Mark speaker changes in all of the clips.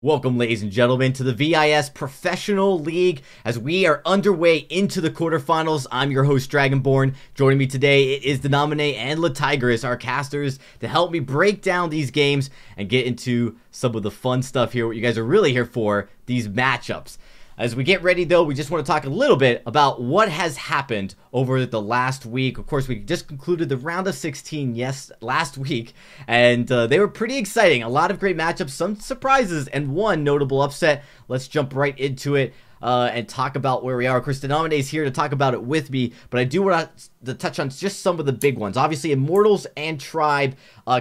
Speaker 1: Welcome, ladies and gentlemen, to the VIS Professional League as we are underway into the quarterfinals. I'm your host, Dragonborn. Joining me today is Denominate and Latigris, our casters, to help me break down these games and get into some of the fun stuff here, what you guys are really here for, these matchups. As we get ready, though, we just want to talk a little bit about what has happened over the last week. Of course, we just concluded the round of 16, last week, and they were pretty exciting. A lot of great matchups, some surprises, and one notable upset. Let's jump right into it and talk about where we are. Of course, Denominate is here to talk about it with me, but I do want to touch on just some of the big ones. Obviously, Immortals and Tribe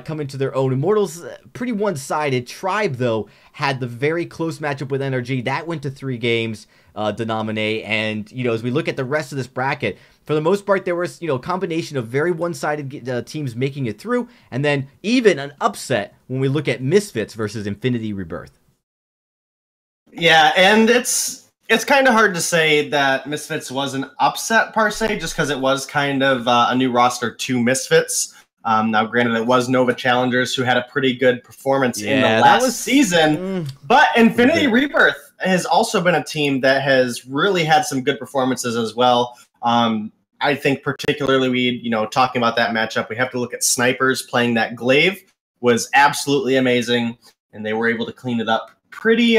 Speaker 1: come into their own. Immortals, pretty one-sided. Tribe, though, had the very close matchup with NRG. That went to 3 games, Denominate. And, you know, as we look at the rest of this bracket, for the most part, there was, you know, a combination of very one-sided teams making it through, and then even an upset when we look at Misfits versus Infinity Rebirth.
Speaker 2: Yeah, and it's kind of hard to say that Misfits was an upset per se, just because it was kind of a new roster to Misfits. Now, granted, it was Nova Challengers who had a pretty good performance in the last season, but Infinity Rebirth has also been a team that has really had some good performances as well. I think particularly talking about that matchup, we have to look at Snipers playing that Glaive was absolutely amazing, and they were able to clean it up pretty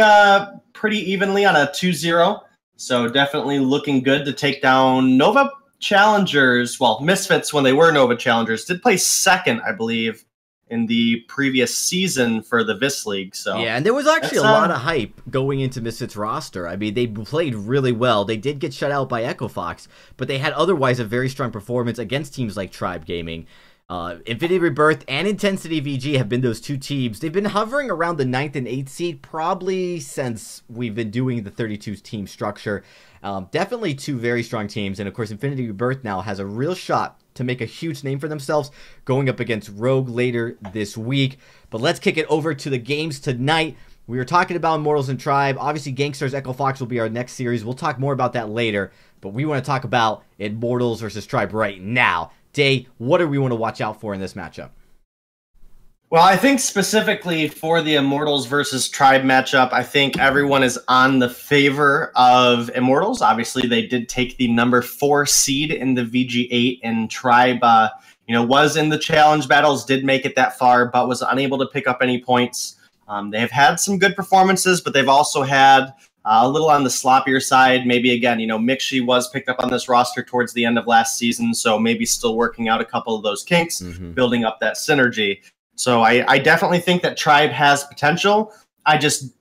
Speaker 2: evenly on a 2-0. So definitely looking good to take down Nova Challengers. Well, Misfits, when they were Nova Challengers, did play second, I believe, in the previous season for the VIS League. So
Speaker 1: yeah, and there was actually a lot of hype going into Misfits roster. I mean, they played really well. They did get shut out by Echo Fox, but they had otherwise a very strong performance against teams like Tribe Gaming. Infinity Rebirth and Intensity VG have been those two teams. They've been hovering around the 9th and 8th seed probably since we've been doing the 32 team structure. Definitely two very strong teams, and of course Infinity Rebirth now has a real shot to make a huge name for themselves going up against Rogue later this week. But let's kick it over to the games tonight. We were talking about Immortals and Tribe. Obviously Gangsters Echo Fox will be our next series. We'll talk more about that later, but we want to talk about Immortals versus Tribe right now. Day, what do we want to watch out for in this matchup?
Speaker 2: Well, I think specifically for the Immortals versus Tribe matchup, I think everyone is on the favor of Immortals. Obviously, they did take the number 4 seed in the VG8, and Tribe, was in the challenge battles, did make it that far, but was unable to pick up any points. They have had some good performances, but they've also had a little on the sloppier side. Maybe, again, Mixi was picked up on this roster towards the end of last season, so maybe still working out a couple of those kinks, building up that synergy. So I definitely think that Tribe has potential.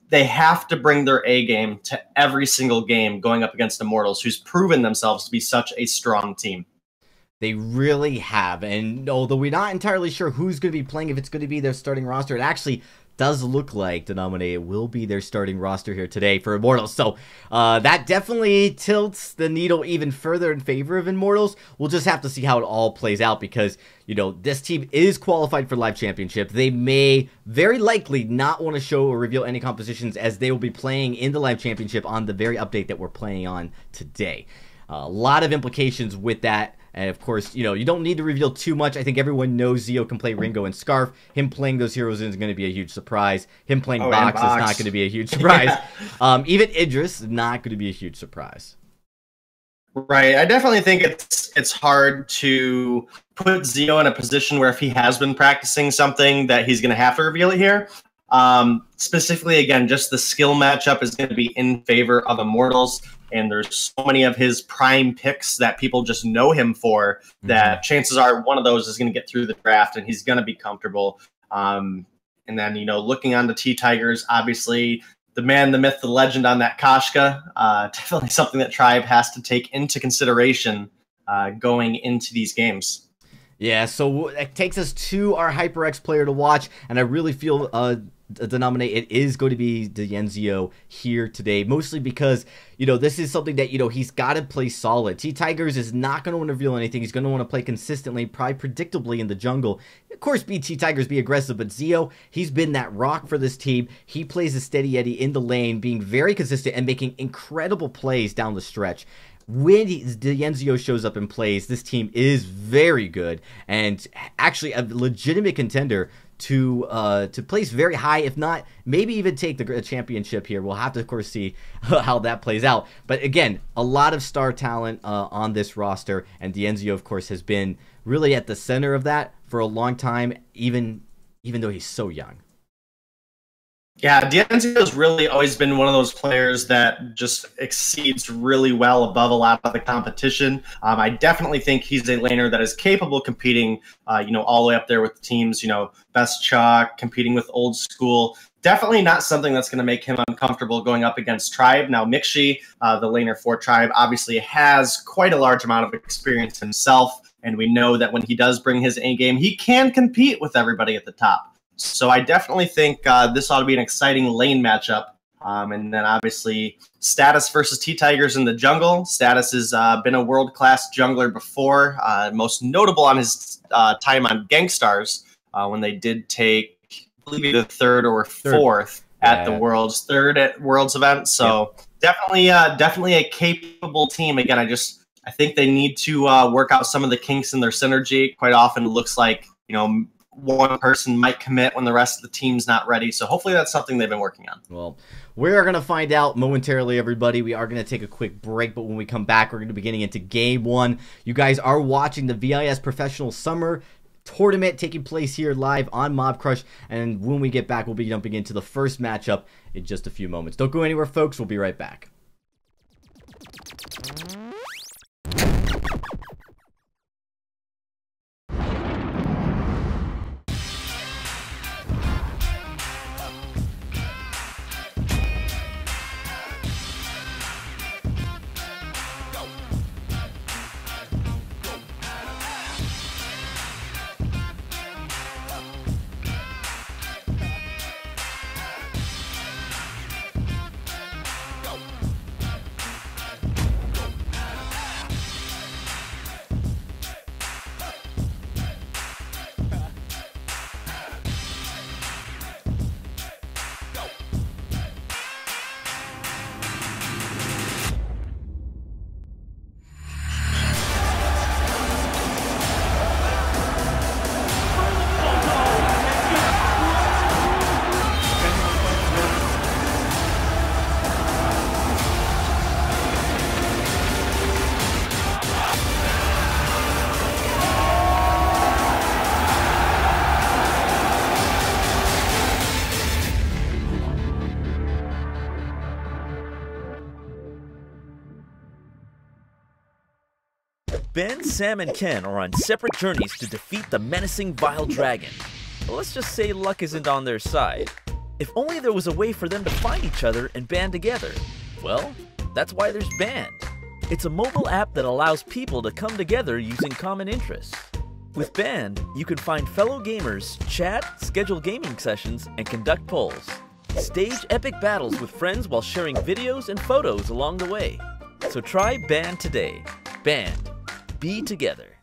Speaker 2: They have to bring their A game to every single game going up against Immortals, who's proven themselves to be such a strong team.
Speaker 1: They really have, and although we're not entirely sure who's going to be playing, if it's going to be their starting roster, it actually does look like Denominate will be their starting roster here today for Immortals. So that definitely tilts the needle even further in favor of Immortals. We'll just have to see how it all plays out because, this team is qualified for Live Championship. They may very likely not want to show or reveal any compositions as they will be playing in the Live Championship on the very update that we're playing on today. A lot of implications with that. And of course, you don't need to reveal too much. I think everyone knows Zeo can play Ringo and Scarf. Him playing those heroes is going to be a huge surprise. Him playing Box is not going to be a huge surprise. Even Idris is not going to be a huge surprise.
Speaker 2: Right. I definitely think it's hard to put Zeo in a position where if he has been practicing something that he's going to have to reveal it here. Specifically, again, just the skill matchup is going to be in favor of Immortals. And there's so many of his prime picks that people just know him for that chances are one of those is going to get through the draft and he's going to be comfortable. And then, looking on the T-Tigers, obviously the man, the myth, the legend on that Koshka, definitely something that Tribe has to take into consideration going into these games.
Speaker 1: Yeah, so it takes us to our HyperX player to watch, and I really feel Denominate it is going to be Zeo here today, mostly because this is something that he's got to play solid. T-Tigers is not going to want to reveal anything. He's going to want to play consistently, probably predictably in the jungle. Of course, be T-Tigers, be aggressive, but Zeo, he's been that rock for this team. He plays a steady Eddie in the lane, being very consistent and making incredible plays down the stretch. When Zeo shows up and plays, this team is very good and actually a legitimate contender to place very high, if not maybe even take the championship here. We'll have to, of course, see how that plays out. But again, a lot of star talent on this roster, and D'Enzio, of course, has been really at the center of that for a long time, even though he's so young.
Speaker 2: Yeah, D'Enzio's really always been one of those players that just exceeds really well above a lot of the competition. I definitely think he's a laner that is capable of competing, all the way up there with the teams, Best Chalk, competing with Old School. Definitely not something that's going to make him uncomfortable going up against Tribe. Now, Mixi, the laner for Tribe, obviously has quite a large amount of experience himself, and we know that when he does bring his A game, he can compete with everybody at the top. So I definitely think this ought to be an exciting lane matchup. And then obviously Status versus T-Tigers in the jungle. Status has been a world-class jungler before, most notable on his time on Gangstars when they did take, I believe, the third or fourth at the Worlds event. So definitely a capable team. Again, I think they need to work out some of the kinks in their synergy. Quite often it looks like, one person might commit when the rest of the team's not ready. So hopefully that's something they've been working on.
Speaker 1: Well, we are going to find out momentarily, everybody. We are going to take a quick break, but when we come back, we're going to be getting into Game 1. You guys are watching the VIS Professional Summer Tournament taking place here live on Mob Crush, and when we get back, we'll be jumping into the first matchup in just a few moments. Don't go anywhere, folks. We'll be right back.
Speaker 3: Ben, Sam, and Ken are on separate journeys to defeat the menacing Vile Dragon. But let's just say luck isn't on their side. If only there was a way for them to find each other and band together. Well, that's why there's Band. It's a mobile app that allows people to come together using common interests. With Band, you can find fellow gamers, chat, schedule gaming sessions, and conduct polls. Stage epic battles with friends while sharing videos and photos along the way. So try Band today. Band. Be together.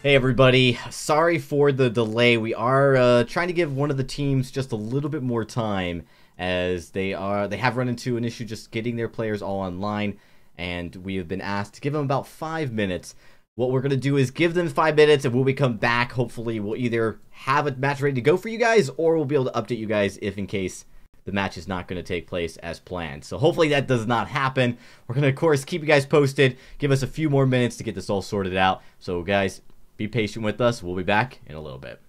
Speaker 1: Hey everybody, sorry for the delay. We are trying to give one of the teams just a little bit more time, as they have run into an issue just getting their players all online, and we have been asked to give them about 5 minutes. What we're going to do is give them 5 minutes, and when we come back, hopefully we'll either have a match ready to go for you guys, or we'll be able to update you guys if in case the match is not going to take place as planned. So hopefully that does not happen. We're going to, of course, keep you guys posted. Give us a few more minutes to get this all sorted out. So guys, be patient with us. We'll be back in a little bit.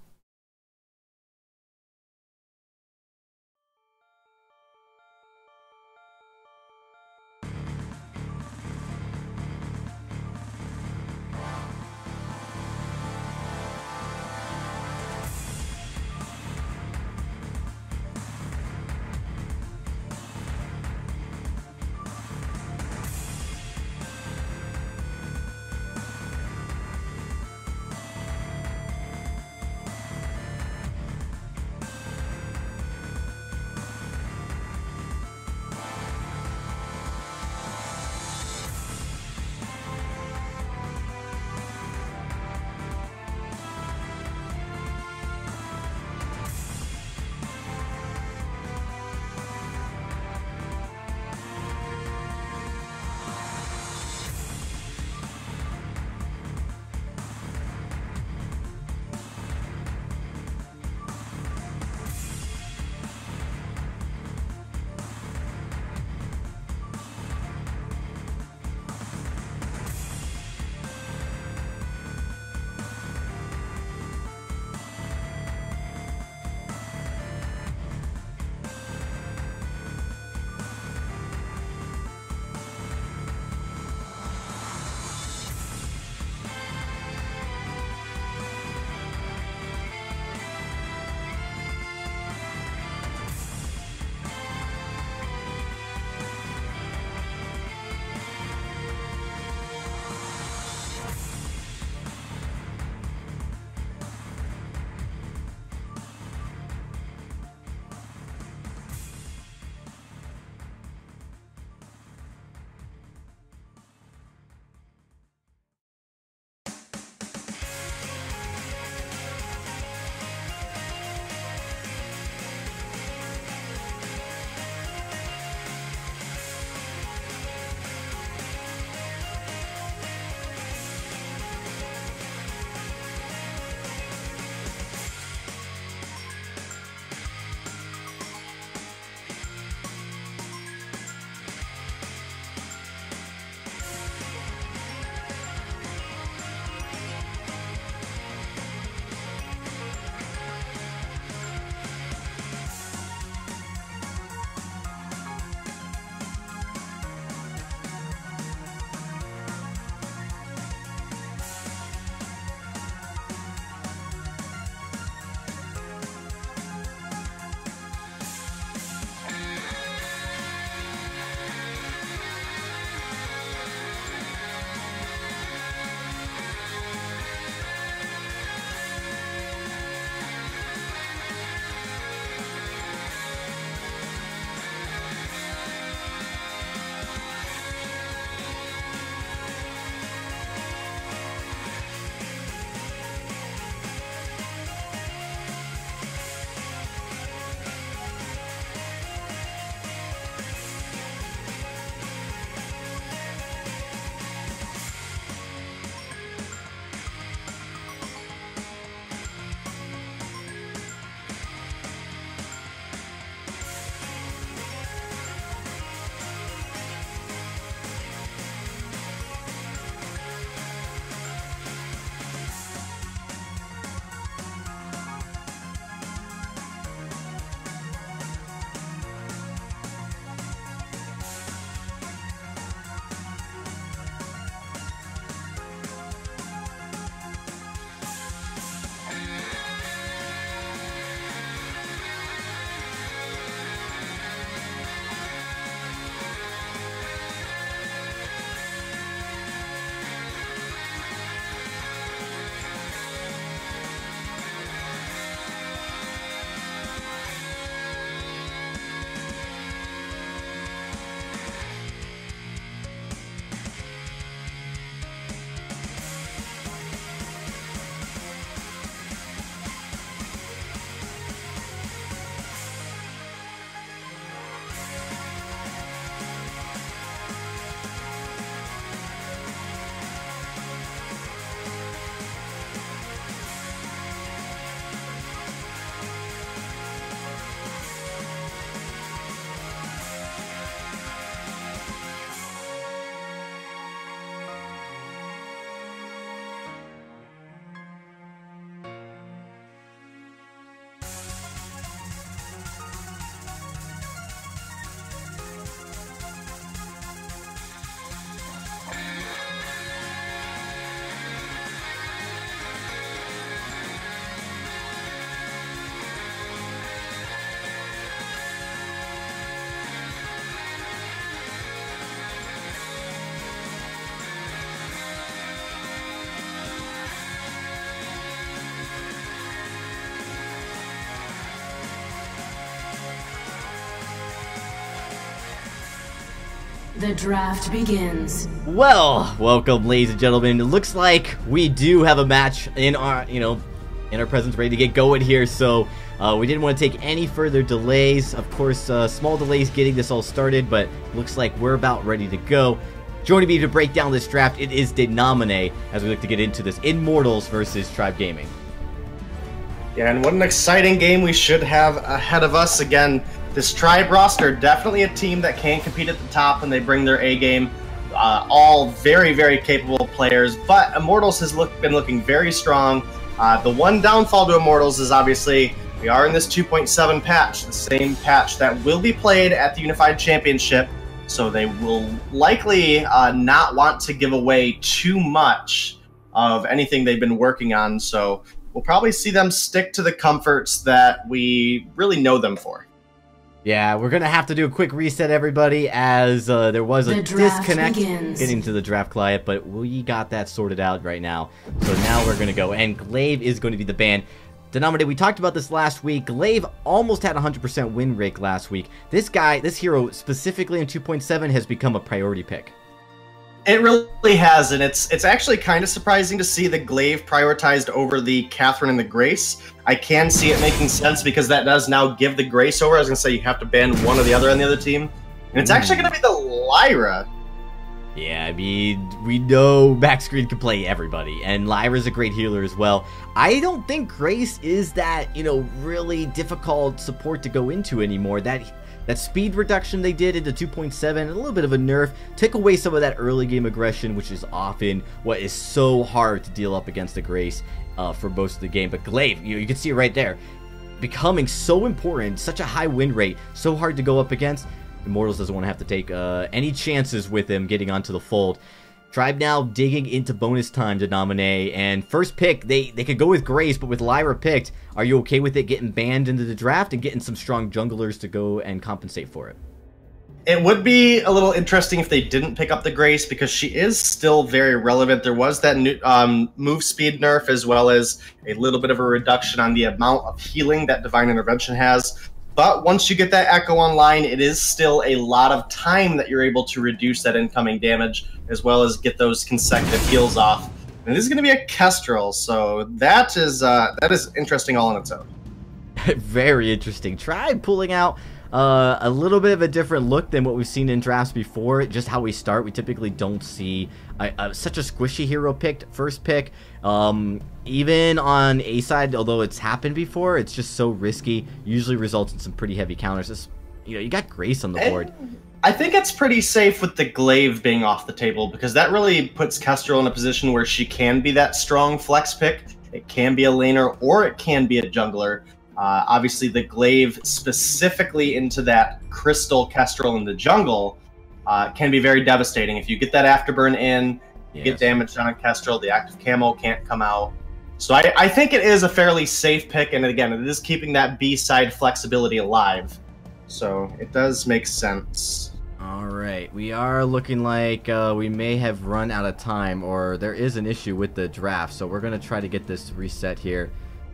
Speaker 4: The draft begins.
Speaker 1: Well, welcome, ladies and gentlemen. It looks like we do have a match in our, in our presence, ready to get going here. So we didn't want to take any further delays. Of course, small delays getting this all started, but looks like we're about ready to go. Joining me to break down this draft, it is Denomine, as we look to get into this Immortals versus Tribe Gaming.
Speaker 2: Yeah, and what an exciting game we should have ahead of us. Again, this Tribe roster, definitely a team that can compete at the top when they bring their A game. All very, very capable players, but Immortals has been looking very strong. The one downfall to Immortals is obviously we are in this 2.7 patch, the same patch that will be played at the Unified Championship, so they will likely not want to give away too much of anything they've been working on, so we'll probably see them stick to the comforts that we really know them for.
Speaker 1: Yeah, we're going to have to do a quick reset, everybody, as there was a disconnect getting to the draft client, but we got that sorted out right now. So now we're going to go, and Glaive is going to be the ban. Denomine, we talked about this last week. Glaive almost had 100% win rate last week. This guy, this hero, specifically in 2.7, has become a priority pick.
Speaker 2: It really has, and it's actually kind of surprising to see the Glaive prioritized over the Catherine and the Grace. I can see it making sense because that does now give the Grace over. I was going to say you have to ban one or the other on the other team. And it's actually going to be the Lyra.
Speaker 1: Yeah, I mean, we know Backscreen can play everybody, and Lyra's a great healer as well. I don't think Grace is that, really difficult support to go into anymore. That speed reduction they did into 2.7, a little bit of a nerf, took away some of that early game aggression, which is often what is so hard to deal up against the Grace for most of the game. But Glaive, you can see it right there, becoming so important, such a high win rate, so hard to go up against. Immortals doesn't want to have to take any chances with him getting onto the fold. Tribe now digging into bonus time to nominate, and first pick, they could go with Grace, but with Lyra picked, are you okay with it getting banned into the draft and getting some strong junglers to go and compensate for it?
Speaker 2: It would be a little interesting if they didn't pick up the Grace, because she is still very relevant. There was that new, move speed nerf, as well as a little bit of a reduction on the amount of healing that Divine Intervention has. But once you get that Echo online, it is still a lot of time that you're able to reduce that incoming damage, as well as get those consecutive heals off. And this is going to be a Kestrel, so that is interesting all on its own.
Speaker 1: Very interesting. Tribe pulling out a little bit of a different look than what we've seen in drafts before. Just how we start, we typically don't see such a squishy hero picked first pick. Even on A side, although it's happened before, it's just so risky. Usually results in some pretty heavy counters. You got Grace on the board.
Speaker 2: I think it's pretty safe with the Glaive being off the table, because that really puts Kestrel in a position where she can be that strong flex pick. It can be a laner, or it can be a jungler. Obviously, the Glaive specifically into that Crystal Kestrel in the jungle can be very devastating. If you get that afterburn in, you get damage on a Kestrel, the active camo can't come out. So I think it is a fairly safe pick, and again, it is keeping that B-side flexibility alive. So it does make sense.
Speaker 1: Alright, we are looking like we may have run out of time, or there is an issue with the draft, so we're going to try to get this reset here.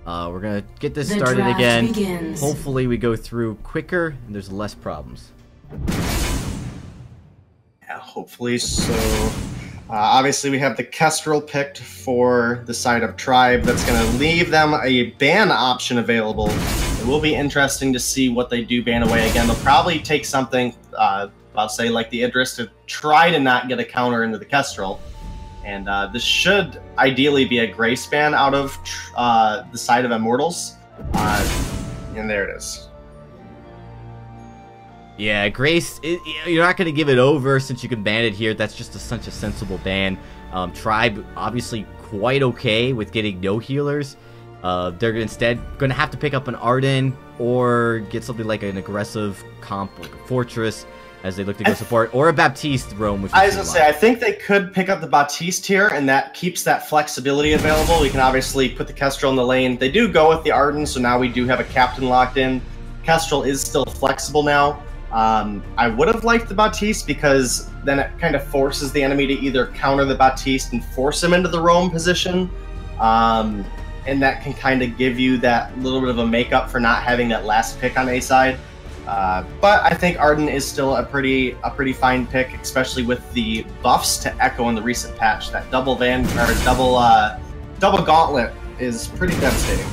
Speaker 1: We're going to get this started again.
Speaker 4: Begins.
Speaker 1: Hopefully we go through quicker and there's less problems.
Speaker 2: Yeah, hopefully so. Obviously, we have the Kestrel picked for the side of Tribe. That's going to leave them a ban option available. It will be interesting to see what they do ban away. Again, they'll probably take something, I'll say, like the Idris to try to not get a counter into the Kestrel. And this should ideally be a Grace ban out of the side of Immortals. And there it is.
Speaker 1: Yeah, Grace, you're not going to give it over since you can ban it here. That's just such a sensible ban. Tribe, obviously quite okay with getting no healers. They're instead going to have to pick up an Arden or get something like an aggressive comp, like a Fortress, as they look to go support, or a Baptiste roam. Which
Speaker 2: I was going to say, I think they could pick up the Baptiste here, and that keeps that flexibility available. We can obviously put the Kestrel in the lane. They do go with the Arden, so now we do have a captain locked in. Kestrel is still flexible now. I would have liked the Baptiste, because then it kind of forces the enemy to either counter the Baptiste and force him into the roam position. And that can kind of give you that little bit of a makeup for not having that last pick on A side. But I think Arden is still a pretty fine pick, especially with the buffs to Echo in the recent patch. That double gauntlet is pretty devastating.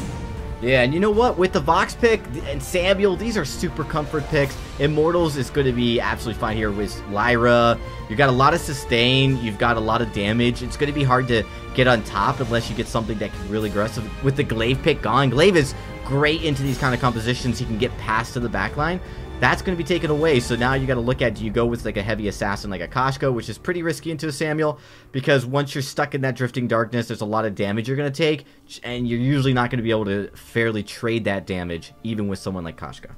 Speaker 1: Yeah, and you know what? With the Vox pick and Samuel, these are super comfort picks. Immortals is going to be absolutely fine here with Lyra. You've got a lot of sustain. You've got a lot of damage. It's going to be hard to get on top unless you get something that can really aggressive. With the Glaive pick gone, Glaive is great into these kind of compositions. He can get past to the backline. That's going to be taken away. So now you got to look at, do you go with like a heavy assassin like a Koshko, which is pretty risky into a Samuel, because once you're stuck in that drifting darkness, there's a lot of damage you're going to take, and you're usually not going to be able to fairly trade that damage, even with someone like Koshko.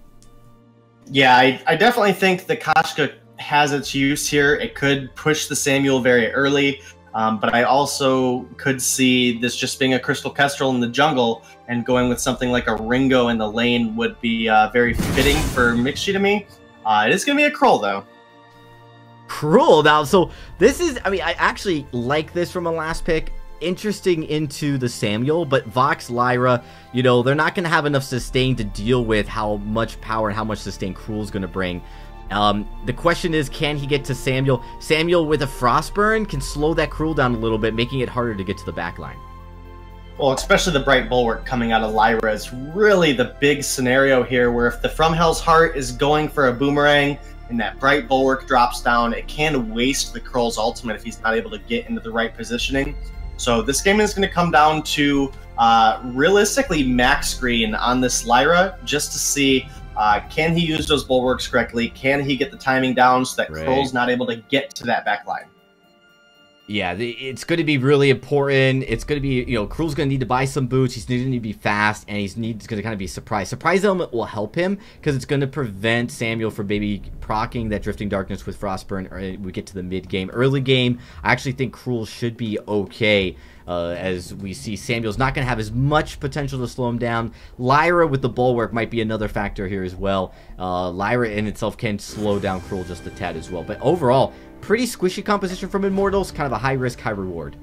Speaker 2: Yeah, I definitely think the Koshka has its use here. It could push the Samuel very early, but I also could see this just being a Crystal Kestrel in the jungle, and going with something like a Ringo in the lane would be very fitting for Mixi to me. It is going to be a Krull, though.
Speaker 1: Krull now, so this is, I mean, I actually like this from a last pick. Interesting into the Samuel, but Vox, Lyra, you know, they're not going to have enough sustain to deal with how much power and how much sustain Krull's going to bring. The question is, can he get to Samuel? Samuel with a Frostburn can slow that Krull down a little bit, making it harder to get to the backline.
Speaker 2: Well, especially the Bright Bulwark coming out of Lyra is really the big scenario here, where if the From Hell's Heart is going for a boomerang and that Bright Bulwark drops down, it can waste the Krull's ultimate if he's not able to get into the right positioning. So this game is going to come down to realistically max screen on this Lyra, just to see can he use those bulwarks correctly? Can he get the timing down so that Krull's not able to get to that back line?
Speaker 1: Yeah, it's going to be really important. It's going to be, you know, Krull's going to need to buy some boots. He's going to need to be fast, and he's going to kind of be surprised. Surprise element will help him because it's going to prevent Samuel from maybe proccing that Drifting Darkness with Frostburn, or we get to the mid game. Early game, I actually think Krull should be okay. As we see, Samuel's not going to have as much potential to slow him down. Lyra with the Bulwark might be another factor here as well. Lyra in itself can slow down Krull just a tad as well. But overall, pretty squishy composition from Immortals, kind of a high risk, high reward.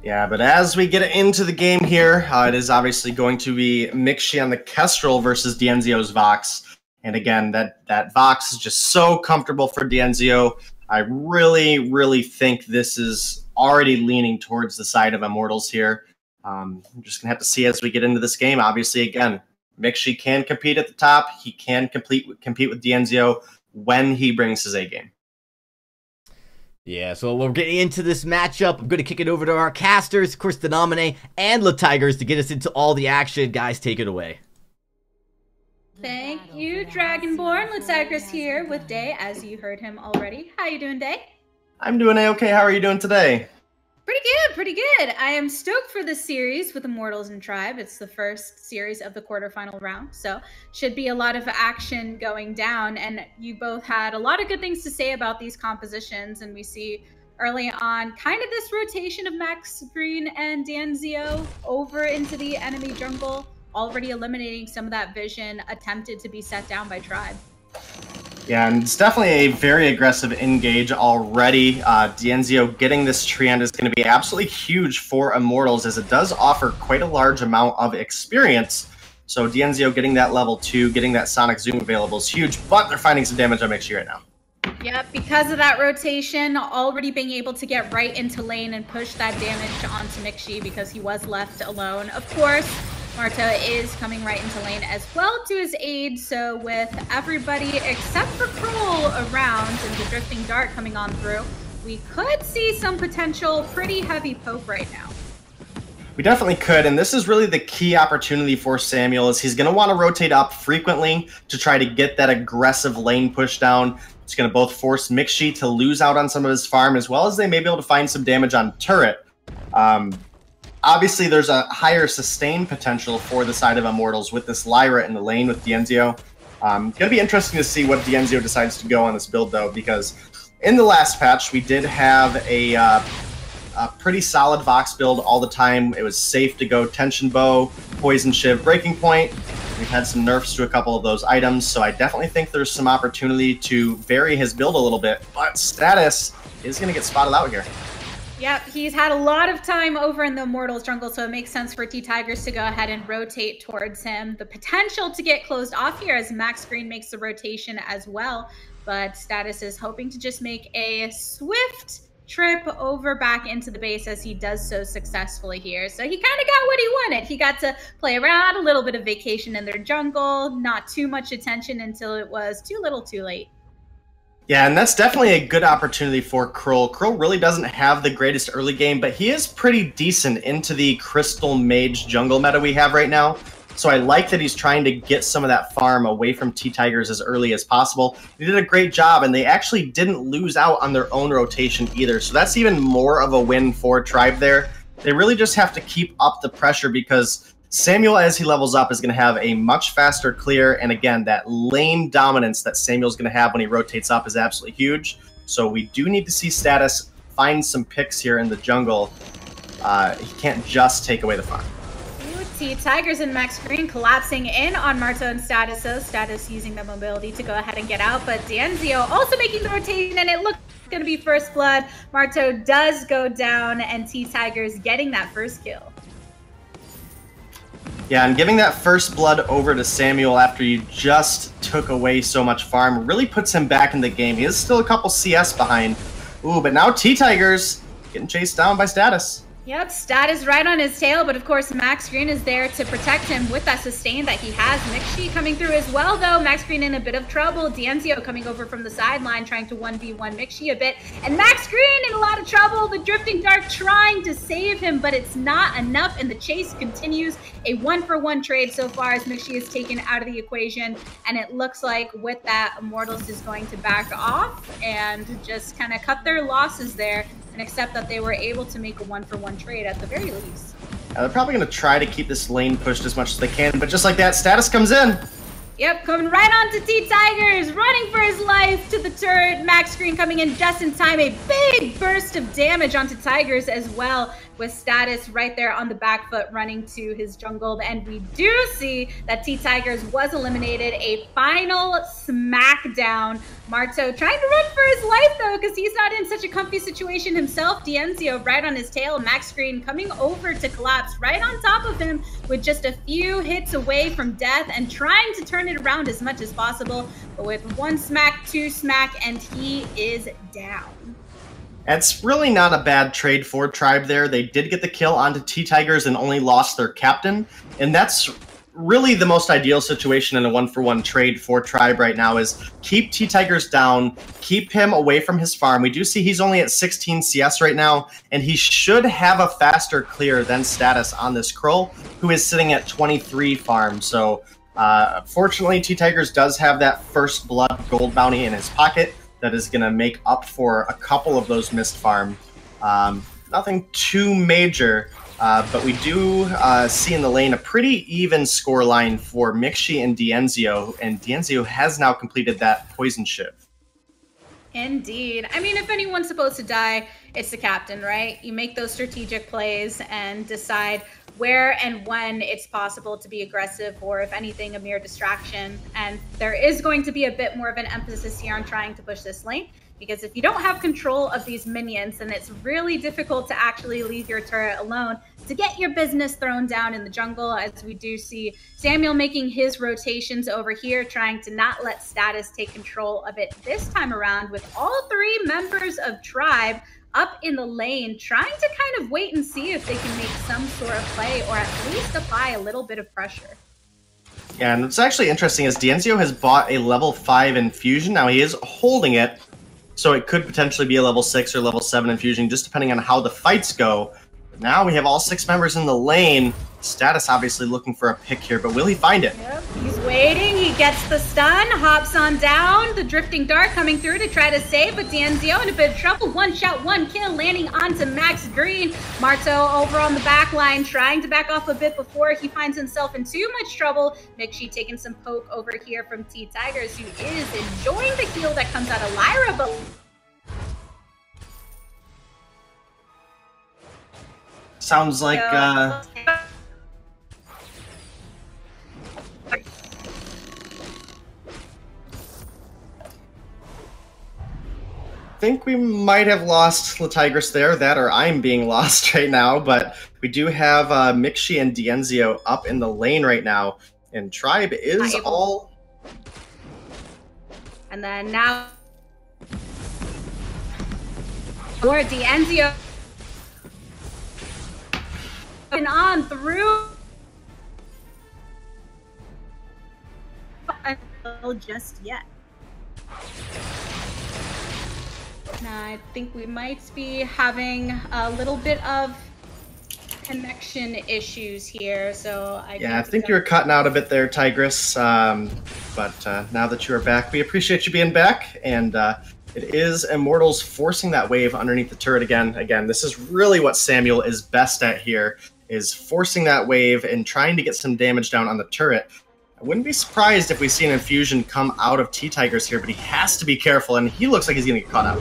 Speaker 2: Yeah, but as we get into the game here, it is obviously going to be Mixi on the Kestrel versus Dienzio's Vox. And again, that Vox is just so comfortable for Dienzio. I really, really think this is already leaning towards the side of Immortals here. I'm just going to have to see as we get into this game. Obviously, again, Mixi can compete at the top. He can compete with Dienzio when he brings his A game.
Speaker 1: Yeah, so we're getting into this matchup. I'm going to kick it over to our casters, of course, Denomine and La Tigers, to get us into all the action. Guys, take it away.
Speaker 5: Thank you, Dragonborn. La Tigers here with Day, as you heard him already. How you doing, Day?
Speaker 2: I'm doing A-okay. How are you doing today?
Speaker 5: Pretty good, pretty good. I am stoked for this series with Immortals and Tribe. It's the first series of the quarterfinal round, so should be a lot of action going down. And you both had a lot of good things to say about these compositions, and we see early on kind of this rotation of Max Green and Dienzio over into the enemy jungle, already eliminating some of that vision attempted to be set down by Tribe.
Speaker 2: Yeah, and it's definitely a very aggressive engage already. Dienzio getting this Treant is going to be absolutely huge for Immortals, as it does offer quite a large amount of experience. So Dienzio getting that level 2, getting that Sonic Zoom available is huge, but they're finding some damage on Mixi right now.
Speaker 5: Yep, because of that rotation, already being able to get right into lane and push that damage onto Mixi because he was left alone. Of course, Marta is coming right into lane as well to his aid, so with everybody except for Krull around and the Drifting Dart coming on through, we could see some potential pretty heavy poke right now.
Speaker 2: We definitely could, and this is really the key opportunity for Samuel, is he's going to want to rotate up frequently to try to get that aggressive lane push down. It's going to both force Mixi to lose out on some of his farm, as well as they may be able to find some damage on turret. Obviously, there's a higher sustain potential for the side of Immortals with this Lyra in the lane with Dienzio. Going to be interesting to see what Dienzio decides to go on this build, though, because in the last patch, we did have a pretty solid Vox build all the time. It was safe to go Tension Bow, Poison Shiv, Breaking Point. We've had some nerfs to a couple of those items, so I definitely think there's some opportunity to vary his build a little bit, but Status is going to get spotted out here.
Speaker 5: Yep, he's had a lot of time over in the Immortals jungle, so it makes sense for T-Tigers to go ahead and rotate towards him. The potential to get closed off here as Max Green makes the rotation as well, but Status is hoping to just make a swift trip over back into the base as he does so successfully here. So he kind of got what he wanted. He got to play around, a little bit of vacation in their jungle, not too much attention until it was too little too late.
Speaker 2: Yeah, and that's definitely a good opportunity for Krull. Krull really doesn't have the greatest early game, but he is pretty decent into the Crystal Mage jungle meta we have right now. So I like that he's trying to get some of that farm away from T-Tigers as early as possible. He did a great job, and they actually didn't lose out on their own rotation either. So that's even more of a win for Tribe there. They really just have to keep up the pressure because Samuel, as he levels up, is going to have a much faster clear, and again, that lane dominance that Samuel's going to have when he rotates up is absolutely huge. So we do need to see Status find some picks here in the jungle. He can't just take away the farm.
Speaker 5: T-Tigers and Max Green collapsing in on Marto and Status, so Status using the mobility to go ahead and get out, but D'Anzio also making the rotation, and it looks going to be first blood. Marto does go down, and T-Tigers getting that first kill.
Speaker 2: Yeah, and giving that first blood over to Samuel after you just took away so much farm really puts him back in the game. He is still a couple CS behind. Ooh, but now T-Tigers getting chased down by Status.
Speaker 5: Yep, Status right on his tail, but of course Max Green is there to protect him with that sustain that he has. Mixi coming through as well, though. Max Green in a bit of trouble. D'Anzio coming over from the sideline, trying to 1v1 Mixi a bit. And Max Green in a lot of trouble. The Drifting Dark trying to save him, but it's not enough, and the chase continues. A 1-for-1 trade so far as Mixi is taken out of the equation, and it looks like with that, Immortals is going to back off and just kind of cut their losses there and accept that they were able to make a 1-for-1 trade at the very least.
Speaker 2: They're probably going to try to keep this lane pushed as much as they can, but just like that, Status comes in.
Speaker 5: Yep, coming right on to T-Tigers, running for his life to the turret. Max Green coming in just in time. A big burst of damage onto Tigers as well, with Status right there on the back foot running to his jungle. And we do see that T-Tigers was eliminated. A final smackdown. Marto trying to run for his life, though, because he's not in such a comfy situation himself. D'Anzio right on his tail. Max Green coming over to collapse right on top of him with just a few hits away from death and trying to turn it around as much as possible. But with 1 smack, 2 smack, and he is down.
Speaker 2: It's really not a bad trade for Tribe there. They did get the kill onto T-Tigers and only lost their captain. And that's really the most ideal situation in a 1-for-1 trade for Tribe right now is keep T-Tigers down, keep him away from his farm. We do see he's only at 16 CS right now, and he should have a faster clear than Status on this Krull, who is sitting at 23 farm. So fortunately, T-Tigers does have that first blood gold bounty in his pocket that is going to make up for a couple of those missed farm. Nothing too major, but we do see in the lane a pretty even score line for Mixi and D'Anzio, and D'Anzio has now completed that poison shiv.
Speaker 5: Indeed. I mean, if anyone's supposed to die, it's the captain, right? You make those strategic plays and decide where and when it's possible to be aggressive, or if anything, a mere distraction. And there is going to be a bit more of an emphasis here on trying to push this lane, because if you don't have control of these minions, then it's really difficult to actually leave your turret alone to get your business thrown down in the jungle, as we do see Samuel making his rotations over here, trying to not let Status take control of it this time around, with all 3 members of Tribe up in the lane, trying to kind of wait and see if they can make some sort of play, or at least apply a little bit of pressure.
Speaker 2: Yeah, and what's actually interesting is D'Anzio has bought a level 5 infusion. Now he is holding it, so it could potentially be a level 6 or level 7 infusion, just depending on how the fights go. But now we have all 6 members in the lane. Status obviously looking for a pick here, but will he find it?
Speaker 5: Yep, he's waiting. He gets the stun, hops on down. The Drifting Dart coming through to try to save, but D'Anzio in a bit of trouble. 1 shot, 1 kill, landing onto Max Green. Marto over on the back line, trying to back off a bit before he finds himself in too much trouble. Mixi taking some poke over here from T-Tigers, who is enjoying the heal that comes out of Lyra, but
Speaker 2: sounds like think we might have lost Latigris there, that or I'm being lost right now, but we do have Mixi and Dienzio up in the lane right now, and Tribe is all...
Speaker 5: And then now... Or Dienzio... And on through... Just yet. Now, I think we might be having a little bit of connection issues here, so I
Speaker 2: think you were cutting out a bit there, Tigress. But now that you are back, we appreciate you being back, and it is Immortals forcing that wave underneath the turret again. Again, this is really what Samuel is best at here, is forcing that wave and trying to get some damage down on the turret. I wouldn't be surprised if we see an infusion come out of T-Tigers here, but he has to be careful, and he looks like he's going to get caught out.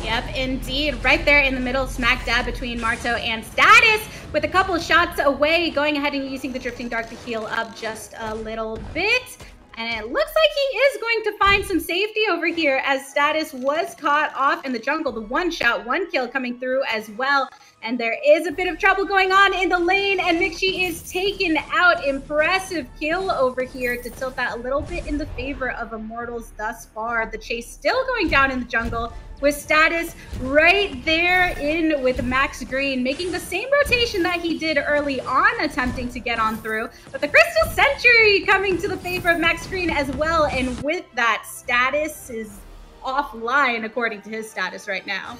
Speaker 5: Yep, indeed. Right there in the middle, smack dab between Marto and Status, with a couple of shots away, going ahead and using the Drifting Dark to heal up just a little bit. And it looks like he is going to find some safety over here, as Status was caught off in the jungle. The one shot, one kill coming through as well. And there is a bit of trouble going on in the lane, and Mixi is taken out. Impressive kill over here to tilt that a little bit in the favor of Immortals thus far. The chase still going down in the jungle, with Status right there in with Max Green, making the same rotation that he did early on, attempting to get on through. But the Crystal Sentry coming to the favor of Max Green as well, and with that, Status is offline according to his status right now.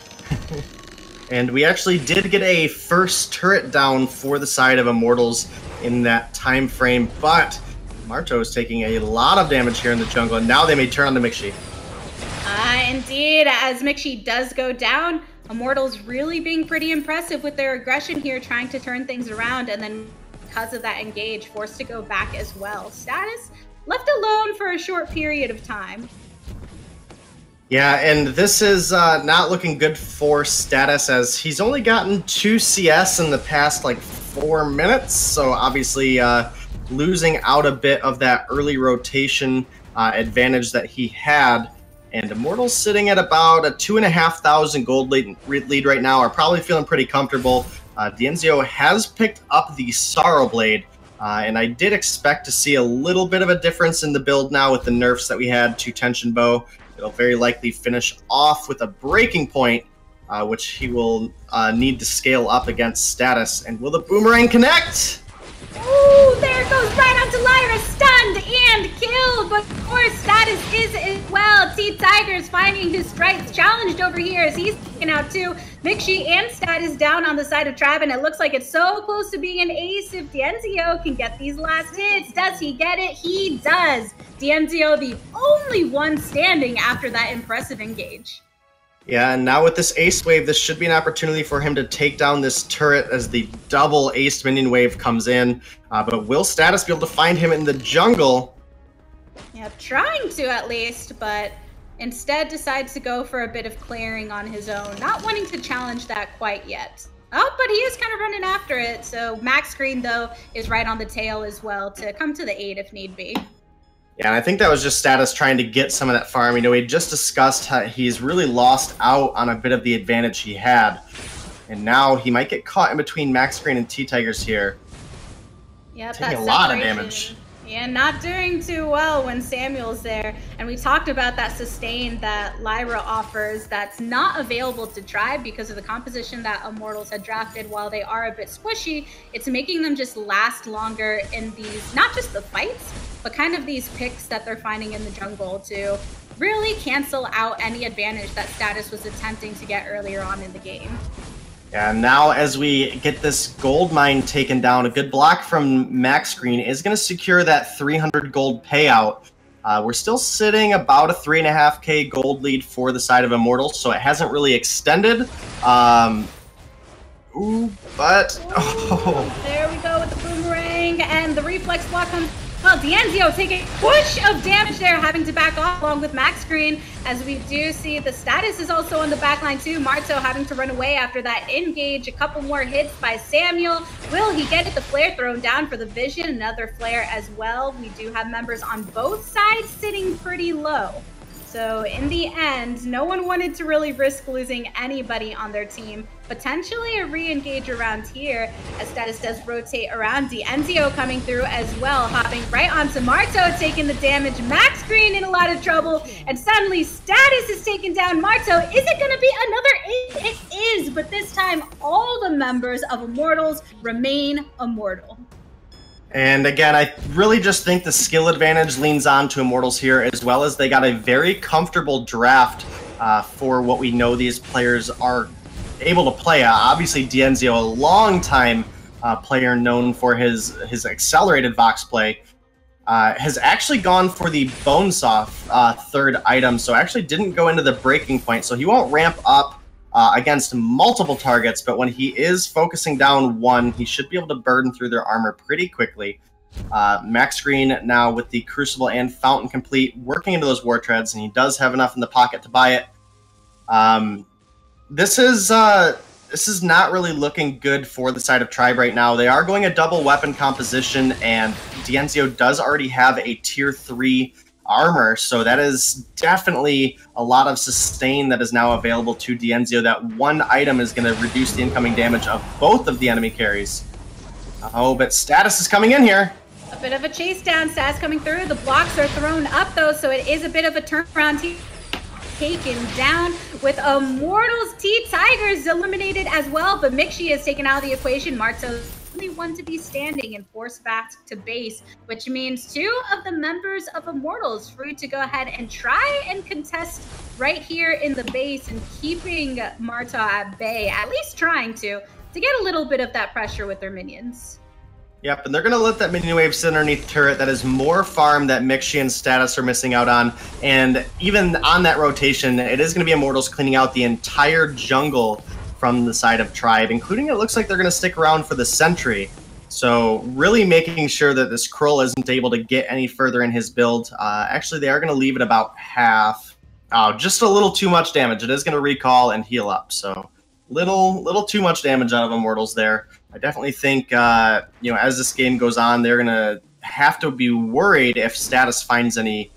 Speaker 2: And we actually did get a first turret down for the side of Immortals in that time frame, but Marto is taking a lot of damage here in the jungle, and now they may turn on to Mixi.
Speaker 5: Indeed, as Mixi does go down, Immortals really being pretty impressive with their aggression here, trying to turn things around, and then because of that engage, forced to go back as well. Status left alone for a short period of time.
Speaker 2: Yeah, and this is not looking good for Status, as he's only gotten 2 CS in the past, 4 minutes. So obviously losing out a bit of that early rotation advantage that he had. And Immortals sitting at about a 2,500 gold lead right now, are probably feeling pretty comfortable. Dienzio has picked up the Sorrow Blade, and I did expect to see a little bit of a difference in the build now with the nerfs that we had to Tension Bow. It'll very likely finish off with a breaking point, which he will need to scale up against Status. And will the Boomerang connect?
Speaker 5: Ooh, there it goes right onto Lyra, stunned and killed, but of course Status is as well. T-Tigers finding his strikes challenged over here as he's taken out too. Mixi and Status down on the side of Trav, and it looks like it's so close to being an ace if Dienzio can get these last hits. Does he get it? He does. Dienzio, the only one standing after that impressive engage.
Speaker 2: Yeah, and now with this ace wave, this should be an opportunity for him to take down this turret as the double ace minion wave comes in. But will Status be able to find him in the jungle?
Speaker 5: Yeah, trying to at least, but instead decides to go for a bit of clearing on his own, not wanting to challenge that quite yet. Oh, but he is kind of running after it. So Max Green, though, is right on the tail as well to come to the aid if need be.
Speaker 2: Yeah, and I think that was just Status trying to get some of that farm. You know, we just discussed how he's really lost out on a bit of the advantage he had. And now he might get caught in between Max Green and T-Tigers here.
Speaker 5: Yep,
Speaker 2: taking a lot of damage.
Speaker 5: Yeah, not doing too well when Samuel's there. And we talked about that sustain that Lyra offers that's not available to Tribe because of the composition that Immortals had drafted. While they are a bit squishy, it's making them just last longer in these, not just the fights, but kind of these picks that they're finding in the jungle to really cancel out any advantage that Status was attempting to get earlier on in the game.
Speaker 2: And now as we get this gold mine taken down, a good block from Max Green is going to secure that 300 gold payout. We're still sitting about a 3.5k gold lead for the side of Immortals, so it hasn't really extended. Ooh, but... Oh.
Speaker 5: There we go with the boomerang, and the reflex block comes... Well, Dienzio taking a push of damage there, having to back off along with Max Green, as we do see the Status is also on the backline too. Marto having to run away after that engage. A couple more hits by Samuel. Will he get it? The flare thrown down for the Vision. Another flare as well. We do have members on both sides sitting pretty low. So in the end, no one wanted to really risk losing anybody on their team. Potentially a re-engage around here as Status does rotate around. D'Enzio coming through as well, hopping right onto Marto, taking the damage. Max Green in a lot of trouble, and suddenly Status is taken down. Marto, is it going to be another 8? It is, but this time all the members of Immortals remain immortal.
Speaker 2: And again, I really just think the skill advantage leans on to Immortals here, as well as they got a very comfortable draft for what we know these players are able to play. Obviously, D'Enzio, a long-time player known for his accelerated Vox play, has actually gone for the Bonesaw third item, so actually didn't go into the breaking point, so he won't ramp up against multiple targets, but when he is focusing down one, he should be able to burn through their armor pretty quickly. Max Green now with the Crucible and Fountain complete, working into those War Treads, and he does have enough in the pocket to buy it. This is not really looking good for the side of Tribe right now. They are going a double weapon composition, and D'Enzio does already have a tier 3 armor, so that is definitely a lot of sustain that is now available to D'Enzio. That one item is going to reduce the incoming damage of both of the enemy carries. Oh, but Status is coming in here.
Speaker 5: A bit of a chase down, Status coming through. The blocks are thrown up though, so it is a bit of a turnaround here. Taken down with Immortals. T-Tigers eliminated as well, but Mixie is taken out of the equation. Marto's only one to be standing and forced back to base, which means 2 of the members of Immortals free to go ahead and try and contest right here in the base and keeping Marto at bay, at least trying to get a little bit of that pressure with their minions.
Speaker 2: Yep, and they're going to let that minion wave sit underneath turret. That is more farm that Mixie and Status are missing out on. And even on that rotation, it is going to be Immortals cleaning out the entire jungle from the side of Tribe, including it looks like they're going to stick around for the Sentry. So really making sure that this Krull isn't able to get any further in his build. Actually, they are going to leave it about half. Oh, just a little too much damage. It is going to recall and heal up. So little too much damage out of Immortals there. I definitely think, as this game goes on, they're going to have to be worried if Status finds any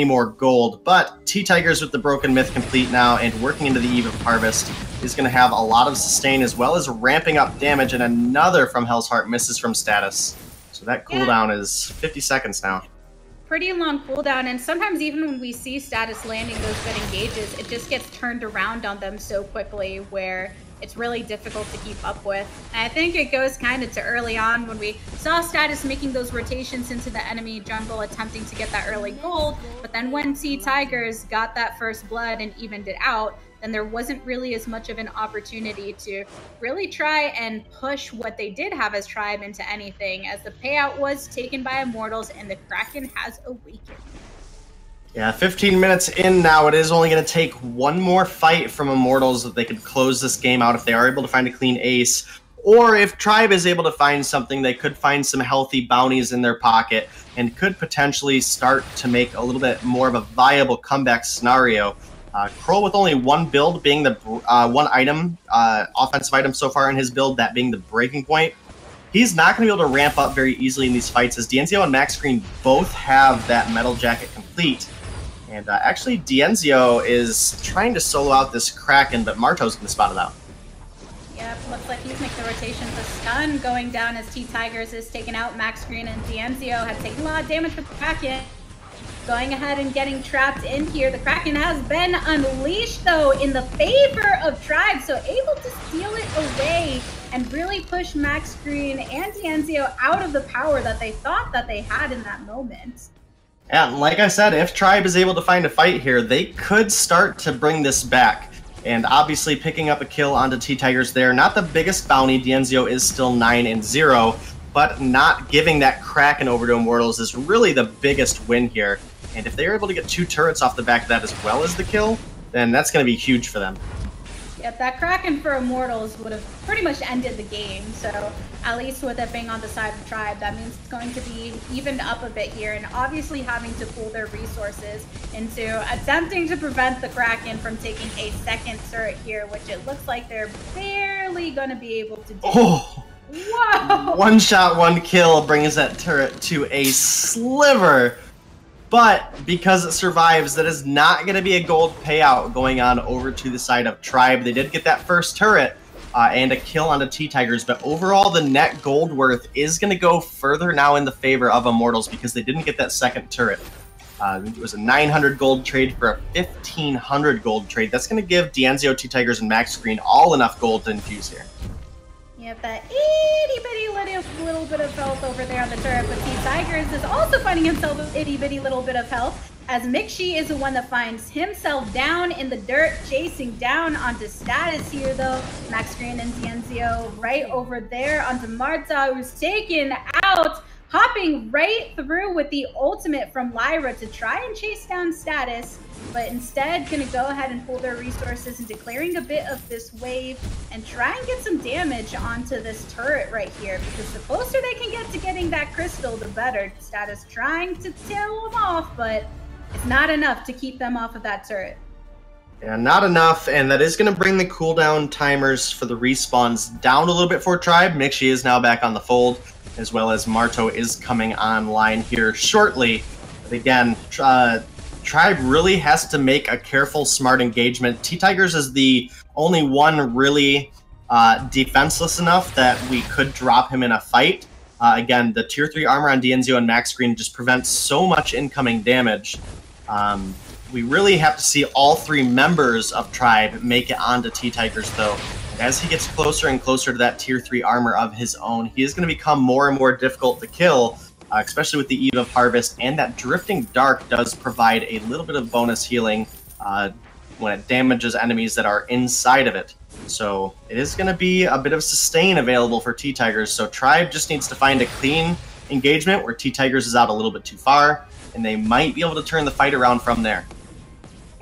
Speaker 2: more gold. But T-Tigers with the Broken Myth complete now and working into the Eve of Harvest is going to have a lot of sustain as well as ramping up damage, and another from Hell's Heart misses from Status. So that cooldown is 50 seconds now.
Speaker 5: Pretty long cooldown, and sometimes even when we see Status landing those good engages, it just gets turned around on them so quickly where it's really difficult to keep up with. And I think it goes kind of to early on when we saw Status making those rotations into the enemy jungle, attempting to get that early gold, but then when T-Tigers got that first blood and evened it out, then there wasn't really as much of an opportunity to really try and push what they did have as Tribe into anything, as the payout was taken by Immortals and the Kraken has awakened.
Speaker 2: Yeah, 15 minutes in now. It is only going to take one more fight from Immortals that they could close this game out if they are able to find a clean ace. Or if Tribe is able to find something, they could find some healthy bounties in their pocket and could potentially start to make a little bit more of a viable comeback scenario. Krull with only one build being the one item, offensive item so far in his build, that being the breaking point. He's not going to be able to ramp up very easily in these fights, as D'Enzio and Max Green both have that Metal Jacket complete. And actually, D'Enzio is trying to solo out this Kraken, but Marto's going to spot it out.
Speaker 5: Yep, looks like he's making the rotation. The stun going down as T-Tigers is taken out. Max Green and D'Enzio have taken a lot of damage from the Kraken. Going ahead and getting trapped in here. The Kraken has been unleashed, though, in the favor of Tribe, so able to steal it away and really push Max Green and D'Enzio out of the power that they thought that they had in that moment.
Speaker 2: Yeah, like I said, if Tribe is able to find a fight here, they could start to bring this back. And obviously picking up a kill onto T-Tigers there. Not the biggest bounty. D'Enzio is still 9-0, but not giving that Kraken over to Immortals is really the biggest win here. And if they're able to get 2 turrets off the back of that as well as the kill, then that's going to be huge for them.
Speaker 5: Yep, that Kraken for Immortals would have pretty much ended the game. So at least with it being on the side of Tribe, that means it's going to be evened up a bit here, and obviously having to pool their resources into attempting to prevent the Kraken from taking a second turret here, which it looks like they're barely going to be able to do.
Speaker 2: Oh!
Speaker 5: Whoa!
Speaker 2: One shot, one kill brings that turret to a sliver But because it survives, that is not going to be a gold payout going on over to the side of Tribe. They did get that first turret and a kill onto T-Tigers, but overall the net gold worth is going to go further now in the favor of Immortals because they didn't get that second turret. It was a 900 gold trade for a 1500 gold trade. That's going to give Dienzio, T-Tigers, and Max Green all enough gold to infuse here.
Speaker 5: Yep, that itty-bitty little bit of health over there on the turret, but T-Tigers is also finding himself an itty-bitty little bit of health, as Mixi is the one that finds himself down in the dirt, chasing down onto Status here, though. Max Green and Dienzio right over there onto Marta, who's taken out, hopping right through with the ultimate from Lyra to try and chase down Status, but instead gonna go ahead and pull their resources and declaring a bit of this wave and try and get some damage onto this turret right here, because the closer they can get to getting that crystal, the better. Status trying to tail them off, but it's not enough to keep them off of that turret.
Speaker 2: Yeah, not enough, and that is going to bring the cooldown timers for the respawns down a little bit for Tribe. Mixi is now back on the fold, as well as Marto is coming online here shortly. But again, Tribe really has to make a careful, smart engagement. T-Tigers is the only one really defenseless enough that we could drop him in a fight. Again, the tier 3 armor on Dienzio and Max Green just prevents so much incoming damage. We really have to see all 3 members of Tribe make it onto T-Tigers, though. As he gets closer and closer to that tier 3 armor of his own, he is going to become more and more difficult to kill, especially with the Eve of Harvest, and that Drifting Dark does provide a little bit of bonus healing when it damages enemies that are inside of it. So it is going to be a bit of sustain available for T-Tigers, so Tribe just needs to find a clean engagement where T-Tigers is out a little bit too far, and they might be able to turn the fight around from there.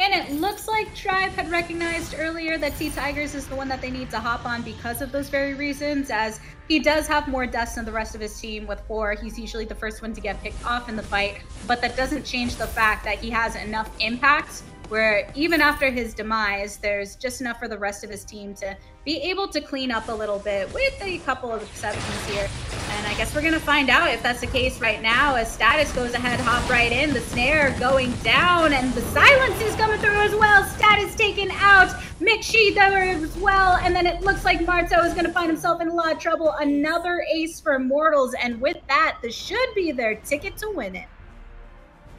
Speaker 5: And it looks like Tribe had recognized earlier that T-Tigers is the one that they need to hop on because of those very reasons, as he does have more deaths than the rest of his team with 4. He's usually the first one to get picked off in the fight, but that doesn't change the fact that he has enough impact where even after his demise, there's just enough for the rest of his team to be able to clean up a little bit with a couple of exceptions here. And I guess we're going to find out if that's the case right now as Status goes ahead, hop right in, the snare going down, and the silence is coming through as well. Status taken out, Mixi there as well, and then it looks like Marto is going to find himself in a lot of trouble. Another ace for Immortals, and with that, this should be their ticket to win it.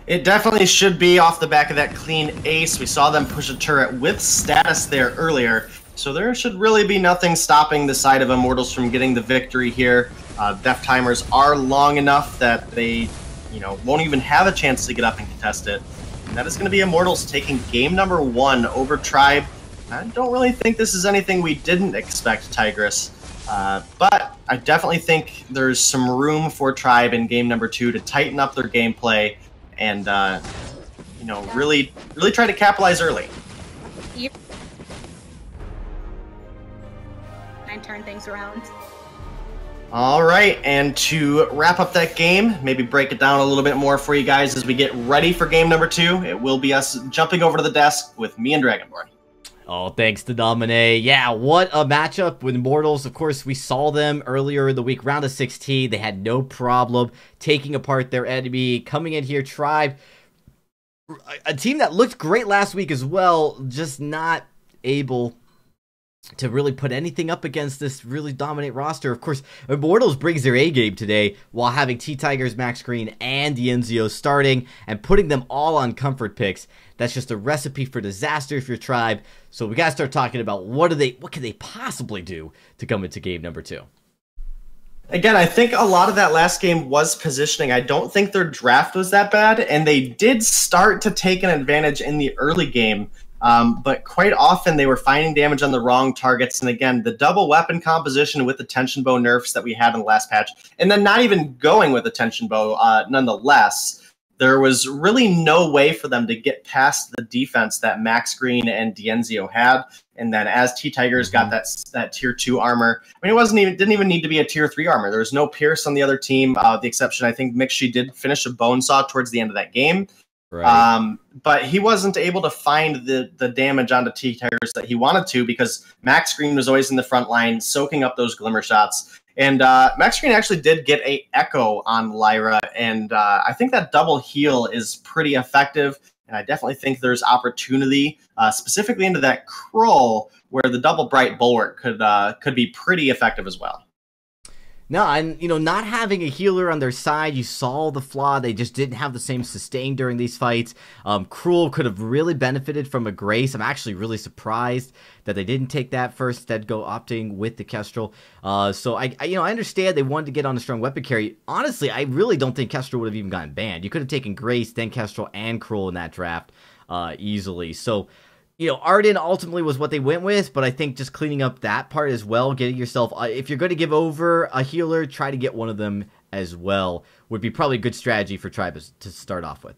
Speaker 2: It definitely should be off the back of that clean ace. We saw them push a turret with Status there earlier, so there should really be nothing stopping the side of Immortals from getting the victory here. Death timers are long enough that they, won't even have a chance to get up and contest it. And that is going to be Immortals taking game number 1 over Tribe. I don't really think this is anything we didn't expect, Tigress. But I definitely think there's some room for Tribe in game number 2 to tighten up their gameplay and, really try to capitalize early.
Speaker 5: Yep. And turn things around.
Speaker 2: All right, and to wrap up that game, maybe break it down a little bit more for you guys as we get ready for game number 2. It will be us jumping over to the desk with me and Dragonborn.
Speaker 1: Oh, thanks to Domine. Yeah, what a matchup with Immortals. Of course, we saw them earlier in the week, round of 16. They had no problem taking apart their enemy, coming in here, Tribe. A team that looked great last week as well, just not able to really put anything up against this really dominant roster. Of course, Immortals brings their A-game today while having T-Tigers, Max Green, and Dienzio starting and putting them all on comfort picks. That's just a recipe for disaster if you're Tribe. So we gotta start talking about what can they possibly do to come into game number 2.
Speaker 2: Again, I think a lot of that last game was positioning. I don't think their draft was that bad, and they did start to take an advantage in the early game. But quite often they were finding damage on the wrong targets. And again, the double weapon composition with the tension bow nerfs that we had in the last patch, and then not even going with the tension bow nonetheless, there was really no way for them to get past the defense that Max Green and Dienzio had. And then as T-Tigers got that tier 2 armor, I mean, didn't even need to be a tier 3 armor. There was no Pierce on the other team. The exception, I think Mixi did finish a bone saw towards the end of that game. Right. But he wasn't able to find the damage onto T-Tigers that he wanted to, because Max Green was always in the front line, soaking up those glimmer shots. And Max Green actually did get a Echo on Lyra, and I think that double heal is pretty effective. And I definitely think there's opportunity, specifically into that Krull, where the double Bright Bulwark could be pretty effective as well.
Speaker 1: No, and, not having a healer on their side, you saw the flaw. They just didn't have the same sustain during these fights. Krull could have really benefited from a Grace. I'm actually really surprised that they didn't take that first, instead go opting with the Kestrel. So I understand they wanted to get on a strong weapon carry. Honestly, I really don't think Kestrel would have even gotten banned. You could have taken Grace, then Kestrel, and Krull in that draft easily. So, Arden ultimately was what they went with, but I think just cleaning up that part as well, getting yourself, if you're going to give over a healer, try to get one of them as well, would be probably a good strategy for Tribe to start off with.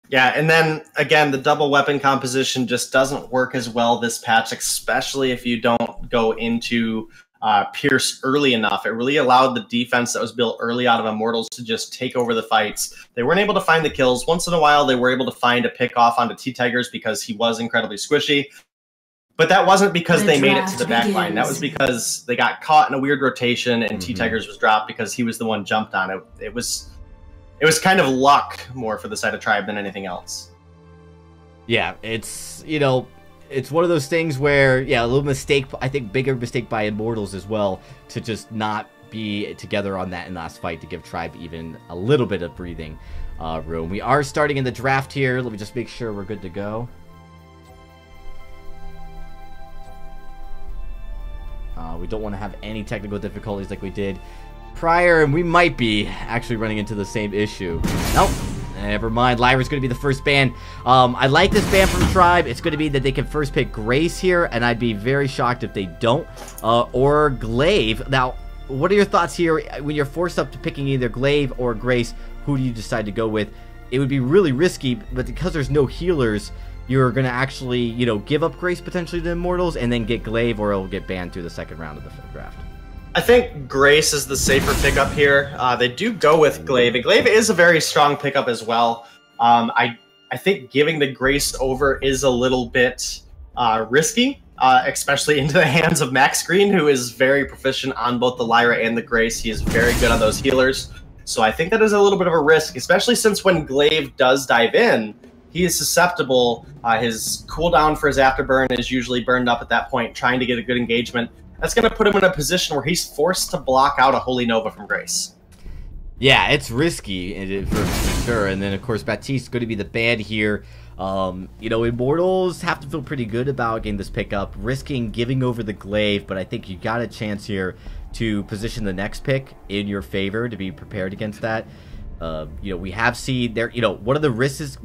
Speaker 2: Yeah, and then, again, the double weapon composition just doesn't work as well this patch, especially if you don't go into Pierce early enough. It really allowed the defense that was built early out of Immortals to just take over the fights. They weren't able to find the kills. Once in a while, they were able to find a pick off onto T-Tigers because he was incredibly squishy. But that wasn't because they made it to the back line. That was because they got caught in a weird rotation and T-Tigers was dropped because he was the one jumped on it. It was kind of luck more for the side of Tribe than anything else.
Speaker 1: Yeah, it's, it's one of those things where, yeah, a little mistake, I think bigger mistake by Immortals as well, to just not be together on that in last fight to give Tribe even a little bit of breathing room. We are starting in the draft here. Let me just make sure we're good to go. We don't want to have any technical difficulties like we did prior, and we might be actually running into the same issue. Nope. Never mind. Lyra's going to be the first ban. I like this ban from Tribe. It's going to be that they can first pick Grace here, and I'd be very shocked if they don't. Or Glaive. Now, what are your thoughts here? When you're forced up to picking either Glaive or Grace, who do you decide to go with? It would be really risky, but because there's no healers, you're going to actually, give up Grace potentially to Immortals and then get Glaive, or it'll get banned through the second round of the draft.
Speaker 2: I think Grace is the safer pickup here. They do go with Glaive, and Glaive is a very strong pickup as well. I think giving the Grace over is a little bit risky, especially into the hands of Max Green, who is very proficient on both the Lyra and the Grace. He is very good on those healers. So I think that is a little bit of a risk, especially since when Glaive does dive in, he is susceptible. His cooldown for his afterburn is usually burned up at that point, trying to get a good engagement. That's going to put him in a position where he's forced to block out a Holy Nova from Grace.
Speaker 1: Yeah, it's risky for sure. And then, of course, Baptiste's going to be the bad here. Immortals have to feel pretty good about getting this pickup, risking giving over the Glaive, but I think you got a chance here to position the next pick in your favor to be prepared against that. We have seen there, one of the risks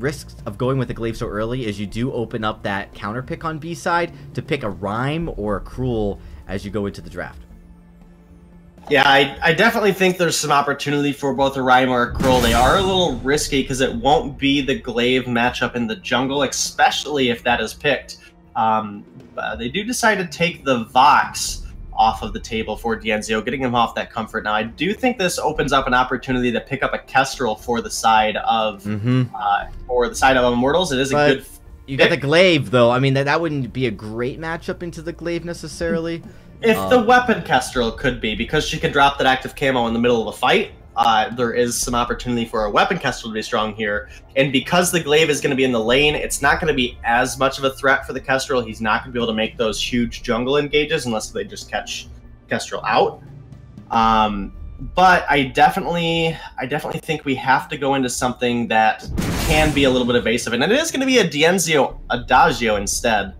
Speaker 1: of going with the Glaive so early is you do open up that counter pick on B side to pick a Rhyme or a Krull as you go into the draft.
Speaker 2: Yeah, I definitely think there's some opportunity for both a Rhyme or a Krull. They are a little risky because it won't be the Glaive matchup in the jungle, especially if that is picked. They do decide to take the Vox off of the table for D'Anzio, getting him off that comfort. Now, I do think this opens up an opportunity to pick up a Kestrel for the side of Immortals. It is a good.
Speaker 1: You got the Glaive, though. I mean, that wouldn't be a great matchup into the Glaive necessarily.
Speaker 2: If the weapon Kestrel could be, because she could drop that active camo in the middle of a fight, there is some opportunity for a weapon Kestrel to be strong here. And because the Glaive is going to be in the lane, it's not going to be as much of a threat for the Kestrel. He's not going to be able to make those huge jungle engages unless they just catch Kestrel out. But I definitely think we have to go into something that can be a little bit evasive, and it is going to be a D'Anzio Adagio instead.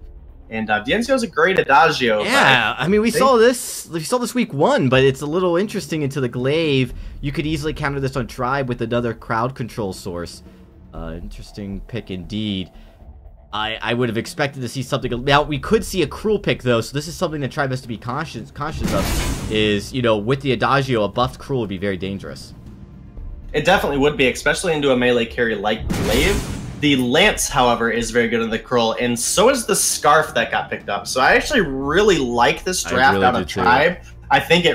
Speaker 2: And D'Anzio is a great Adagio.
Speaker 1: Yeah, I mean, we saw this week one, but it's a little interesting into the Glaive. You could easily counter this on Tribe with another crowd control source. Interesting pick indeed. I would have expected to see something. Now, we could see a Krull pick, though, so this is something that Tribe has to be conscious of, is, with the Adagio, a buffed Krull would be very dangerous.
Speaker 2: It definitely would be, especially into a melee carry like Glaive. The Lance, however, is very good in the Krull, and so is the Scarf that got picked up. So I actually really like this draft out of Tribe. I think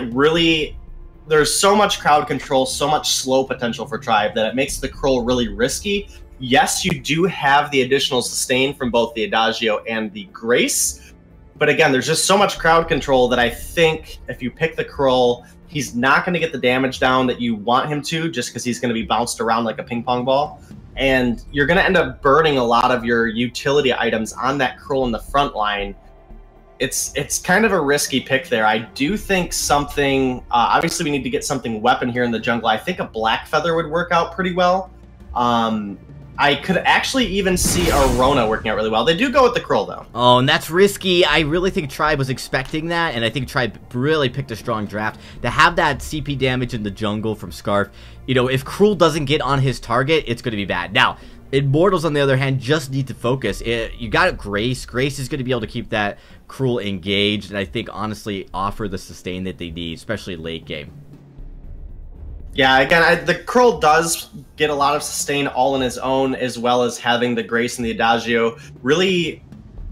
Speaker 2: there's so much crowd control, so much slow potential for Tribe that it makes the Krull really risky. Yes, you do have the additional sustain from both the Adagio and the Grace, But again, there's just so much crowd control that I think if you pick the Krull, he's not going to get the damage down that you want him to, just because he's going to be bounced around like a ping pong ball. And you're going to end up burning a lot of your utility items on that Krull in the front line. It's kind of a risky pick there. I do think something, obviously we need to get something weapon here in the jungle. I think a Black Feather would work out pretty well. I could actually even see a Rona working out really well. They do go with the Krull, though.
Speaker 1: Oh, and that's risky. I really think Tribe was expecting that, and I think Tribe really picked a strong draft. To have that CP damage in the jungle from Scarf, you know, if Krull doesn't get on his target, it's going to be bad. Now, Immortals, on the other hand, just need to focus. You got Grace. Grace is going to be able to keep that Krull engaged, and I think, honestly, offer the sustain that they need, especially late game.
Speaker 2: Yeah, again, the Krull does get a lot of sustain all on his own, as well as having the Grace and the Adagio. Really,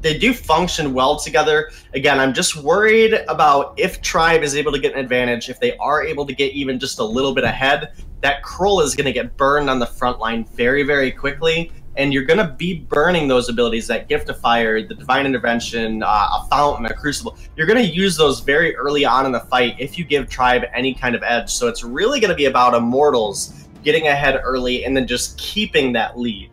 Speaker 2: they do function well together. Again, I'm just worried about if Tribe is able to get an advantage, if they are able to get even just a little bit ahead, that Krull is going to get burned on the front line very, very quickly. And you're going to be burning those abilities, that Gift of Fire, the Divine Intervention, a Fountain, a Crucible. You're going to use those very early on in the fight if you give Tribe any kind of edge. So it's really going to be about Immortals getting ahead early and then just keeping that lead.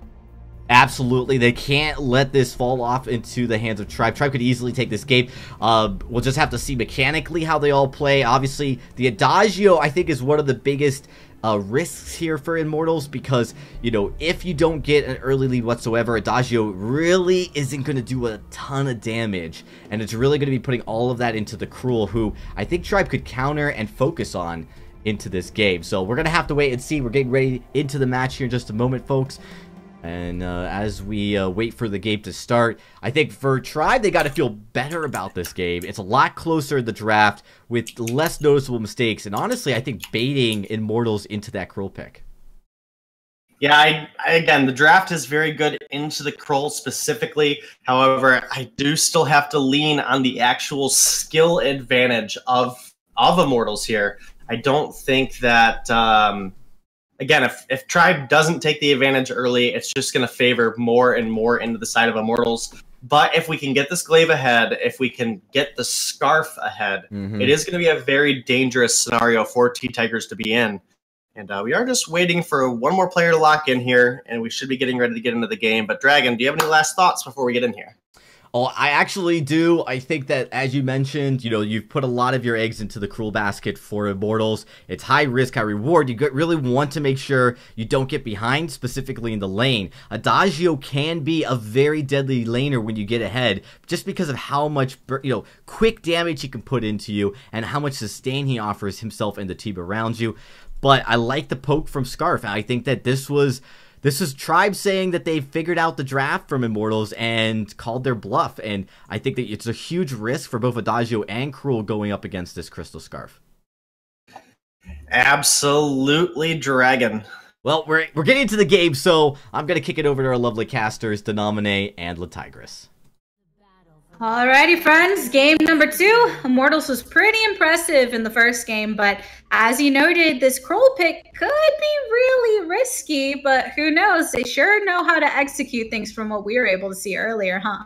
Speaker 1: Absolutely. They can't let this fall off into the hands of Tribe. Tribe could easily take this game. We'll just have to see mechanically how they all play. Obviously, the Adagio, I think, is one of the biggest risks here for Immortals, because, you know, if you don't get an early lead whatsoever, Adagio really isn't going to do a ton of damage, and it's really going to be putting all of that into the Krull, who I think Tribe could counter and focus on into this game. So we're going to have to wait and see. We're getting ready into the match here in just a moment, folks. And as we wait for the game to start, I think for Tribe, they got to feel better about this game. It's a lot closer in the draft with less noticeable mistakes. And honestly, I think baiting Immortals into that Krull pick.
Speaker 2: Yeah, again, the draft is very good into the Krull specifically. However, I do still have to lean on the actual skill advantage of Immortals here. I don't think that... Again, if Tribe doesn't take the advantage early, it's just going to favor more and more into the side of Immortals. But if we can get this Glaive ahead, if we can get the Scarf ahead, it is going to be a very dangerous scenario for T-Tigers to be in. And we are just waiting for one more player to lock in here, and we should be getting ready to get into the game. But Dragon, do you have any last thoughts before we get in here?
Speaker 1: Oh, I actually do. I think that, as you mentioned, you know, you've put a lot of your eggs into the Krull basket for Immortals. It's high risk, high reward. You really want to make sure you don't get behind, specifically in the lane. Adagio can be a very deadly laner when you get ahead, just because of how much, you know, quick damage he can put into you and how much sustain he offers himself and the team around you. But I like the poke from Scarf. I think that this is Tribe saying that they figured out the draft from Immortals and called their bluff. And I think that it's a huge risk for both Adagio and Krull going up against this Crystal Scarf.
Speaker 2: Absolutely, Dragon.
Speaker 1: Well, we're getting into the game, so I'm going to kick it over to our lovely casters, Denomine and Latigris.
Speaker 5: Alrighty, friends. Game number 2. Immortals was pretty impressive in the first game, but as you noted, this Krull pick could be really risky, but who knows? They sure know how to execute things from what we were able to see earlier, huh?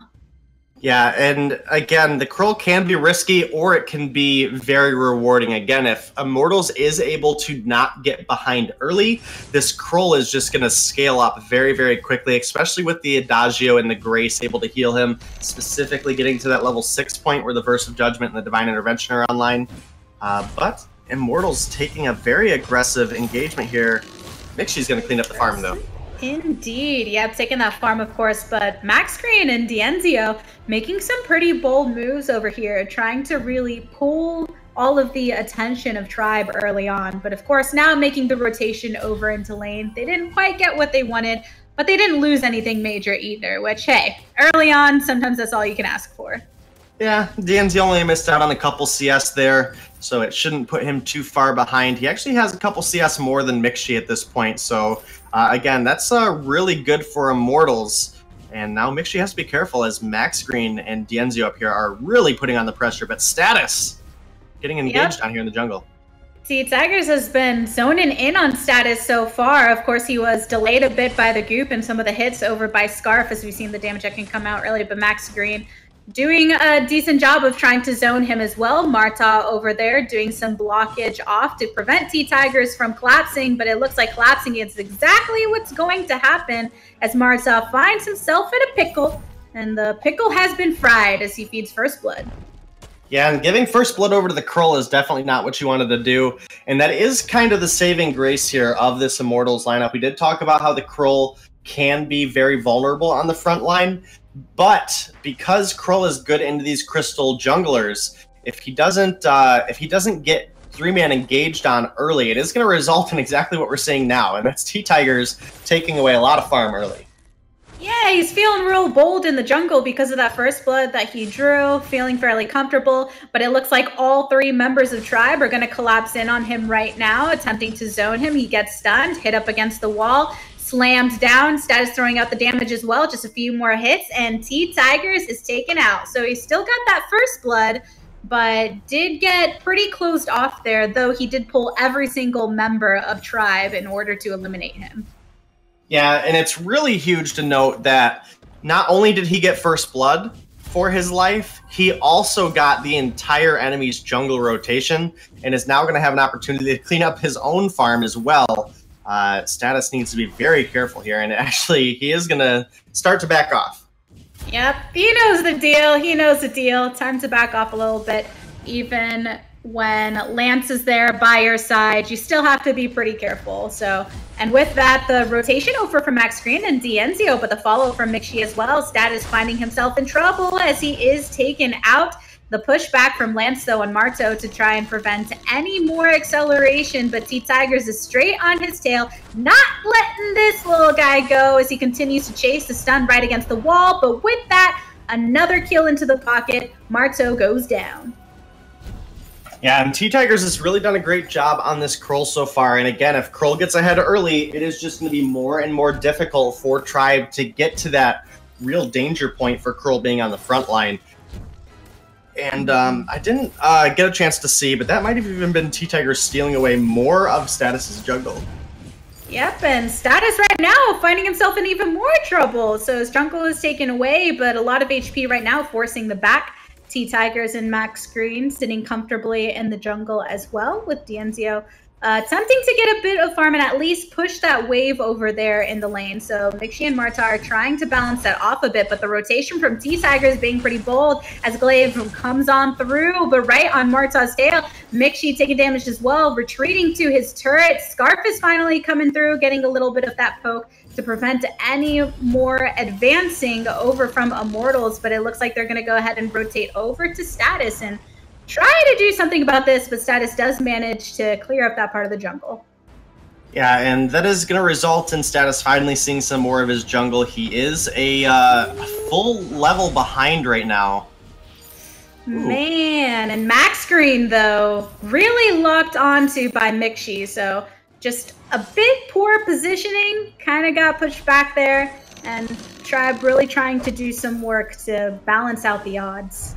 Speaker 2: Yeah, and again, the Krull can be risky or it can be very rewarding. Again, if Immortals is able to not get behind early, this Krull is just going to scale up very, very quickly, especially with the Adagio and the Grace able to heal him, specifically getting to that level 6 point where the Verse of Judgment and the Divine Intervention are online. But Immortals taking a very aggressive engagement here. Mixi's going to clean up the farm, though.
Speaker 5: Indeed. Yep, taking that farm, of course, but Max Green and Dienzio making some pretty bold moves over here, trying to really pull all of the attention of Tribe early on. But of course, now making the rotation over into lane. They didn't quite get what they wanted, but they didn't lose anything major either, which, hey, early on, sometimes that's all you can ask for.
Speaker 2: Yeah, Dienzio only missed out on a couple CS there, so it shouldn't put him too far behind. He actually has a couple CS more than Mixi at this point, so again, that's really good for Immortals. And now Mixi has to be careful as Max Green and Dienzio up here are really putting on the pressure, but Status getting engaged down here in the jungle.
Speaker 5: See, Tigers has been zoning in on Status so far. Of course, he was delayed a bit by the goop and some of the hits over by Scarf, as we've seen the damage that can come out early, but Max Green doing a decent job of trying to zone him as well. Marta over there doing some blockage off to prevent T-Tigers from collapsing, but it looks like collapsing is exactly what's going to happen as Marta finds himself in a pickle, and the pickle has been fried as he feeds First Blood.
Speaker 2: Yeah, and giving First Blood over to the Krull is definitely not what you wanted to do, and that is kind of the saving grace here of this Immortals lineup. We did talk about how the Krull can be very vulnerable on the front line, but because Krull is good into these crystal junglers, if he doesn't get 3-man engaged on early, it is going to result in exactly what we're seeing now, and that's T-Tigers taking away a lot of farm early.
Speaker 5: Yeah, he's feeling real bold in the jungle because of that First Blood that he drew, feeling fairly comfortable, but it looks like all 3 members of Tribe are going to collapse in on him right now, attempting to zone him. He gets stunned, hit up against the wall, slammed down, Status throwing out the damage as well, just a few more hits, and T-Tigers is taken out. So he's still got that First Blood, but did get pretty closed off there, though he did pull every single member of Tribe in order to eliminate him.
Speaker 2: Yeah, and it's really huge to note that not only did he get First Blood for his life, he also got the entire enemy's jungle rotation and is now going to have an opportunity to clean up his own farm as well. Status needs to be very careful here, and actually he is going to start to back off.
Speaker 5: Yep, he knows the deal. He knows the deal. Time to back off a little bit. Even when Lance is there by your side, you still have to be pretty careful. So, and with that, the rotation over from Max Green and Dienzio, but the follow from Mixi as well. Status finding himself in trouble as he is taken out. The pushback from Lance, though, and Marto to try and prevent any more acceleration, but T-Tigers is straight on his tail, not letting this little guy go as he continues to chase the stun right against the wall. But with that, another kill into the pocket. Marto goes down.
Speaker 2: Yeah, and T-Tigers has really done a great job on this Krull so far. And again, if Krull gets ahead early, it is just going to be more and more difficult for Tribe to get to that real danger point for Krull being on the front line. And I didn't get a chance to see, but that might have even been T-Tigers stealing away more of Status's jungle.
Speaker 5: Yep, and Status right now finding himself in even more trouble. So his jungle is taken away, but a lot of HP right now forcing the back. T-Tigers and Max Green sitting comfortably in the jungle as well with Dienzio. Attempting to get a bit of farm and at least push that wave over there in the lane. So Mixi and Marta are trying to balance that off a bit, but the rotation from T-Tigers being pretty bold as Glaive comes on through, but right on Marta's tail. Mixi taking damage as well, retreating to his turret. Scarf is finally coming through, getting a little bit of that poke to prevent any more advancing over from Immortals, but it looks like they're going to go ahead and rotate over to Status and try to do something about this, but Status does manage to clear up that part of the jungle.
Speaker 2: Yeah, and that is going to result in Status finally seeing some more of his jungle. He is a full level behind right now. Ooh.
Speaker 5: Man, and Max Green, though, really locked onto by Mixi, so just a bit poor positioning, kind of got pushed back there, and Tribe really trying to do some work to balance out the odds.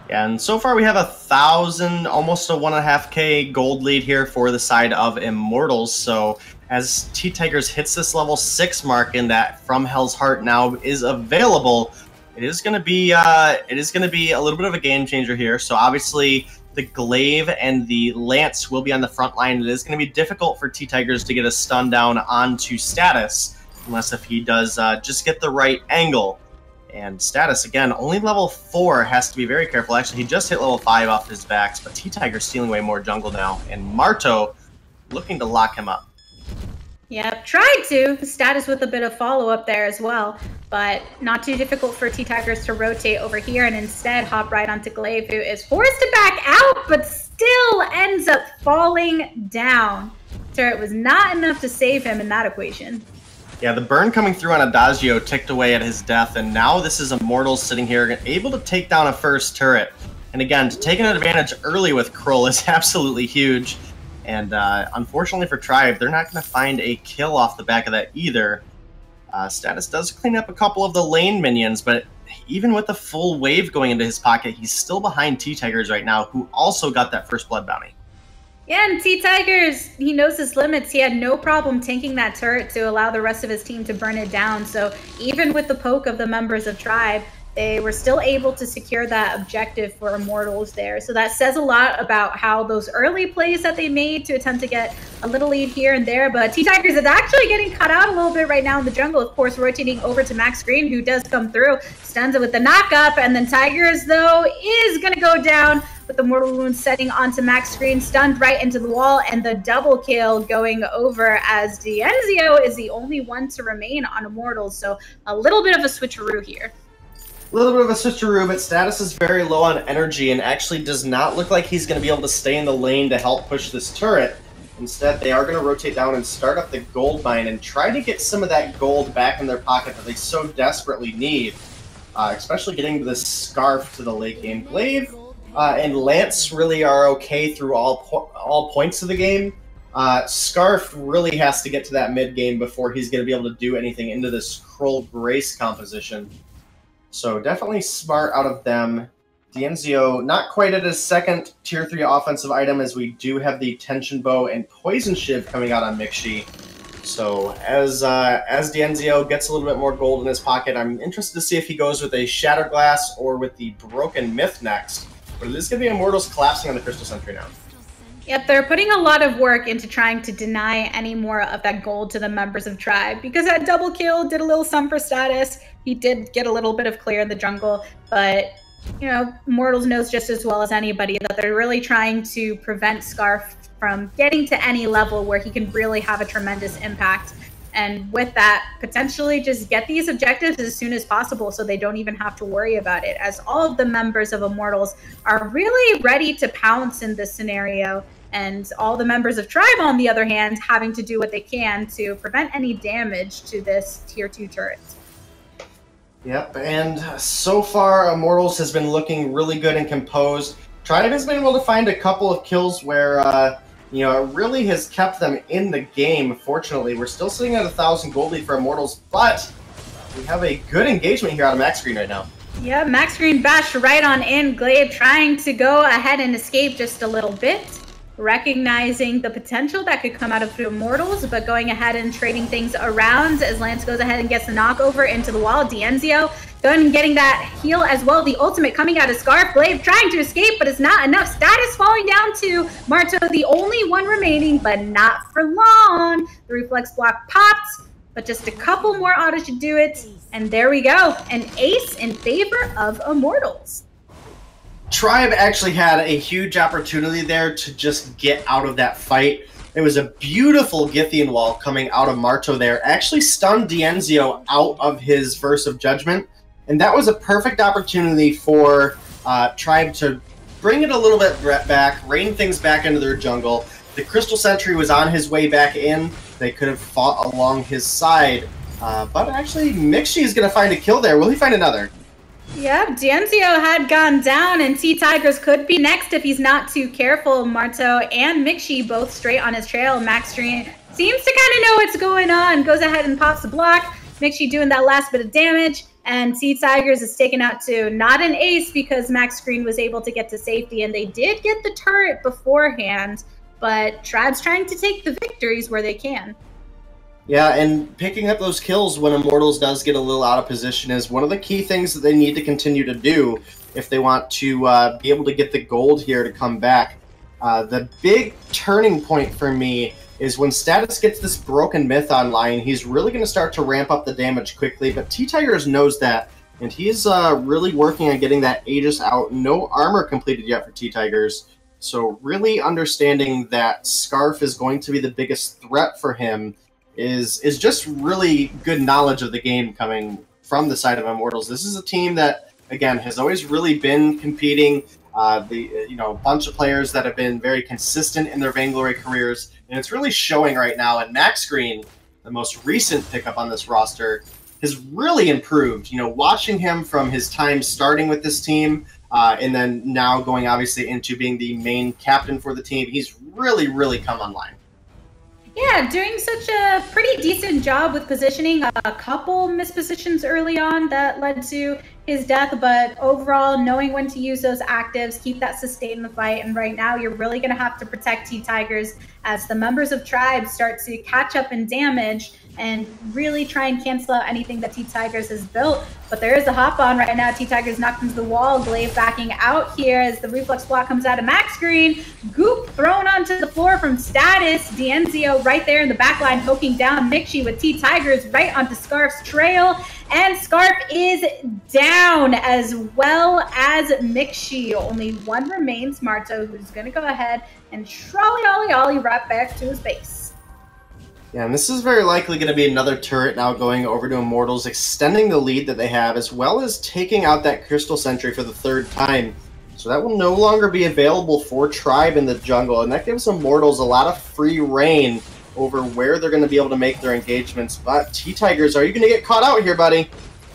Speaker 2: Yeah, and so far we have 1,000, almost a 1.5K gold lead here for the side of Immortals. So as T-Tigers hits this level 6 mark and that From Hell's Heart now is available, it is going to be a little bit of a game changer here. So obviously the Glaive and the Lance will be on the front line. It is going to be difficult for T-Tigers to get a stun down onto Status, unless if he does just get the right angle. And Status, again, only level 4, has to be very careful. Actually, he just hit level 5 off his backs, but T-Tiger's stealing away more jungle now. And Marto looking to lock him up.
Speaker 5: Yep, tried to. Status with a bit of follow-up there as well, but not too difficult for T-Tigers to rotate over here and instead hop right onto Glaive, who is forced to back out, but still ends up falling down. Turret was not enough to save him in that equation.
Speaker 2: Yeah, the burn coming through on Adagio ticked away at his death, and now this is Immortals sitting here able to take down a first turret. And again, to take an advantage early with Krull is absolutely huge. And unfortunately for Tribe, they're not going to find a kill off the back of that either. Status does clean up a couple of the lane minions, but even with the full wave going into his pocket, he's still behind T-Tigers right now, who also got that first blood bounty.
Speaker 5: Yeah, and T-Tigers, he knows his limits. He had no problem tanking that turret to allow the rest of his team to burn it down. So even with the poke of the members of Tribe, they were still able to secure that objective for Immortals there. So that says a lot about how those early plays that they made to attempt to get a little lead here and there. But T-Tigers is actually getting cut out a little bit right now in the jungle, of course, rotating over to Max Green, who does come through, stuns it with the knock-up, and then Tigers, though, is going to go down with the Mortal Wound setting onto Max Green, stunned right into the wall, and the double kill going over as Dienzio is the only one to remain on Immortals. So a little bit of a switcheroo here.
Speaker 2: A little bit of a switcheroo, but Status is very low on energy and actually does not look like he's going to be able to stay in the lane to help push this turret. Instead, they are going to rotate down and start up the gold mine and try to get some of that gold back in their pocket that they so desperately need, especially getting this Scarf to the late game. Glaive and Lance really are okay through all points of the game. Scarf really has to get to that mid game before he's going to be able to do anything into this Kroll Grace composition. So definitely smart out of them. Dienzio not quite at his second tier 3 offensive item, as we do have the Tension Bow and Poison Shiv coming out on Mixi. So as Dienzio gets a little bit more gold in his pocket, I'm interested to see if he goes with a Shattered Glass or with the Broken Myth next. But it is going to be Immortals collapsing on the Crystal Sentry now.
Speaker 5: Yep, they're putting a lot of work into trying to deny any more of that gold to the members of Tribe, because that double kill did a little sum for Status. He did get a little bit of clear in the jungle, but you know, Immortals knows just as well as anybody that they're really trying to prevent Scarf from getting to any level where he can really have a tremendous impact. And with that, potentially just get these objectives as soon as possible so they don't even have to worry about it, as all of the members of Immortals are really ready to pounce in this scenario. And all the members of Tribe, on the other hand, having to do what they can to prevent any damage to this tier 2 turret.
Speaker 2: Yep, and so far, Immortals has been looking really good and composed. Tribe has been able to find a couple of kills where, you know, it really has kept them in the game, fortunately. We're still sitting at 1,000 gold lead for Immortals, but we have a good engagement here out of Max Green right now.
Speaker 5: Yeah, Max Green bashed right on in. Glaive trying to go ahead and escape just a little bit, recognizing the potential that could come out of Immortals, but going ahead and trading things around as Lance goes ahead and gets the knockover into the wall. Dienzio going and getting that heal as well. The ultimate coming out of Scarf. Glaive trying to escape, but it's not enough. Status falling down to Marto, the only one remaining, but not for long. The reflex block popped, but just a couple more autos should do it. And there we go, an ace in favor of Immortals.
Speaker 2: Tribe actually had a huge opportunity there to just get out of that fight. It was a beautiful Githian wall coming out of Marto there. Actually stunned Dienzio out of his Verse of Judgment. And that was a perfect opportunity for Tribe to bring it a little bit back, rein things back into their jungle. The Crystal Sentry was on his way back in. They could have fought along his side. But actually, Mixi is going to find a kill there. Will he find another?
Speaker 5: Yep, Dienzio had gone down, and T-Tigers could be next if he's not too careful. Marto and Mixi both straight on his trail. Max Green seems to kind of know what's going on. Goes ahead and pops the block. Mixi doing that last bit of damage. And T-Tigers is taken out to not an ace because Max Green was able to get to safety. And they did get the turret beforehand. But Tribe's trying to take the victories where they can.
Speaker 2: Yeah, and picking up those kills when Immortals does get a little out of position is one of the key things that they need to continue to do if they want to be able to get the gold here to come back. The big turning point for me is when Status gets this Broken Myth online, he's really going to start to ramp up the damage quickly, but T-Tigers knows that, and he's really working on getting that Aegis out. No armor completed yet for T-Tigers, so really understanding that Scarf is going to be the biggest threat for him is just really good knowledge of the game coming from the side of Immortals. This is a team that, again, has always really been competing. A bunch of players that have been very consistent in their Vainglory careers, and it's really showing right now. And Max Green, the most recent pickup on this roster, has really improved. You know, watching him from his time starting with this team, and then now going obviously into being the main captain for the team, he's really, really come online.
Speaker 5: Yeah, doing such a pretty decent job with positioning. A couple mispositions early on that led to his death, but overall knowing when to use those actives, keep that sustain in the fight. And right now you're really going to have to protect T-Tigers as the members of Tribe start to catch up in damage and really try and cancel out anything that T-Tigers has built. But there is a hop on right now. T-Tigers knocked into the wall. Glaive backing out here as the reflex block comes out of Max Green. Goop thrown onto the floor from Status. D'Enzio right there in the back line poking down Mixi with T-Tigers right onto Scarf's trail. And Scarf is down as well as Mixi. Only one remains, Marto, who's going to go ahead and trolley ollie right back to his base.
Speaker 2: Yeah, and this is very likely going to be another turret now going over to Immortals, extending the lead that they have, as well as taking out that Crystal Sentry for the third time. So that will no longer be available for Tribe in the jungle, and that gives Immortals a lot of free reign over where they're going to be able to make their engagements. But T-Tigers, are you going to get caught out here, buddy?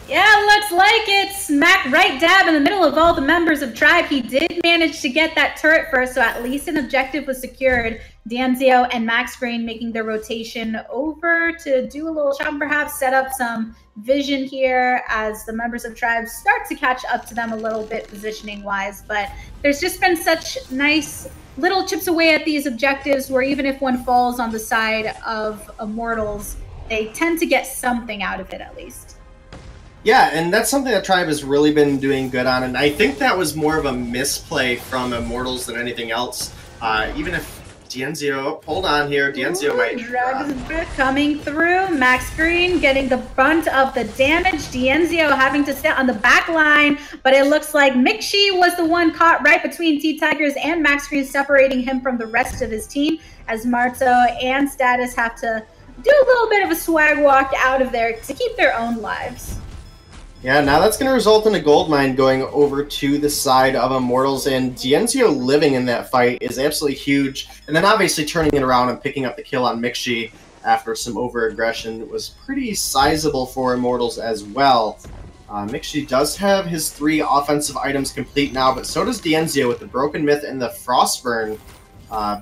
Speaker 5: Yeah, looks like it. Smack right dab in the middle of all the members of Tribe. He did manage to get that turret first, so at least an objective was secured. D'Enzio and Max Green making their rotation over to do a little shot, perhaps set up some vision here as the members of Tribe start to catch up to them a little bit positioning-wise. But there's just been such nice little chips away at these objectives where even if one falls on the side of Immortals, they tend to get something out of it at least.
Speaker 2: Yeah, and that's something that Tribe has really been doing good on, and I think that was more of a misplay from Immortals than anything else. Even if D'Enzio, hold on here, D'Enzio might...
Speaker 5: Dragon's Breath coming through, Max Green getting the brunt of the damage, D'Enzio having to sit on the back line, but it looks like Mixi was the one caught right between T-Tigers and Max Green, separating him from the rest of his team, as Marto and Status have to do a little bit of a swag walk out of there to keep their own lives.
Speaker 2: Yeah, now that's going to result in a gold mine going over to the side of Immortals, and D'Enzio living in that fight is absolutely huge. And then obviously turning it around and picking up the kill on Mixi after some over-aggression was pretty sizable for Immortals as well. Mixi does have his 3 offensive items complete now, but so does D'Enzio with the Broken Myth and the Frostburn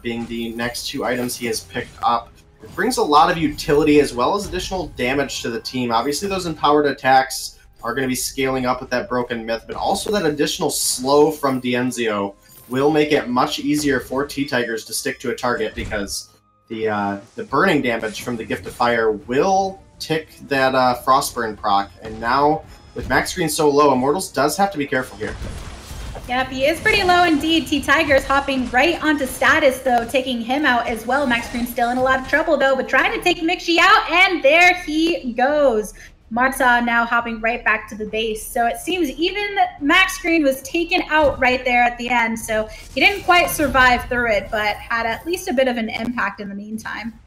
Speaker 2: being the next 2 items he has picked up. It brings a lot of utility as well as additional damage to the team. Obviously those empowered attacks are going to be scaling up with that Broken Myth, but also that additional slow from D'Enzio will make it much easier for T-Tigers to stick to a target because the burning damage from the Gift of Fire will tick that Frostburn proc, and now with Max Green so low, Immortals does have to be careful here.
Speaker 5: Yep, he is pretty low indeed. T-Tigers hopping right onto Status, though, taking him out as well. Max Green still in a lot of trouble, though, but trying to take Mixi out, and there he goes. Marta now hopping right back to the base. So it seems even Max Green was taken out right there at the end. So he didn't quite survive through it, but had at least a bit of an impact in the meantime.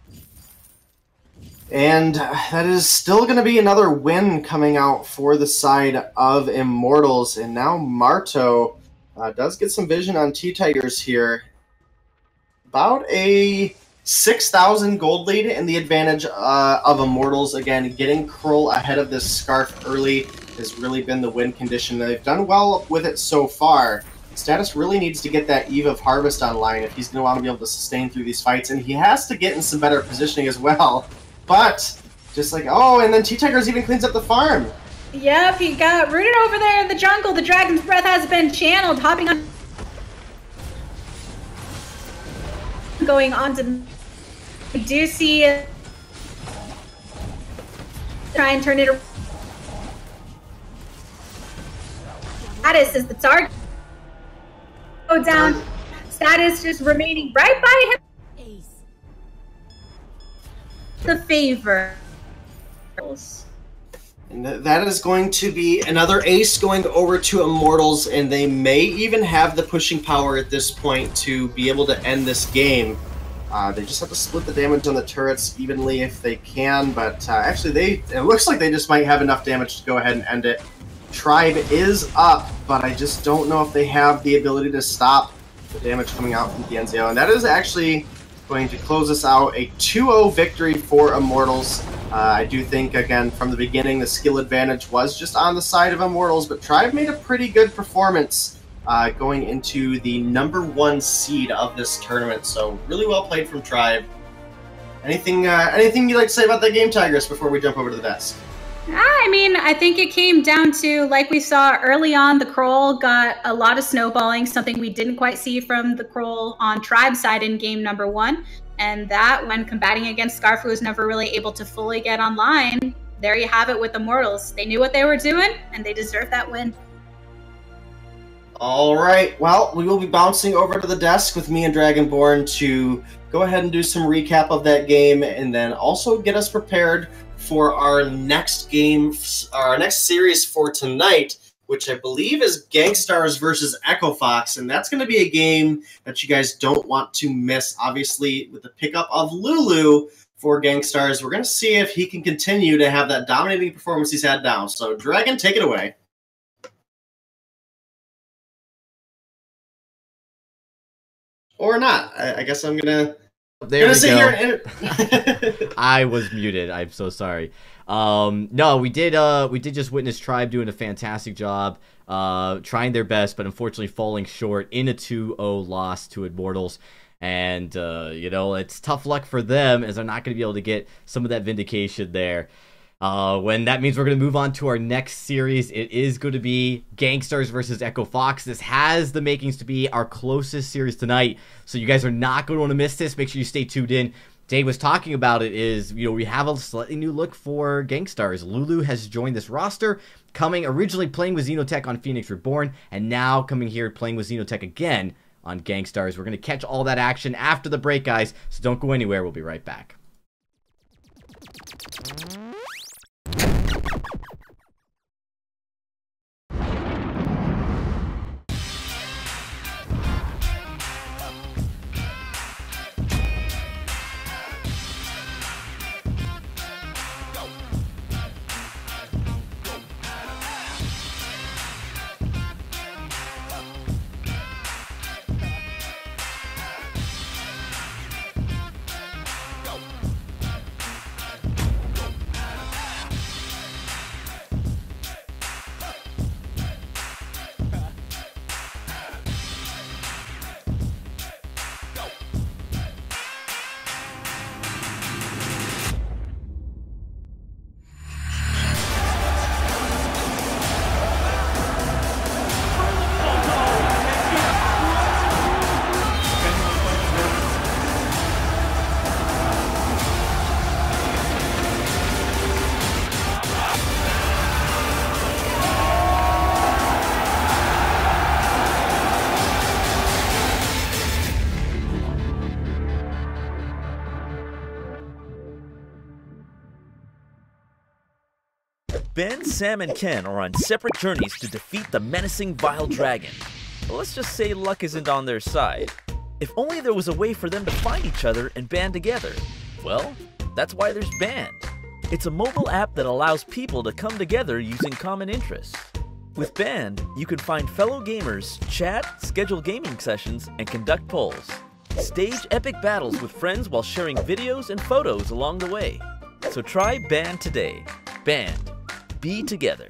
Speaker 2: And that is still going to be another win coming out for the side of Immortals. And now Marto does get some vision on T-Tigers here. About a 6,000 gold lead in the advantage of Immortals. Again, getting Krull ahead of this Scarf early has really been the win condition. They've done well with it so far. Status really needs to get that Eve of Harvest online if he's going to want to be able to sustain through these fights, and he has to get in some better positioning as well. But, just like, oh, and then T-Tigers even cleans up the farm.
Speaker 5: Yep, he got rooted over there in the jungle. The Dragon's Breath has been channeled, hopping on. Going on to. We do see it. Try and turn it around. Status is the target. Go down. Status just remaining right by him. Ace. The favor.
Speaker 2: And that is going to be another ace going over to Immortals, and they may even have the pushing power at this point to be able to end this game. They just have to split the damage on the turrets evenly if they can, but actually it looks like they just might have enough damage to go ahead and end it. Tribe is up, but I just don't know if they have the ability to stop the damage coming out from D'Enzio, and that is actually going to close us out. A 2-0 victory for Immortals. I do think, again, from the beginning, the skill advantage was just on the side of Immortals, but Tribe made a pretty good performance going into the #1 seed of this tournament. So really well played from Tribe. Anything you'd like to say about that game, Tigress, before we jump over to the desk?
Speaker 5: I mean, I think it came down to, like we saw early on, the Krull got a lot of snowballing, something we didn't quite see from the Krull on Tribe side in game #1. And that, when combating against Scarf, who was never really able to fully get online, there you have it with the Mortals. They knew what they were doing, and they deserved that win.
Speaker 2: All right, well, we will be bouncing over to the desk with me and Dragonborn to go ahead and do some recap of that game, and then also get us prepared for our next game, our next series for tonight, which I believe is Gangstars versus Echo Fox, and that's going to be a game that you guys don't want to miss. Obviously, with the pickup of Lulu for Gangstars, we're going to see if he can continue to have that dominating performance he's had now. So, Dragon, take it away. Or not. I guess I'm going to sit here and...
Speaker 1: I was muted. I'm so sorry. No, we did just witness Tribe doing a fantastic job, trying their best, but unfortunately falling short in a 2-0 loss to Immortals. And, you know, it's tough luck for them, as they're not going to be able to get some of that vindication there. When that means we're going to move on to our next series. It is going to be Gangstars versus Echo Fox. This has the makings to be our closest series tonight, so you guys are not going to want to miss this. Make sure you stay tuned in. Dave was talking about it is, you know, we have a slightly new look for Gangstars. Lulu has joined this roster, originally playing with Xenotech on Phoenix Reborn, and now coming here playing with Xenotech again on Gangstars. We're going to catch all that action after the break, guys, so don't go anywhere. We'll be right back.
Speaker 3: Ben, Sam, and Ken are on separate journeys to defeat the menacing Vile Dragon. But let's just say luck isn't on their side. If only there was a way for them to find each other and band together. Well, that's why there's Band. It's a mobile app that allows people to come together using common interests. With Band, you can find fellow gamers, chat, schedule gaming sessions, and conduct polls. Stage epic battles with friends while sharing videos and photos along the way. So try Band today. Band. Be together.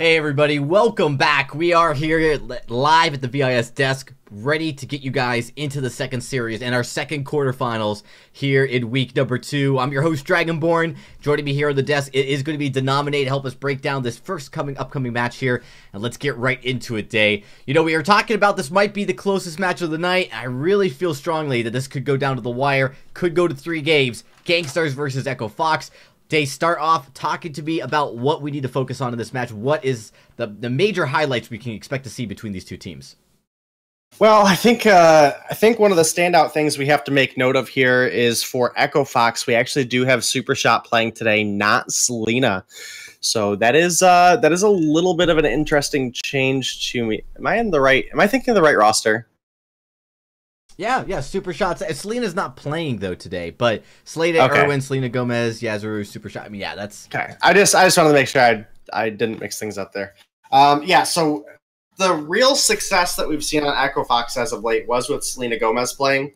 Speaker 1: Hey everybody, welcome back. We are here live at the VIS desk, ready to get you guys into the second series and our second quarterfinals here in week number 2. I'm your host, Dragonborn. Joining me here on the desk, it is going to be Denominate to help us break down this first upcoming match here. And let's get right into it, Day. You know, we were talking about this might be the closest match of the night. I really feel strongly that this could go down to the wire, could go to 3 games. Gangstars versus Echo Fox. Day, start off talking to me about what we need to focus on in this match. What is the major highlights we can expect to see between these two teams?
Speaker 2: Well, I think one of the standout things we have to make note of here is for Echo Fox, we actually do have Super Shot playing today, not Selena. So that is a little bit of an interesting change to me. Am I thinking of the right roster?
Speaker 1: Yeah, Super Shots. Selena's not playing though today, but Slade, Irwin, Selena Gomez, Yazuru, Super Shot. I mean, yeah, that's
Speaker 2: okay. I just wanted to make sure I didn't mix things up there. So the real success that we've seen on Echo Fox as of late was with Selena Gomez playing,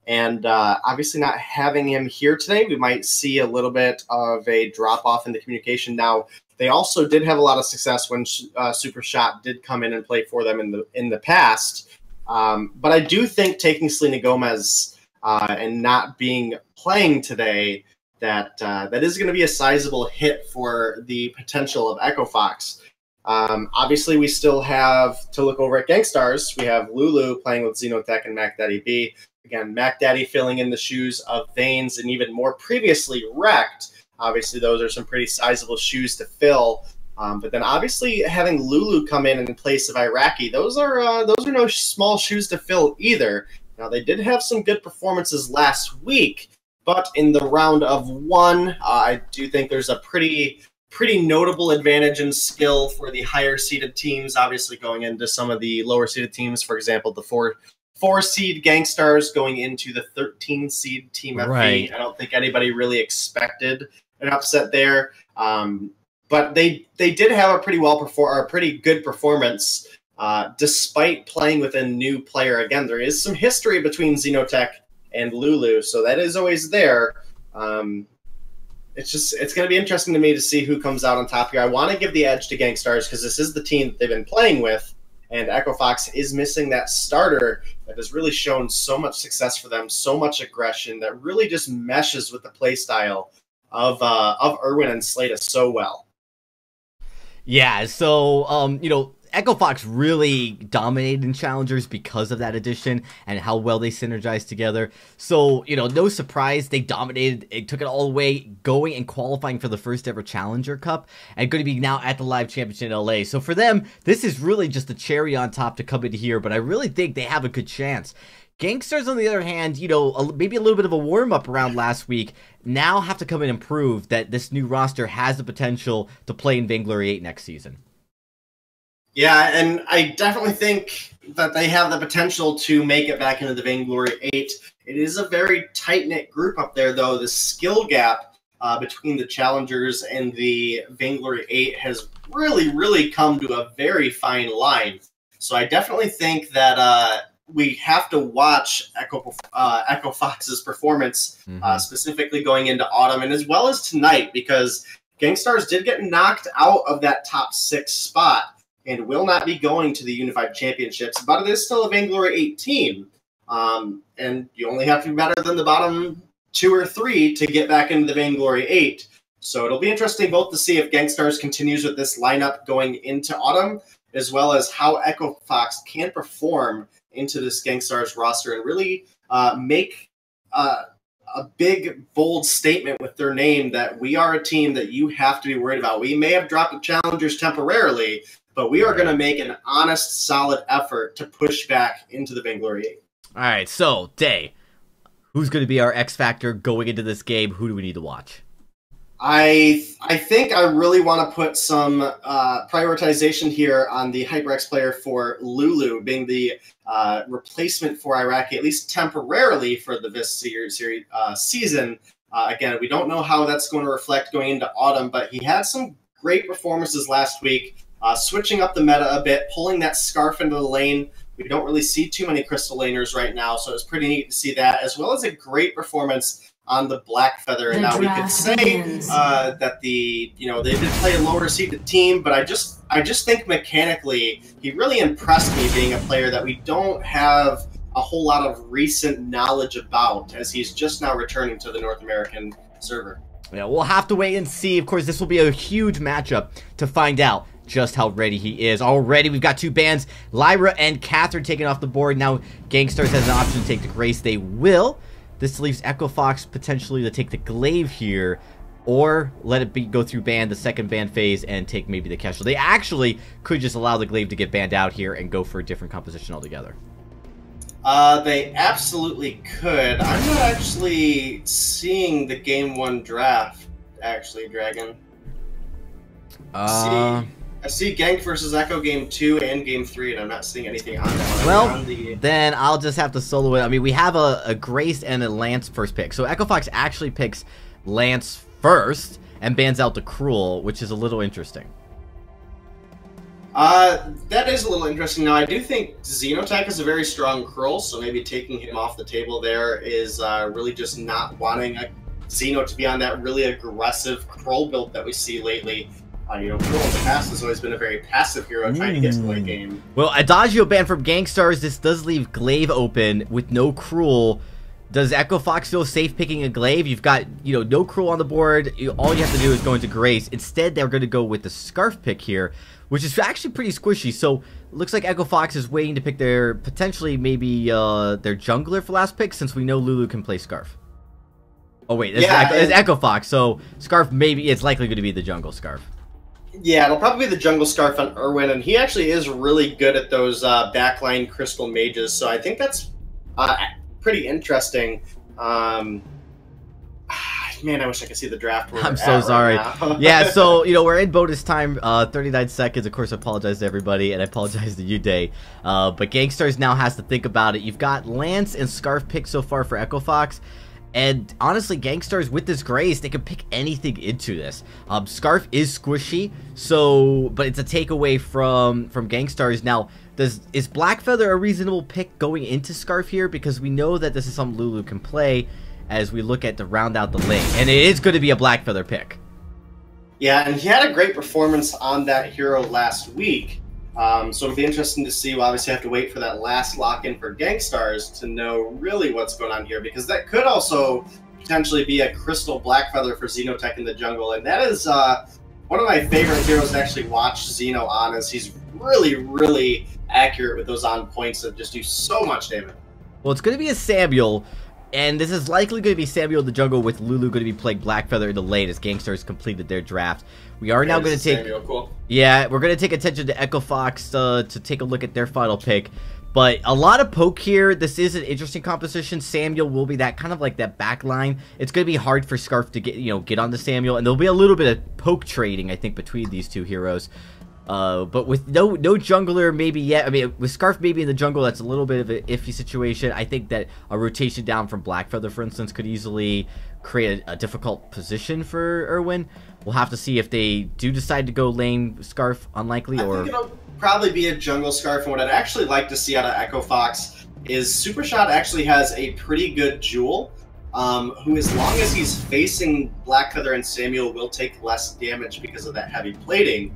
Speaker 2: and obviously not having him here today, we might see a little bit of a drop off in the communication. Now, they also did have a lot of success when Super Shot did come in and play for them in the past. But I do think taking Selena Gomez and not playing today, that is going to be a sizable hit for the potential of Echo Fox. Obviously, we still have to look over at Gangstars. We have Lulu playing with Xenotech and Mac Daddy B. Again, Mac Daddy filling in the shoes of Vains and even more previously Wrecked. Obviously, those are some pretty sizable shoes to fill. But then obviously having Lulu come in place of Iraqi, those are no small shoes to fill either. Now, they did have some good performances last week, but in the round of 1, I do think there's a pretty notable advantage in skill for the higher seeded teams, obviously going into some of the lower seeded teams. For example, the 4 seed Gangstars going into the 13 seed Team FE. Right. I don't think anybody really expected an upset there. But they did have a pretty good performance, despite playing with a new player. Again, there is some history between Xenotech and Lulu, so that is always there. It's going to be interesting to me to see who comes out on top here. I want to give the edge to Gangstars because this is the team that they've been playing with, and Echo Fox is missing that starter that has really shown so much success for them, so much aggression that really just meshes with the play style of Irwin and Slata so well.
Speaker 1: Yeah, so, Echo Fox really dominated in Challengers because of that addition and how well they synergized together. So, no surprise, they dominated, it took it all the way, going and qualifying for the first ever Challenger Cup, and going to be now at the Live Championship in LA. So for them, this is really just the cherry on top to come into here, but I really think they have a good chance. Gangsters, on the other hand, maybe a little bit of a warm-up around last week, now have to come in and prove that this new roster has the potential to play in Vainglory 8 next season.
Speaker 2: Yeah, and I definitely think that they have the potential to make it back into the Vainglory 8. It is a very tight-knit group up there, though. The skill gap between the Challengers and the Vainglory 8 has really, really come to a very fine line. So I definitely think that we have to watch Echo Fox's performance, specifically going into autumn, and as well as tonight, because Gangstars did get knocked out of that top 6 spot and will not be going to the Unified Championships, but it is still a Vainglory 8 team, and you only have to be better than the bottom 2 or 3 to get back into the Vainglory 8. So it'll be interesting both to see if Gangstars continues with this lineup going into autumn, as well as how Echo Fox can perform into this Gangstars roster and really make a big, bold statement with their name that we are a team that you have to be worried about. We may have dropped the Challengers temporarily, but we are going to make an honest, solid effort to push back into the Vainglory 8.
Speaker 1: All right, so, Day, who's going to be our X Factor going into this game? Who do we need to watch?
Speaker 2: I think I really want to put some prioritization here on the HyperX player for Lulu, being the replacement for Iraqi, at least temporarily for the VIS season. Again, we don't know how that's going to reflect going into autumn, but he had some great performances last week, switching up the meta a bit, pulling that scarf into the lane. We don't really see too many crystal laners right now, so it's pretty neat to see that, as well as a great performance on the Black Feather. And
Speaker 4: The
Speaker 2: now we could
Speaker 4: draft
Speaker 2: say
Speaker 4: begins.
Speaker 2: that they did play a lower seeded team, but I just think mechanically he really impressed me, being a player that we don't have a whole lot of recent knowledge about, as he's just now returning to the North American server.
Speaker 1: Yeah, we'll have to wait and see. Of course, this will be a huge matchup to find out just how ready he is. Already, we've got two bans, Lyra and Catherine, taken off the board. Now, Gangstars has an option to take the Grace. They will. This leaves Echo Fox potentially to take the Glaive here, or let it go through ban, the second ban phase, and take maybe the Kestrel. They actually could just allow the Glaive to get banned out here and go for a different composition altogether.
Speaker 2: They absolutely could. I'm not actually seeing the Game 1 draft, actually, Dragon. I see Gank versus Echo Game 2 and Game 3, and I'm not seeing anything on that.
Speaker 1: Well, then I'll just have to solo it. I mean, we have a Grace and a Lance first pick. So Echo Fox actually picks Lance first and bans out the Cruel, which is a little interesting.
Speaker 2: That is a little interesting. Now, I do think Xenotech is a very strong Cruel, so maybe taking him off the table there is really just not wanting Xeno to be on that really aggressive Cruel build that we see lately. Cruel in the past has always been a very passive hero trying to get to the late game.
Speaker 1: Well, Adagio ban from Gangstars. This does leave Glaive open with no Cruel. Does Echo Fox feel safe picking a Glaive? You've got, no Cruel on the board. All you have to do is go into Grace. Instead, they're going to go with the Scarf pick here, which is actually pretty squishy. So, looks like Echo Fox is waiting to pick their, potentially, maybe, their jungler for last pick, since we know Lulu can play Scarf. Oh, wait, it's Echo Fox, so Scarf it's likely going to be the jungle Scarf.
Speaker 2: Yeah, it'll probably be the jungle Scarf on Irwin, and he actually is really good at those backline Crystal Mages, so I think that's pretty interesting. Man, I wish I could see the draft.
Speaker 1: I'm so sorry.
Speaker 2: Right
Speaker 1: Yeah, so, we're in bonus time, 39 seconds. Of course, I apologize to everybody, and I apologize to you, Day. But Gangstars now has to think about it. You've got Lance and Scarf picked so far for Echo Fox. And honestly, Gangstars with this Grace, they can pick anything into this. Scarf is squishy, but it's a takeaway from Gangstars. Now, is Black Feather a reasonable pick going into Scarf here? Because we know that this is something Lulu can play as we look at to round out the lane. And it is going to be a Black Feather pick.
Speaker 2: Yeah, and he had a great performance on that hero last week. So it'll be interesting to see. We'll obviously have to wait for that last lock-in for Gangstars to know really what's going on here, because that could also potentially be a Crystal Black Feather for Xenotech in the jungle, and that is one of my favorite heroes to actually watch Xeno on, as he's really, really accurate with those on points that just do so much damage.
Speaker 1: Well, it's going to be a Samuel, and this is likely going to be Samuel in the jungle, with Lulu going to be playing Black Feather in the late as Gangstars completed their draft. We are now going to take...
Speaker 2: Samuel, cool.
Speaker 1: Yeah, we're going to take attention to Echo Fox to take a look at their final pick. But a lot of poke here. This is an interesting composition. Samuel will be that kind of like that back line. It's going to be hard for Scarf to get onto Samuel, and there'll be a little bit of poke trading, I think, between these two heroes. But with no jungler maybe yet. I mean, with Scarf maybe in the jungle, that's a little bit of an iffy situation. I think that a rotation down from Black Feather, for instance, could easily create a difficult position for Irwin. We'll have to see if they do decide to go lane Scarf. Unlikely, or...
Speaker 2: I think it'll probably be a jungle Scarf, and what I'd actually like to see out of Echo Fox is Supershot actually has a pretty good Jewel, who, as long as he's facing Black Feather and Samuel, will take less damage because of that heavy plating.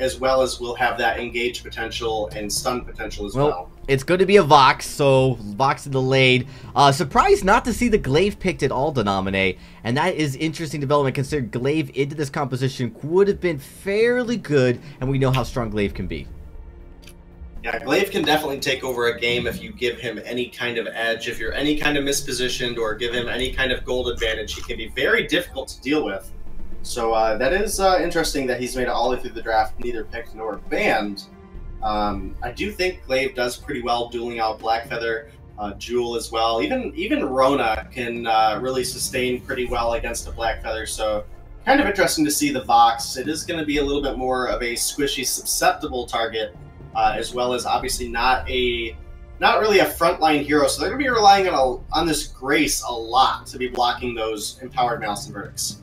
Speaker 2: As well as we'll have that engage potential and stun potential as well.
Speaker 1: It's going to be a Vox, so Vox in the lane. Surprised not to see the Glaive picked at all, Denominate, and that is interesting development, considering Glaive into this composition would have been fairly good, and we know how strong Glaive can be.
Speaker 2: Yeah, Glaive can definitely take over a game if you give him any kind of edge. If you're any kind of mispositioned or give him any kind of gold advantage, he can be very difficult to deal with. So that is interesting that he's made it all the way through the draft, neither picked nor banned. I do think Glaive does pretty well dueling out Black Feather, Jewel as well. Even Rona can really sustain pretty well against a Black Feather. So kind of interesting to see the Vox. It is going to be a little bit more of a squishy, susceptible target, as well as obviously not really a frontline hero. So they're going to be relying on this Grace a lot to be blocking those empowered Mouse and Verdicts.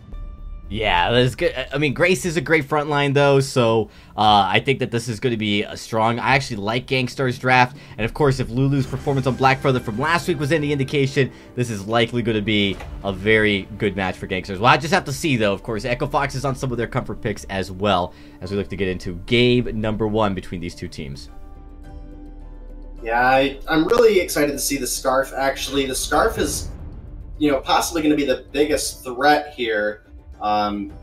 Speaker 1: Yeah, that's good. I mean, Grace is a great front line, though, so I think that this is going to be a strong. I actually like Gangstar's draft, and of course, if Lulu's performance on Blackfeather from last week was any indication, this is likely going to be a very good match for Gangstars. Well, I just have to see, though. Of course, Echo Fox is on some of their comfort picks as well, as we look to get into game number 1 between these two teams.
Speaker 2: Yeah, I'm really excited to see the Scarf, actually. The Scarf is, possibly going to be the biggest threat here.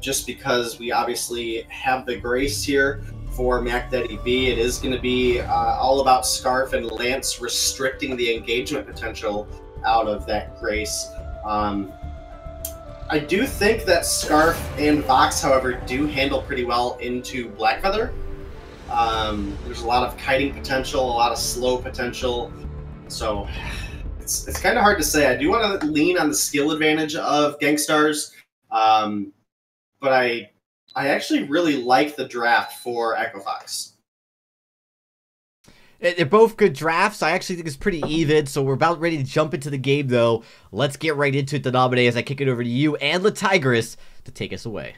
Speaker 2: Just because we obviously have the Grace here for Mac Daddy B. It is going to be all about Scarf and Lance restricting the engagement potential out of that Grace. I do think that Scarf and Vox, however, do handle pretty well into Blackfeather. There's a lot of kiting potential, a lot of slow potential, so it's kind of hard to say. I do want to lean on the skill advantage of Gangstars. But I actually really like the draft for Echo Fox.
Speaker 1: They're both good drafts. I actually think it's pretty even, so we're about ready to jump into the game, though. Let's get right into it, Denamine, as I kick it over to you and Latigress to take us away.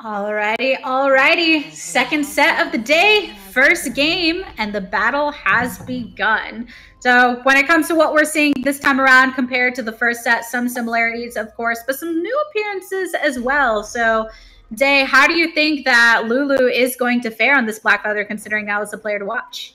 Speaker 5: Alrighty. Second set of the day, first game, and the battle has begun. So when it comes to what we're seeing this time around compared to the first set, some similarities, of course, but some new appearances as well. So, Day, how do you think that Lulu is going to fare on this Blackfeather, considering now is the player to watch?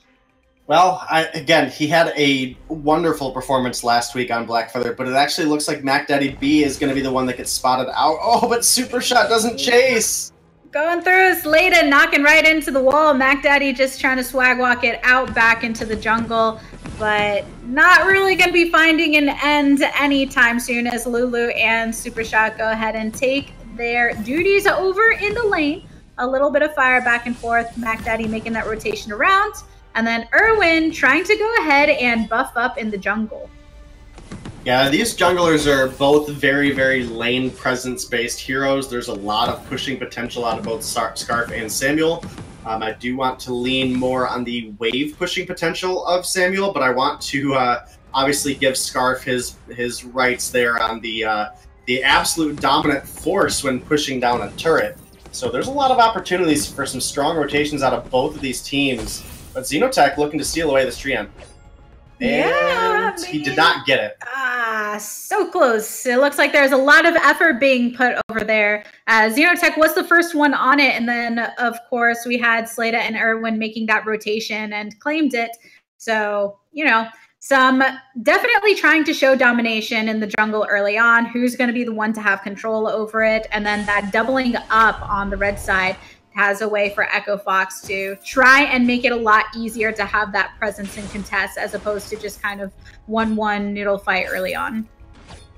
Speaker 2: Well, again, he had a wonderful performance last week on Blackfeather, but it actually looks like Mac Daddy B is going to be the one that gets spotted out. Oh, but Super Shot doesn't chase.
Speaker 5: Going through, Slada knocking right into the wall. Mac Daddy just trying to swag walk it out back into the jungle, but not really going to be finding an end anytime soon as Lulu and Super Shot go ahead and take their duties over in the lane. A little bit of fire back and forth. Mac Daddy making that rotation around. And then Irwin trying to go ahead and buff up in the jungle.
Speaker 2: Yeah, these junglers are both very, very lane presence-based heroes. There's a lot of pushing potential out of both Scarf and Samuel. I do want to lean more on the wave pushing potential of Samuel, but I want to obviously give Scarf his rights there on the absolute dominant force when pushing down a turret. So there's a lot of opportunities for some strong rotations out of both of these teams. But Xenotech looking to steal away this Treant. And he did not get it.
Speaker 5: So close. It looks like there's a lot of effort being put over there. Xenotech was the first one on it, and then, of course, we had Slada and Irwin making that rotation and claimed it. So, some definitely trying to show domination in the jungle early on. Who's going to be the one to have control over it? And then that doubling up on the red side has a way for Echo Fox to try and make it a lot easier to have that presence and contest as opposed to just kind of 1-1 noodle fight early on.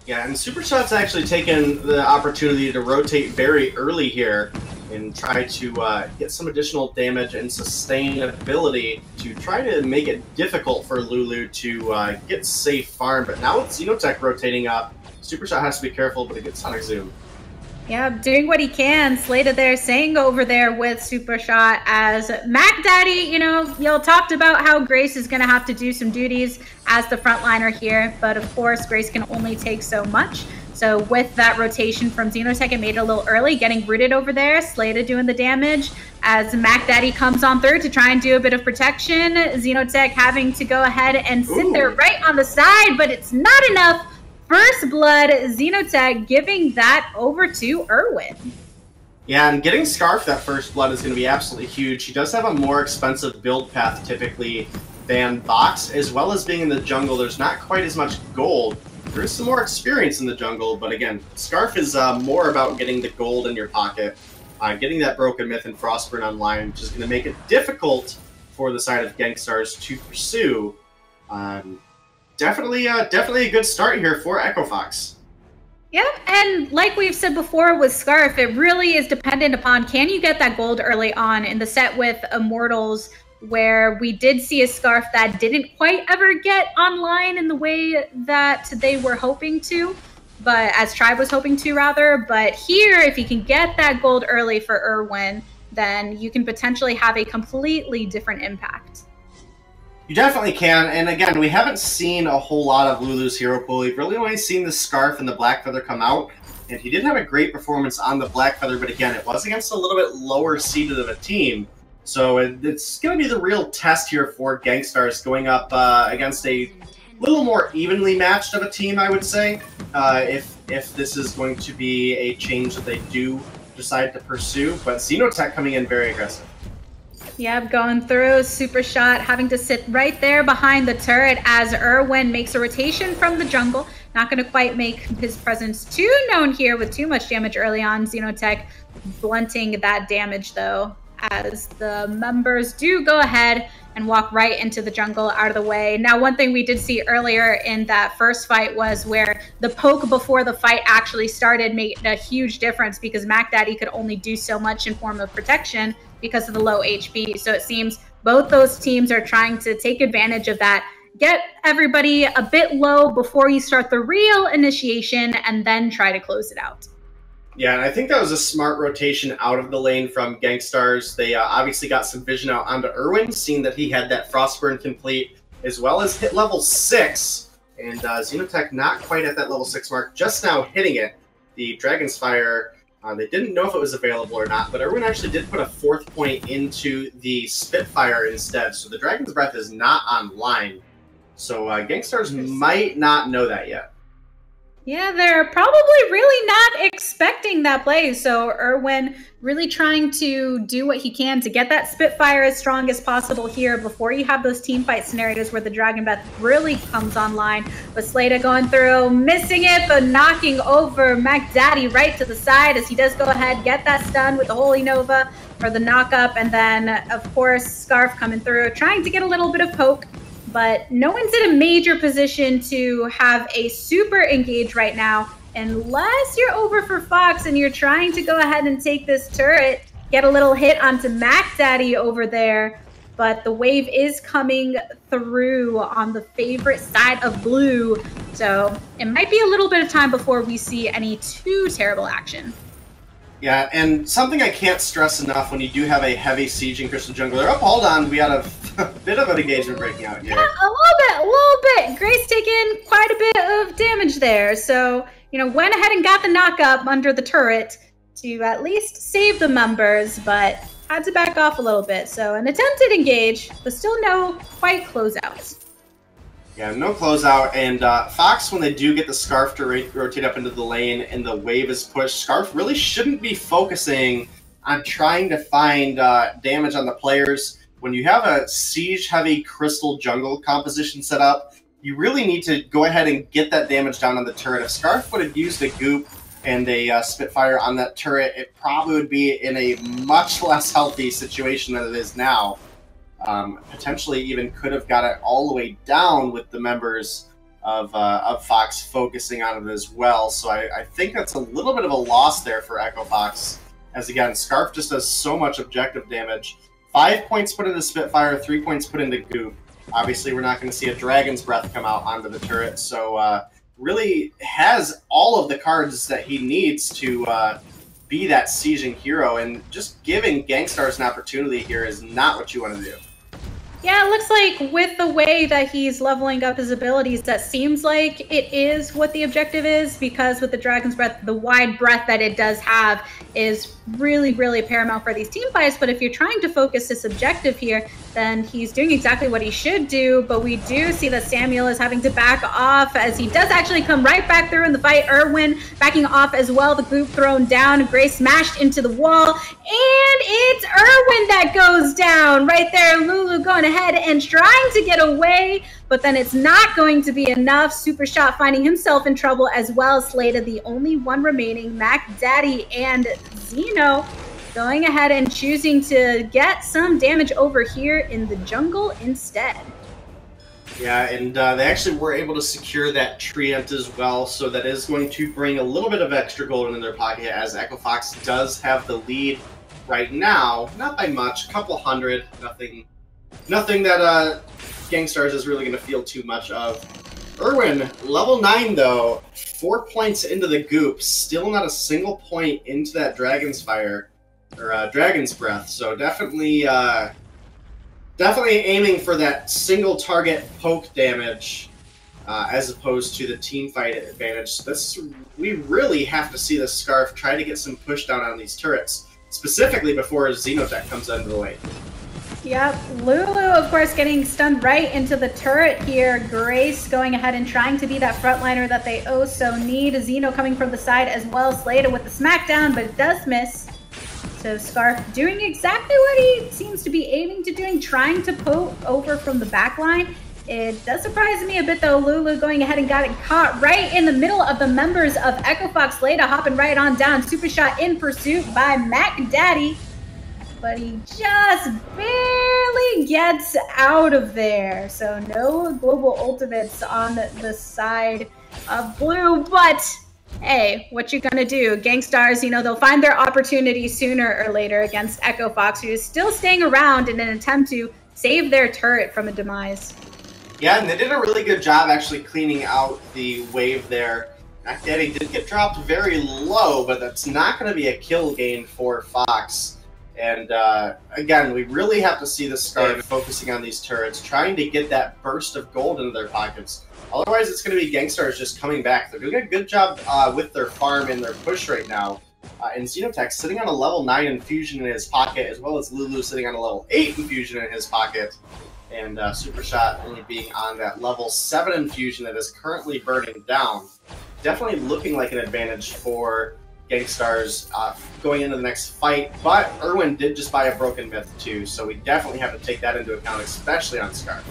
Speaker 2: Yeah, and Super Shot's actually taken the opportunity to rotate very early here and try to get some additional damage and sustainability to try to make it difficult for Lulu to get safe farm. But now with Xenotech rotating up, Super Shot has to be careful, but he gets Sonic Zoom.
Speaker 5: Yeah, doing what he can. Slada there saying over there with Super Shot as Mac Daddy, y'all talked about how Grace is going to have to do some duties as the frontliner here. But of course, Grace can only take so much. So with that rotation from Xenotech, it made it a little early, getting rooted over there. Slada doing the damage as Mac Daddy comes on through to try and do a bit of protection. Xenotech having to go ahead and sit there right on the side, but it's not enough. First blood, Xenotech giving that over to Irwin.
Speaker 2: Yeah, and getting Scarf that first blood is going to be absolutely huge. He does have a more expensive build path typically than Vox, as well as being in the jungle. There's not quite as much gold. There is some more experience in the jungle, but again, Scarf is more about getting the gold in your pocket, getting that Broken Myth and Frostburn online, which is going to make it difficult for the side of Gangstars to pursue. Definitely a good start here for Echo Fox.
Speaker 5: Yeah, and like we've said before with Scarf, it really is dependent upon can you get that gold early on in the set with Immortals, where we did see a Scarf that didn't quite ever get online in the way that they were hoping to, but as Tribe was hoping to rather. But here, if you can get that gold early for Irwin, then you can potentially have a completely different impact.
Speaker 2: You definitely can, and again, we haven't seen a whole lot of Lulu's hero pool. We've really only seen the Scarf and the Blackfeather come out. And he did have a great performance on the Black Feather, but again, it was against a little bit lower seeded of a team. So it's going to be the real test here for Gangstars going up against a little more evenly matched of a team, I would say, if this is going to be a change that they do decide to pursue. But Xenotech coming in very aggressive.
Speaker 5: Yep, going through, super shot, having to sit right there behind the turret as Irwin makes a rotation from the jungle. Not going to quite make his presence too known here with too much damage early on. Xenotech blunting that damage, though, as the members do go ahead and walk right into the jungle out of the way. Now, one thing we did see earlier in that first fight was where the poke before the fight actually started made a huge difference because Mac Daddy could only do so much in form of protection because of the low HP. So it seems both those teams are trying to take advantage of that, get everybody a bit low before you start the real initiation, and then try to close it out.
Speaker 2: Yeah, and I think that was a smart rotation out of the lane from Gangstars. They obviously got some vision out onto Irwin, seeing that he had that Frostburn complete, as well as hit level 6. And Xenotech not quite at that level 6 mark, just now hitting it. The Dragon's Fire, they didn't know if it was available or not, but Irwin actually did put a 4th point into the Spitfire instead, so the Dragon's Breath is not online. So Gangstars might not know that yet.
Speaker 5: Yeah, they're probably really not expecting that play. So Irwin really trying to do what he can to get that Spitfire as strong as possible here before you have those team fight scenarios where the Dragon Breath really comes online. But Slada going through, missing it, but knocking over Mac Daddy right to the side as he does go ahead, get that stun with the Holy Nova for the knock-up. And then, of course, Scarf coming through, trying to get a little bit of poke. But no one's in a major position to have a super engage right now, unless you're over for Fox and you're trying to go ahead and take this turret, get a little hit onto Mac Daddy over there. But the wave is coming through on the favorite side of blue. So it might be a little bit of time before we see any too terrible action.
Speaker 2: Yeah, and something I can't stress enough when you do have a heavy sieging Crystal Jungle. They're up, hold on, we got a bit of an engagement breaking out here.
Speaker 5: Yeah, a little bit. Grace taking quite a bit of damage there. So, you know, went ahead and got the knock-up under the turret to at least save the members, but had to back off a little bit. So an attempted engage, but still no quite closeouts.
Speaker 2: Yeah, no closeout, and Fox, when they do get the Scarf to rotate up into the lane and the wave is pushed, Scarf really shouldn't be focusing on trying to find damage on the players. When you have a siege-heavy Crystal Jungle composition set up, you really need to go ahead and get that damage down on the turret. If Scarf would have used a Goop and a Spitfire on that turret, it probably would be in a much less healthy situation than it is now. Potentially even could have got it all the way down with the members of Fox focusing on it as well. So I think that's a little bit of a loss there for Echo Fox, as again, Scarf just does so much objective damage. 5 points put into Spitfire, 3 points put into Goop. Obviously, we're not going to see a Dragon's Breath come out onto the turret, so really has all of the cards that he needs to be that sieging hero, and just giving Gangstars an opportunity here is not what you want to do.
Speaker 5: Yeah, it looks like with the way that he's leveling up his abilities, that seems like it is what the objective is, because with the Dragon's Breath, the wide breadth that it does have is really, really paramount for these team fights. But if you're trying to focus this objective here, then he's doing exactly what he should do. But we do see that Samuel is having to back off, as he does actually come right back through in the fight. Irwin backing off as well, the group thrown down, Grace smashed into the wall, and it's Irwin that goes down right there. Lulu going ahead and trying to get away, but then it's not going to be enough. Super Shot finding himself in trouble as well. Slada, the only one remaining. Mac Daddy and Zeno going ahead and choosing to get some damage over here in the jungle instead.
Speaker 2: Yeah, and they actually were able to secure that treant as well, so that is going to bring a little bit of extra gold into their pocket, as Echo Fox does have the lead right now. Not by much, a couple hundred, nothing that Gangstars is really going to feel too much of. Irwin, level 9 though, 4 points into the Goop, still not a single point into that Dragon's Fire, or Dragon's Breath, so definitely aiming for that single target poke damage. as opposed to the team fight advantage. We really have to see the Scarf try to get some push down on these turrets, specifically before Xenotech comes under the way.
Speaker 5: Yep, Lulu, of course, getting stunned right into the turret here. Grace going ahead and trying to be that frontliner that they oh so need. Xeno coming from the side as well. Slater with the smackdown, but it does miss. So Scarf doing exactly what he seems to be aiming to doing, trying to poke over from the back line. It does surprise me a bit, though. Lulu going ahead and got it caught right in the middle of the members of Echo Fox. Slater hopping right on down. Super shot in pursuit by Mac Daddy. But he just barely gets out of there. So no global ultimates on the side of blue. But hey, what you gonna do? Gangstars, you know, they'll find their opportunity sooner or later against Echo Fox, who is still staying around in an attempt to save their turret from a demise.
Speaker 2: Yeah, and they did a really good job actually cleaning out the wave there. Mac Daddy did get dropped very low, but that's not going to be a kill gain for Fox. And again, we really have to see the Scarf focusing on these turrets, trying to get that burst of gold into their pockets. Otherwise, it's going to be Gangstars just coming back. They're doing a good job with their farm and their push right now. And Xenotech sitting on a level 9 infusion in his pocket, as well as Lulu sitting on a level 8 infusion in his pocket. And Super Shot only being on that level 7 infusion that is currently burning down. Definitely looking like an advantage for Gangstars going into the next fight, but Irwin did just buy a broken myth too, so we definitely have to take that into account, especially on Scarf.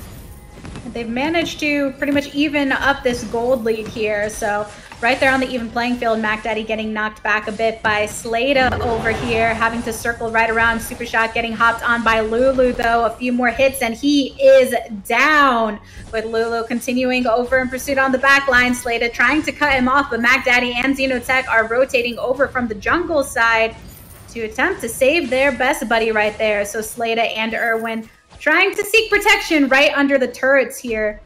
Speaker 5: They've managed to pretty much even up this gold lead here, so right there on the even playing field. Mac Daddy getting knocked back a bit by Slater over here, having to circle right around. Super Shot getting hopped on by Lulu, though. A few more hits, and he is down. With Lulu continuing over in pursuit on the back line. Slater trying to cut him off, but Mac Daddy and Xenotech are rotating over from the jungle side to attempt to save their best buddy right there. So Slater and Irwin trying to seek protection right under the turrets here.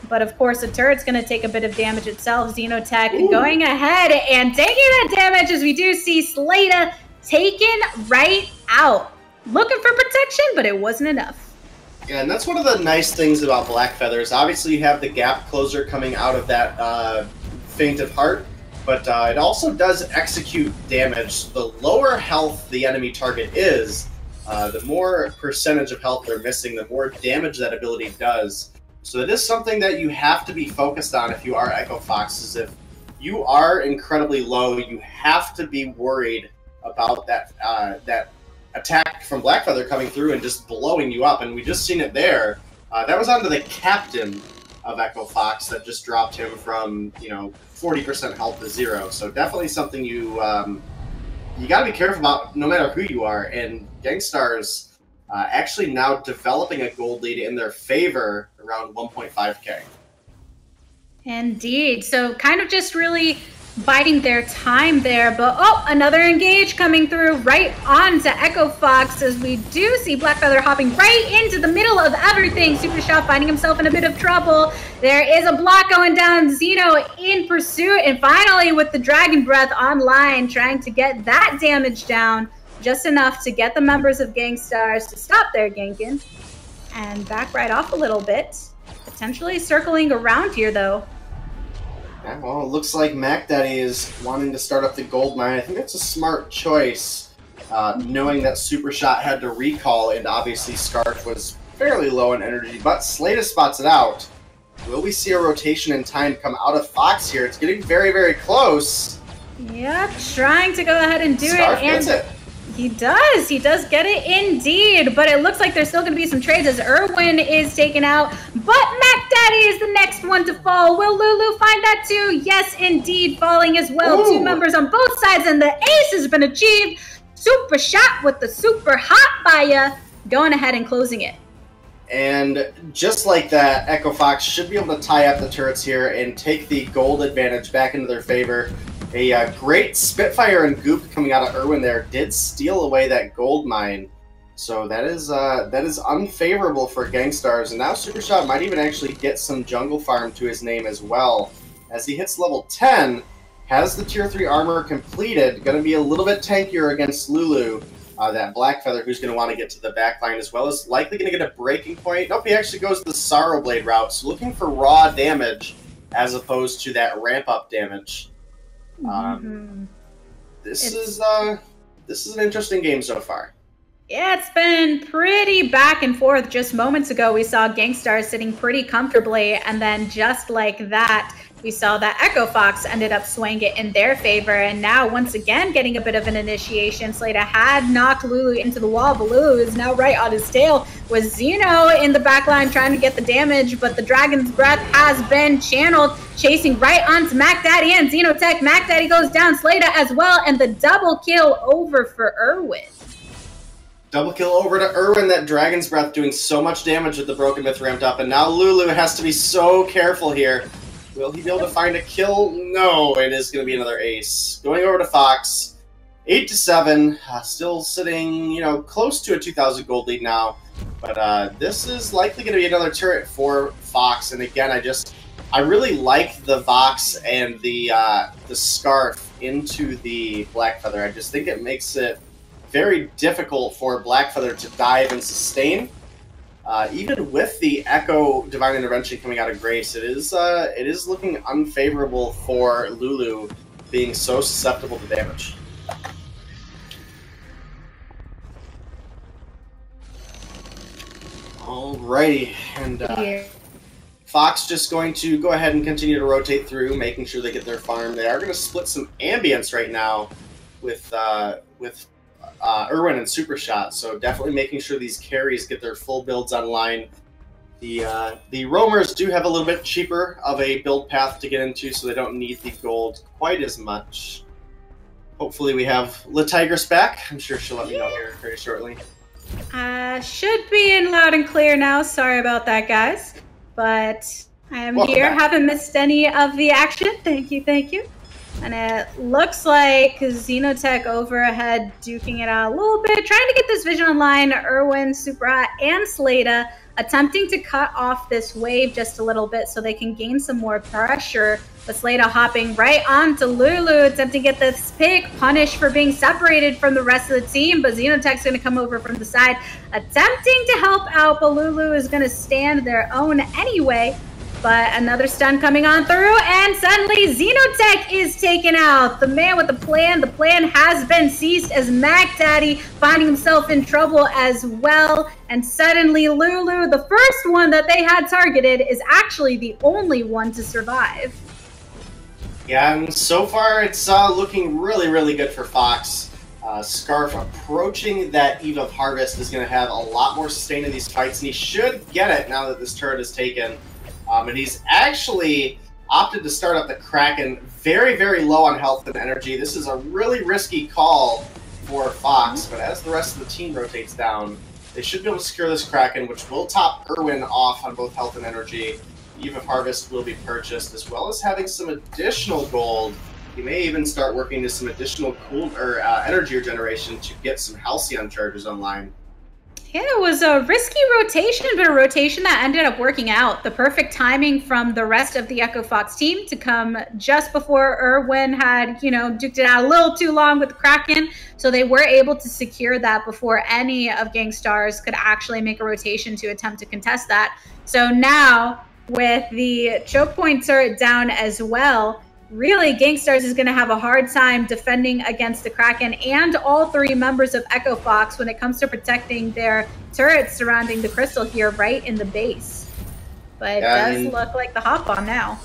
Speaker 5: But of course, the turret's going to take a bit of damage itself. Xenotech going ahead and taking that damage, as we do see Slater taken right out. Looking for protection, but it wasn't enough.
Speaker 2: Yeah, and that's one of the nice things about Black Feathers. Obviously, you have the gap closer coming out of that Feint of Heart, but it also does execute damage. The lower health the enemy target is, the more percentage of health they're missing, the more damage that ability does. So it is something that you have to be focused on if you are Echo Fox, is if you are incredibly low, you have to be worried about that that attack from Blackfeather coming through and just blowing you up. And we just seen it there. That was onto the captain of Echo Fox that just dropped him from, 40% health to 0. So definitely something you got to be careful about no matter who you are. And Gangstars actually now developing a gold lead in their favor around 1.5k.
Speaker 5: Indeed. So kind of just really biding their time there. But another engage coming through right onto Echo Fox, as we do see Blackfeather hopping right into the middle of everything. Super Shot finding himself in a bit of trouble. There is a block going down. Xeno in pursuit, and finally with the Dragon Breath online, trying to get that damage down. Just enough to get the members of Gangstars to stop their ganking and back right off a little bit. Potentially circling around here, though.
Speaker 2: Yeah, well, it looks like Mac Daddy is wanting to start up the gold mine. I think that's a smart choice, knowing that Super Shot had to recall, and obviously Scarf was fairly low in energy, but Slater spots it out. Will we see a rotation in time come out of Fox here? It's getting very, very close.
Speaker 5: Yep, trying to go ahead and do
Speaker 2: Scarf
Speaker 5: it. And
Speaker 2: gets it.
Speaker 5: He does get it indeed, but it looks like there's still going to be some trades as Irwin is taken out, but Mac Daddy is the next one to fall. Will Lulu find that too? Yes, indeed, falling as well.
Speaker 2: Ooh.
Speaker 5: 2 members on both sides, and the ace has been achieved. Super Shot with the super hot fire, going ahead and closing it.
Speaker 2: And just like that, Echo Fox should be able to tie up the turrets here and take the gold advantage back into their favor. A great Spitfire and Goop coming out of Irwin there did steal away that gold mine. So that is unfavorable for Gangstars. And now Super Shot might even actually get some jungle farm to his name as well. As he hits level 10, has the tier 3 armor completed. Going to be a little bit tankier against Lulu. That Blackfeather, who's going to want to get to the back line, as well as likely going to get a breaking point. Nope, he actually goes the Sorrow Blade route. So looking for raw damage as opposed to that ramp-up damage. This is an interesting game so far.
Speaker 5: Yeah, it's been pretty back and forth. Just moments ago, we saw Gangstar sitting pretty comfortably, and then just like that, we saw that Echo Fox ended up swaying it in their favor, and now once again getting a bit of an initiation. Slater had knocked Lulu into the wall, but Lulu is now right on his tail with Xeno in the backline trying to get the damage, but the Dragon's Breath has been channeled, chasing right onto Mac Daddy and Xenotech. Mac Daddy goes down, Slater as well, and the double kill over for Irwin.
Speaker 2: Double kill over to Irwin. That Dragon's Breath doing so much damage with the Broken Myth ramped up, and now Lulu has to be so careful here. Will he be able to find a kill? No, it is going to be another ace. Going over to Fox, 8-7, still sitting, you know, close to a 2,000 gold lead now. But this is likely going to be another turret for Fox. And again, I really like the Vox and the Scarf into the Blackfeather. I just think it makes it very difficult for Blackfeather to dive and sustain. Even with the Echo Divine Intervention coming out of Grace, it is looking unfavorable for Lulu being so susceptible to damage. Alrighty, and Fox just going to go ahead and continue to rotate through, making sure they get their farm. They are going to split some ambience right now with Irwin and Super Shot, so definitely making sure these carries get their full builds online. The roamers do have a little bit cheaper of a build path to get into, so they don't need the gold quite as much. Hopefully we have Latigress back. I'm sure she'll let me know here very shortly.
Speaker 5: Should be in loud and clear now. Sorry about that, guys. But I am
Speaker 2: Welcome
Speaker 5: here.
Speaker 2: back.
Speaker 5: Haven't missed any of the action. Thank you, thank you. And it looks like Xenotech overhead duking it out a little bit, trying to get this vision online. Irwin, Supra, and Slata attempting to cut off this wave just a little bit so they can gain some more pressure. But Slata hopping right onto Lulu, attempting to get this pick, punished for being separated from the rest of the team. But Xenotech's going to come over from the side, attempting to help out, but Lulu is going to stand their own anyway. But another stun coming on through, and suddenly Xenotech is taken out. The man with the plan has been seized as Mac Daddy finding himself in trouble as well. And suddenly Lulu, the first one that they had targeted, is actually the only one to survive.
Speaker 2: Yeah, and so far it's looking really, really good for Fox. Scarf approaching that Eve of Harvest is going to have a lot more sustain in these fights, and he should get it now that this turret is taken. And he's actually opted to start up the Kraken very, very low on health and energy. This is a really risky call for Fox, but as the rest of the team rotates down, they should be able to secure this Kraken, which will top Irwin off on both health and energy. Eve of Harvest will be purchased, as well as having some additional gold. You may even start working to some additional energy regeneration to get some Halcyon charges online.
Speaker 5: Yeah, it was a risky rotation, but a rotation that ended up working out. The perfect timing from the rest of the Echo Fox team to come just before Irwin had, duked it out a little too long with the Kraken. So they were able to secure that before any of Gangstars could actually make a rotation to attempt to contest that. So now, with the choke point turret down as well, really, Gangstars is going to have a hard time defending against the Kraken and all three members of Echo Fox when it comes to protecting their turrets surrounding the crystal here right in the base. But it does look like the hop on now.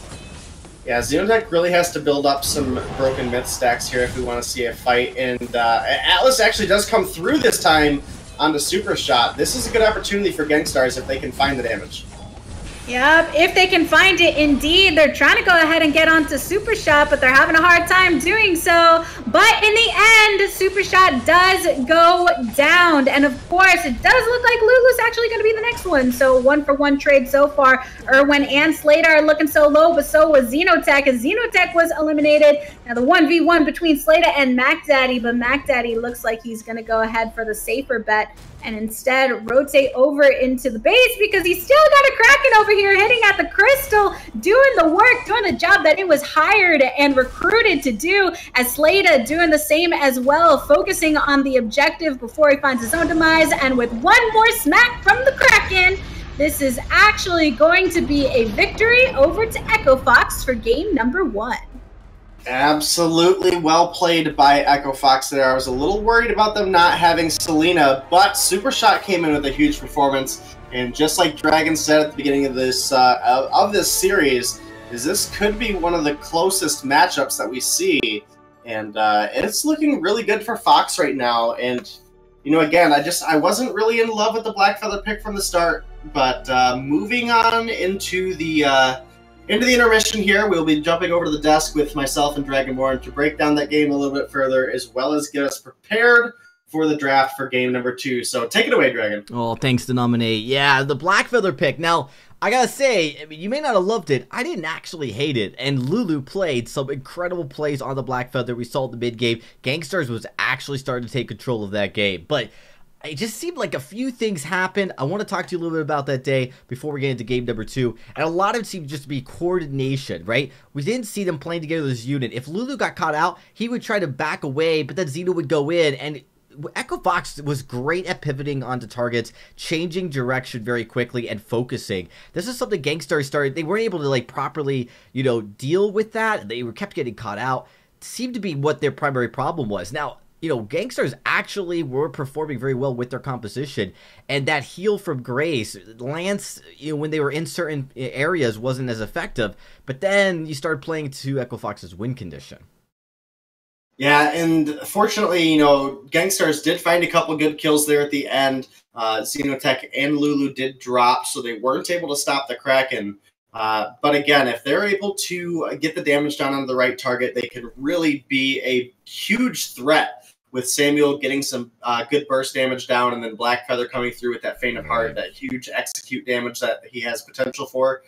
Speaker 2: Yeah, Xenotech really has to build up some Broken Myth stacks here if we want to see a fight. And Atlas actually does come through this time onto Super Shot. This is a good opportunity for Gangstars if they can find the damage.
Speaker 5: Yep, if they can find it, indeed. They're trying to go ahead and get onto Super Shot, but they're having a hard time doing so. But in the end, Super Shot does go down. And of course, it does look like Lulu's actually going to be the next one. So 1-for-1 trade so far. Irwin and Slater are looking so low, but so was Xenotech, as Xenotech was eliminated. Now the 1v1 between Slater and Mac Daddy, but Mac Daddy looks like he's going to go ahead for the safer bet and instead rotate over into the base because he's still got a Kraken over here hitting at the crystal, doing the work, doing the job that it was hired and recruited to do, as Slata doing the same as well, focusing on the objective before he finds his own demise. And with one more smack from the Kraken, This is actually going to be a victory over to Echo Fox for game number 1.
Speaker 2: Absolutely well played by Echo Fox there. I was a little worried about them not having Selena, but Super Shot came in with a huge performance. And just like Dragon said at the beginning of this series, this could be one of the closest matchups that we see. And it's looking really good for Fox right now. And, you know, again, I wasn't really in love with the Black Feather pick from the start. But moving on into the intermission here, we'll be jumping over to the desk with myself and Dragonborn to break down that game a little bit further, as well as get us prepared for the draft for game number 2. So take it away, Dragon.
Speaker 1: Oh, thanks to nominate. Yeah, the Black Feather pick. Now, I gotta say, I mean, you may not have loved it. I didn't actually hate it. And Lulu played some incredible plays on the Black Feather. We saw it in the mid game. Gangstars was actually starting to take control of that game. But it just seemed like a few things happened. I want to talk to you a little bit about that day before we get into game number 2. And a lot of it seemed just to be coordination, right? We didn't see them playing together as a unit. If Lulu got caught out, he would try to back away, but then Xeno would go in. And Echo Fox was great at pivoting onto targets, changing direction very quickly, and focusing. This is something Gangstars started. They weren't able to like properly, you know, deal with that. They kept getting caught out. It seemed to be what their primary problem was. Now, you know, Gangstars actually were performing very well with their composition, and that heal from Grace, Lance, you know, when they were in certain areas wasn't as effective, but then you started playing to Echo Fox's win condition.
Speaker 2: Yeah, and fortunately, you know, Gangstars did find a couple good kills there at the end. Xenotech and Lulu did drop, so they weren't able to stop the Kraken. But again, if they're able to get the damage down on the right target, they could really be a huge threat, with Samuel getting some good burst damage down, and then Black Feather coming through with that Faint of Heart, that huge execute damage that he has potential for.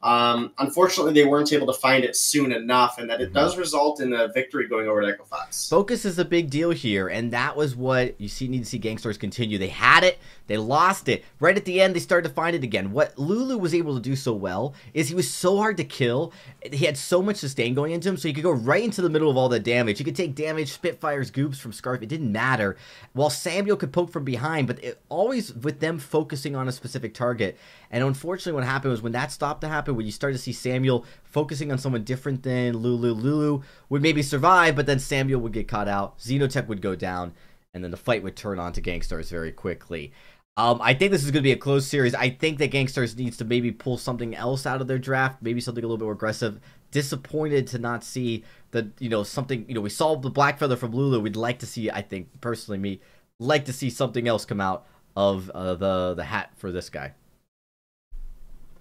Speaker 2: Unfortunately, they weren't able to find it soon enough, and that it does result in a victory going over to Echo Fox.
Speaker 1: Focus is a big deal here, and that was what you need to see Gangstars continue. They had it, they lost it. Right at the end, they started to find it again. What Lulu was able to do so well is he was so hard to kill. He had so much sustain going into him, so he could go right into the middle of all the damage. He could take damage, Spitfires, Goops from Scarf. It didn't matter. While Samuel could poke from behind, but always with them focusing on a specific target. And unfortunately, what happened was when that stopped to happen, when you started to see Samuel focusing on someone different than Lulu, Lulu would maybe survive, but then Samuel would get caught out, Xenotech would go down, and then the fight would turn on to Gangstars very quickly. I think this is going to be a close series. I think that Gangstars needs to maybe pull something else out of their draft, maybe something a little bit more aggressive. Disappointed to not see the, you know, something, you know, we saw the Black Feather from Lulu. We'd like to see, I think, personally, me, like to see something else come out of the hat for this guy.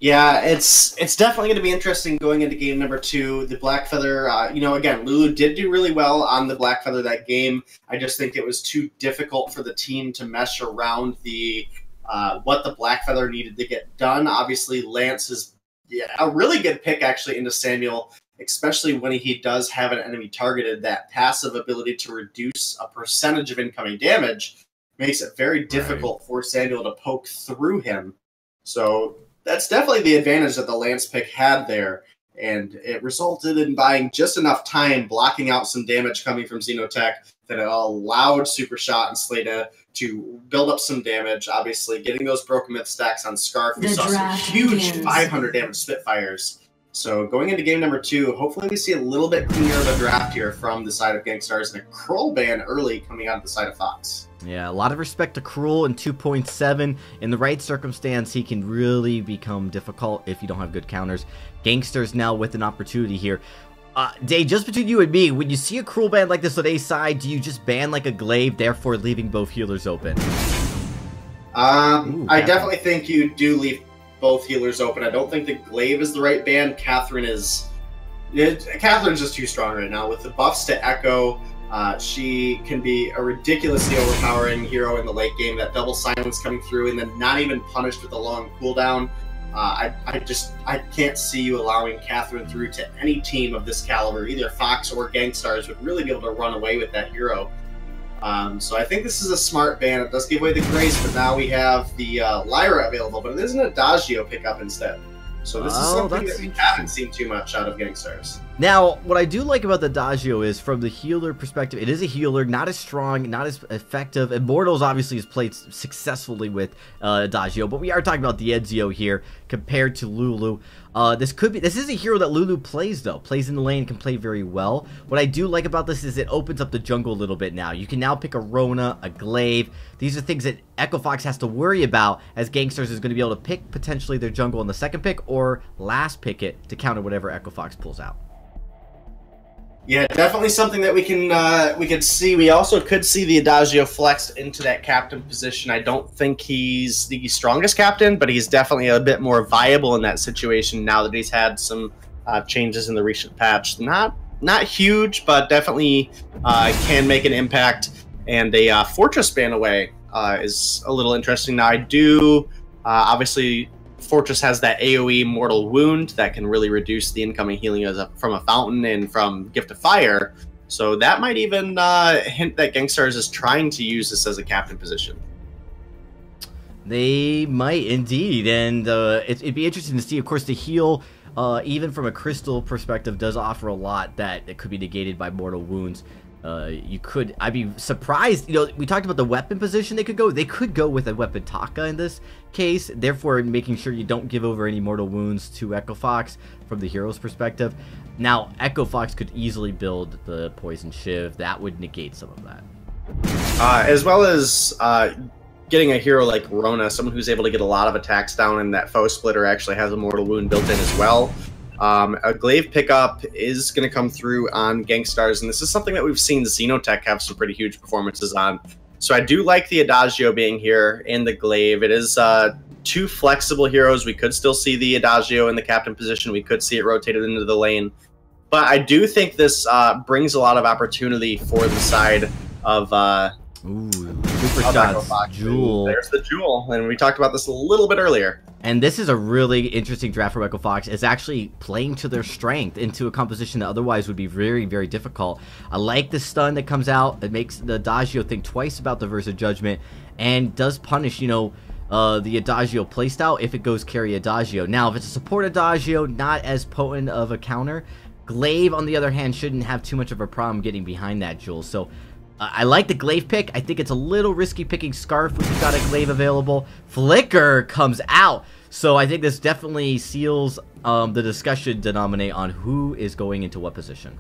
Speaker 2: Yeah, it's definitely going to be interesting going into game number 2. The Black Feather, you know, again, Lulu did do really well on the Black Feather that game. I just think it was too difficult for the team to mesh around the what the Black Feather needed to get done. Obviously, Lance is a really good pick, actually, into Samuel, especially when he does have an enemy targeted. That passive ability to reduce a percentage of incoming damage makes it very difficult for Samuel to poke through him. So that's definitely the advantage that the Lance pick had there, and it resulted in buying just enough time, blocking out some damage coming from Xenotech, that it allowed Super Shot and Slata to build up some damage. Obviously, getting those Broken Myth stacks on Scarf, we saw some huge 500 damage Spitfires. So going into game number 2, hopefully we see a little bit cleaner of a draft here from the side of Gangstars, and a Kroll ban early coming out of the side of Fox.
Speaker 1: Yeah, a lot of respect to Cruel in 2.7. In the right circumstance, he can really become difficult if you don't have good counters. Gangsters now with an opportunity here. Day, just between you and me, when you see a Cruel ban like this on A side, do you just ban like a Glaive, therefore leaving both healers open?
Speaker 2: I definitely think you do leave both healers open. I don't think the Glaive is the right ban. Catherine's just too strong right now. With the buffs to Echo, she can be a ridiculously overpowering hero in the late game. That double silence coming through and then not even punished with a long cooldown. I can't see you allowing Catherine through to any team of this caliber. Either Fox or Gangstars would really be able to run away with that hero. So I think this is a smart ban. It does give away the Grace, but now we have the Lyra available, but it isn't a Adagio pickup instead. So this is something that we haven't seen too much out of Gangstars.
Speaker 1: Now, what I do like about the Adagio is, from the healer perspective, it is a healer, not as strong, not as effective. Immortals obviously has played successfully with Adagio, but we are talking about the Ezio here compared to Lulu. This is a hero that Lulu plays, though. Plays in the lane, can play very well. What I do like about this is it opens up the jungle a little bit now. You can now pick a Rona, a Glaive. These are things that Echo Fox has to worry about, as Gangsters is going to be able to pick potentially their jungle on the second pick or last pick it to counter whatever Echo Fox pulls out.
Speaker 2: Yeah, definitely something that we could see. We also could see the Adagio flexed into that captain position. I don't think he's the strongest captain, but he's definitely a bit more viable in that situation now that he's had some changes in the recent patch. Not huge, but definitely can make an impact. And a Fortress ban away is a little interesting. Now, I do obviously. Fortress has that AoE Mortal Wound that can really reduce the incoming healing from a Fountain and from Gift of Fire. So that might even hint that Gangstars is trying to use this as a captain position.
Speaker 1: They might indeed, and it'd be interesting to see. Of course, the heal, even from a Crystal perspective, does offer a lot that it could be negated by Mortal Wounds. I'd be surprised, we talked about the weapon position they could go with a weapon Taka in this case, therefore making sure you don't give over any mortal wounds to Echo Fox from the hero's perspective. Now, Echo Fox could easily build the Poison Shiv, that would negate some of that.
Speaker 2: As well as getting a hero like Rona, someone who's able to get a lot of attacks down, and that Foe Splitter actually has a mortal wound built in as well. A Glaive pickup is going to come through on Gangstars, and this is something that we've seen Xenotech have some pretty huge performances on. So I do like the Adagio being here in the Glaive. It is two flexible heroes. We could still see the Adagio in the captain position. We could see it rotated into the lane. But I do think this brings a lot of opportunity for the side of...
Speaker 1: Ooh, super shots, Jewel.
Speaker 2: There's the Jewel, and we talked about this a little bit earlier.
Speaker 1: And this is a really interesting draft for Echo Fox. It's actually playing to their strength into a composition that otherwise would be very, very difficult. I like the stun that comes out. It makes the Adagio think twice about the Verse of Judgment, and does punish, the Adagio playstyle if it goes carry Adagio. Now, if it's a support Adagio, not as potent of a counter. Glaive, on the other hand, shouldn't have too much of a problem getting behind that Jewel. So, I like the Glaive pick. I think it's a little risky picking Scarf when you've got a Glaive available. Flicker comes out. So I think this definitely seals the discussion denominate on who is going into what position.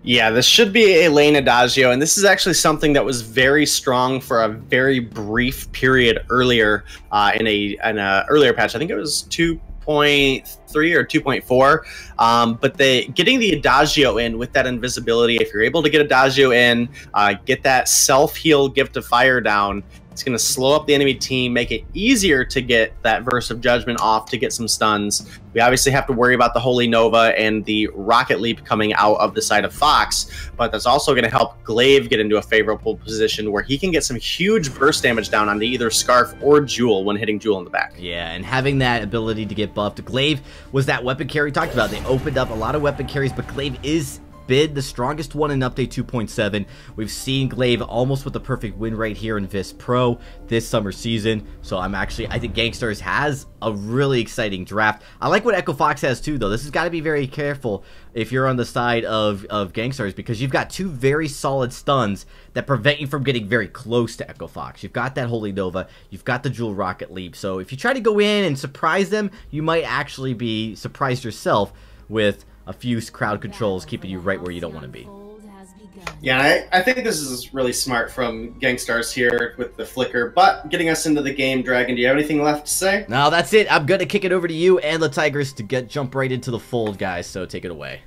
Speaker 2: Yeah, this should be a lane Adagio, and this is actually something that was very strong for a very brief period earlier in a earlier patch. I think it was 2.3 or 2.4, but getting the Adagio in with that invisibility, if you're able to get Adagio in, get that self-heal Gift of Fire down, it's going to slow up the enemy team, make it easier to get that Verse of Judgment off to get some stuns. We obviously have to worry about the Holy Nova and the Rocket Leap coming out of the side of Fox, but that's also going to help Glaive get into a favorable position where he can get some huge burst damage down onto either Scarf or Jewel when hitting Jewel in the back.
Speaker 1: Yeah, and having that ability to get buffed. Glaive was that weapon carry we talked about. They opened up a lot of weapon carries, but Glaive is the strongest one in update 2.7. We've seen Glaive almost with the perfect win rate here in VIS Pro this summer season. So I think Gangsters has a really exciting draft. I like what Echo Fox has too, though. This has got to be very careful if you're on the side of Gangsters, because you've got two very solid stuns that prevent you from getting very close to Echo Fox. You've got that Holy Nova, you've got the Jewel Rocket Leap. So if you try to go in and surprise them, you might actually be surprised yourself with a few crowd controls keeping you right where you don't want to be.
Speaker 2: Yeah, I think this is really smart from Gangstars here with the Flicker, but getting us into the game, Dragon, do you have anything left to say?
Speaker 1: No, that's it. I'm going to kick it over to you and the Tigers to jump right into the fold, guys, so take it away.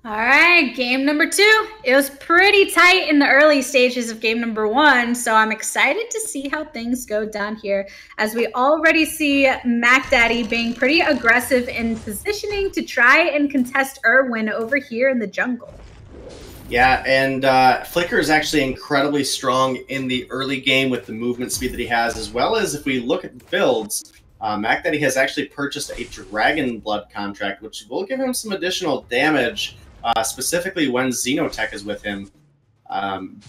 Speaker 5: All right, game number 2. It was pretty tight in the early stages of game number 1, so I'm excited to see how things go down here, as we already see Mac Daddy being pretty aggressive in positioning to try and contest Irwin over here in the jungle.
Speaker 2: Yeah, and Flicker is actually incredibly strong in the early game with the movement speed that he has, as well as if we look at builds, Mac Daddy has actually purchased a Dragon Blood contract, which will give him some additional damage, specifically when Xenotech is with him.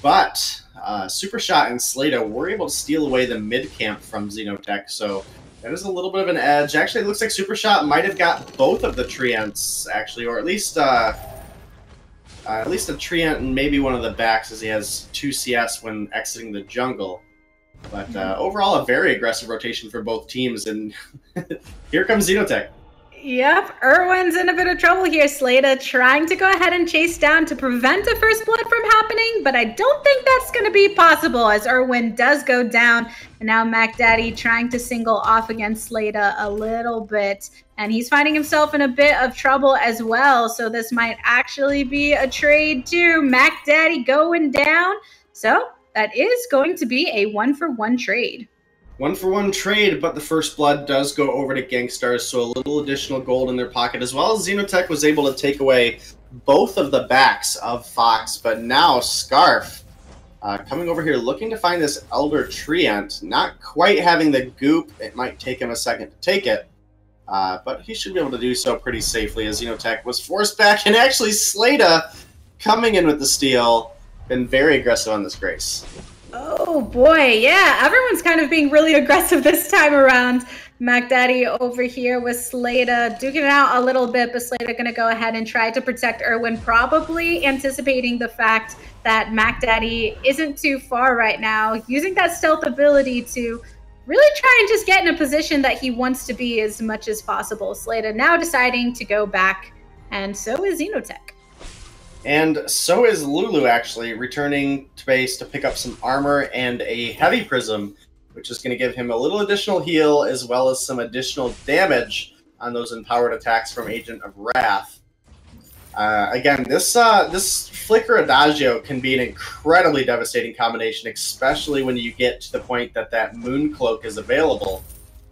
Speaker 2: But Super Shot and Slato were able to steal away the mid camp from Xenotech, so That is a little bit of an edge. Actually, it looks like Super Shot might have got both of the Treants, actually, or at least a Treant and maybe one of the backs, as he has 2 CS when exiting the jungle. But overall, a very aggressive rotation for both teams, and here comes Xenotech.
Speaker 5: Yep, Irwin's in a bit of trouble here. Slada trying to go ahead and chase down to prevent a first blood from happening, but I don't think that's going to be possible as Irwin does go down. And now Mac Daddy trying to single off against Slada a little bit. And he's finding himself in a bit of trouble as well. So this might actually be a trade too. Mac Daddy going down. So that is going to be a 1-for-1 trade.
Speaker 2: 1-for-1 trade, but the first blood does go over to Gangstars, so a little additional gold in their pocket, as well as Xenotech was able to take away both of the backs of Fox. But now Scarf coming over here looking to find this Elder Treant, not quite having the goop. It might take him a second to take it, but he should be able to do so pretty safely as Xenotech was forced back, and actually Slada coming in with the steal. Been very aggressive on this Grace.
Speaker 5: Oh boy, yeah, everyone's kind of being really aggressive this time around. Mac Daddy over here with Slada duking it out a little bit, but Slada gonna go ahead and try to protect Irwin, probably anticipating the fact that Mac Daddy isn't too far right now, using that stealth ability to really try and just get in a position that he wants to be as much as possible. Slada now deciding to go back, and so is Xenotech.
Speaker 2: And so is Lulu, actually, returning to base to pick up some armor and a heavy prism, which is going to give him a little additional heal as well as some additional damage on those empowered attacks from Agent of Wrath. Again, this Flicker Adagio can be an incredibly devastating combination, especially when you get to the point that that Moon Cloak is available.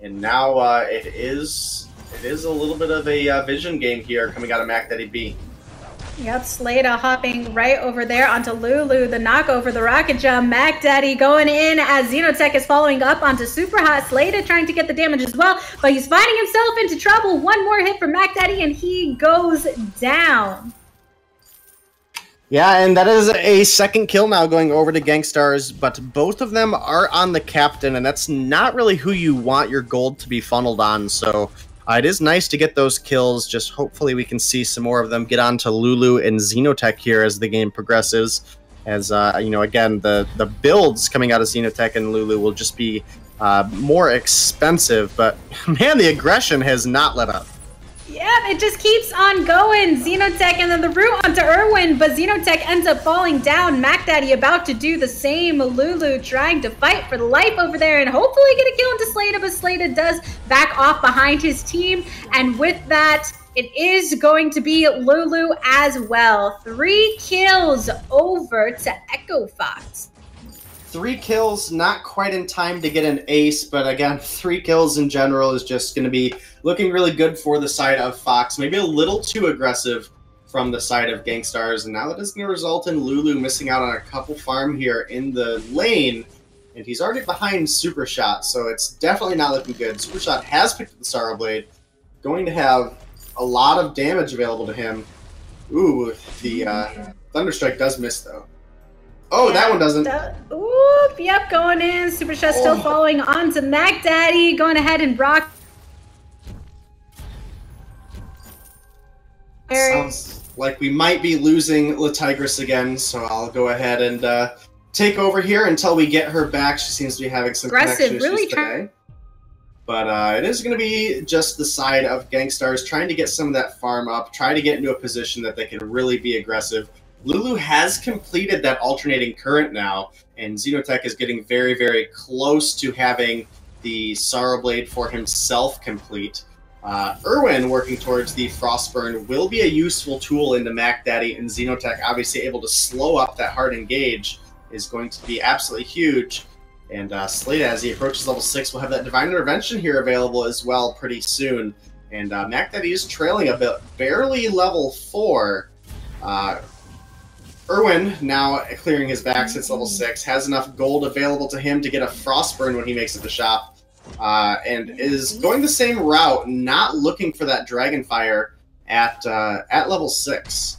Speaker 2: And now it is a little bit of a vision game here coming out of Mac Daddy B.
Speaker 5: Yep, Slada hopping right over there onto Lulu, the knock over the rocket jump. Mac Daddy going in as Xenotech is following up onto Super Hot. Slada trying to get the damage as well, but he's finding himself into trouble. One more hit from Mac Daddy and he goes down.
Speaker 2: Yeah, and that is a second kill now going over to Gangstars, but both of them are on the captain, and that's not really who you want your gold to be funneled on, so it is nice to get those kills. Just hopefully we can see some more of them get on to Lulu and Xenotech here as the game progresses. As, you know, again, the builds coming out of Xenotech and Lulu will just be more expensive, but man, the aggression has not let up.
Speaker 5: Yeah, it just keeps on going. Xenotech and then the route onto Irwin, but Xenotech ends up falling down. Mac Daddy about to do the same. Lulu trying to fight for life over there and hopefully get a kill into Slada, but Slada does back off behind his team. And with that, it is going to be Lulu as well. 3 kills over to Echo Fox.
Speaker 2: 3 kills, not quite in time to get an ace, but again, 3 kills in general is just going to be looking really good for the side of Fox. Maybe a little too aggressive from the side of Gangstars, and now that is going to result in Lulu missing out on a couple farm here in the lane, and he's already behind Super Shot, so it's definitely not looking good. Super Shot has picked up the Sorrow Blade, going to have a lot of damage available to him. Ooh, the Thunderstrike does miss, though. Oh, that one doesn't.
Speaker 5: Oop, yep, going in. Super Shot still following on to Mac Daddy, going ahead and Brock.
Speaker 2: Sounds like we might be losing La Tigress again, so I'll go ahead and take over here until we get her back. She seems to be having some connection issues today. But it is going to be just the side of Gangstars trying to get some of that farm up, try to get into a position that they can really be aggressive. Lulu has completed that alternating current now, and Xenotech is getting very, very close to having the Sorrow Blade for himself complete. Irwin working towards the Frostburn will be a useful tool into Mac Daddy, and Xenotech obviously able to slow up that hard engage is going to be absolutely huge. And Slada, as he approaches level 6, will have that Divine Intervention here available as well pretty soon. And Mac Daddy is trailing a bit, barely level 4. Irwin, now clearing his back since level 6, has enough gold available to him to get a Frostburn when he makes it to shop, and is going the same route, not looking for that Dragonfire at level 6.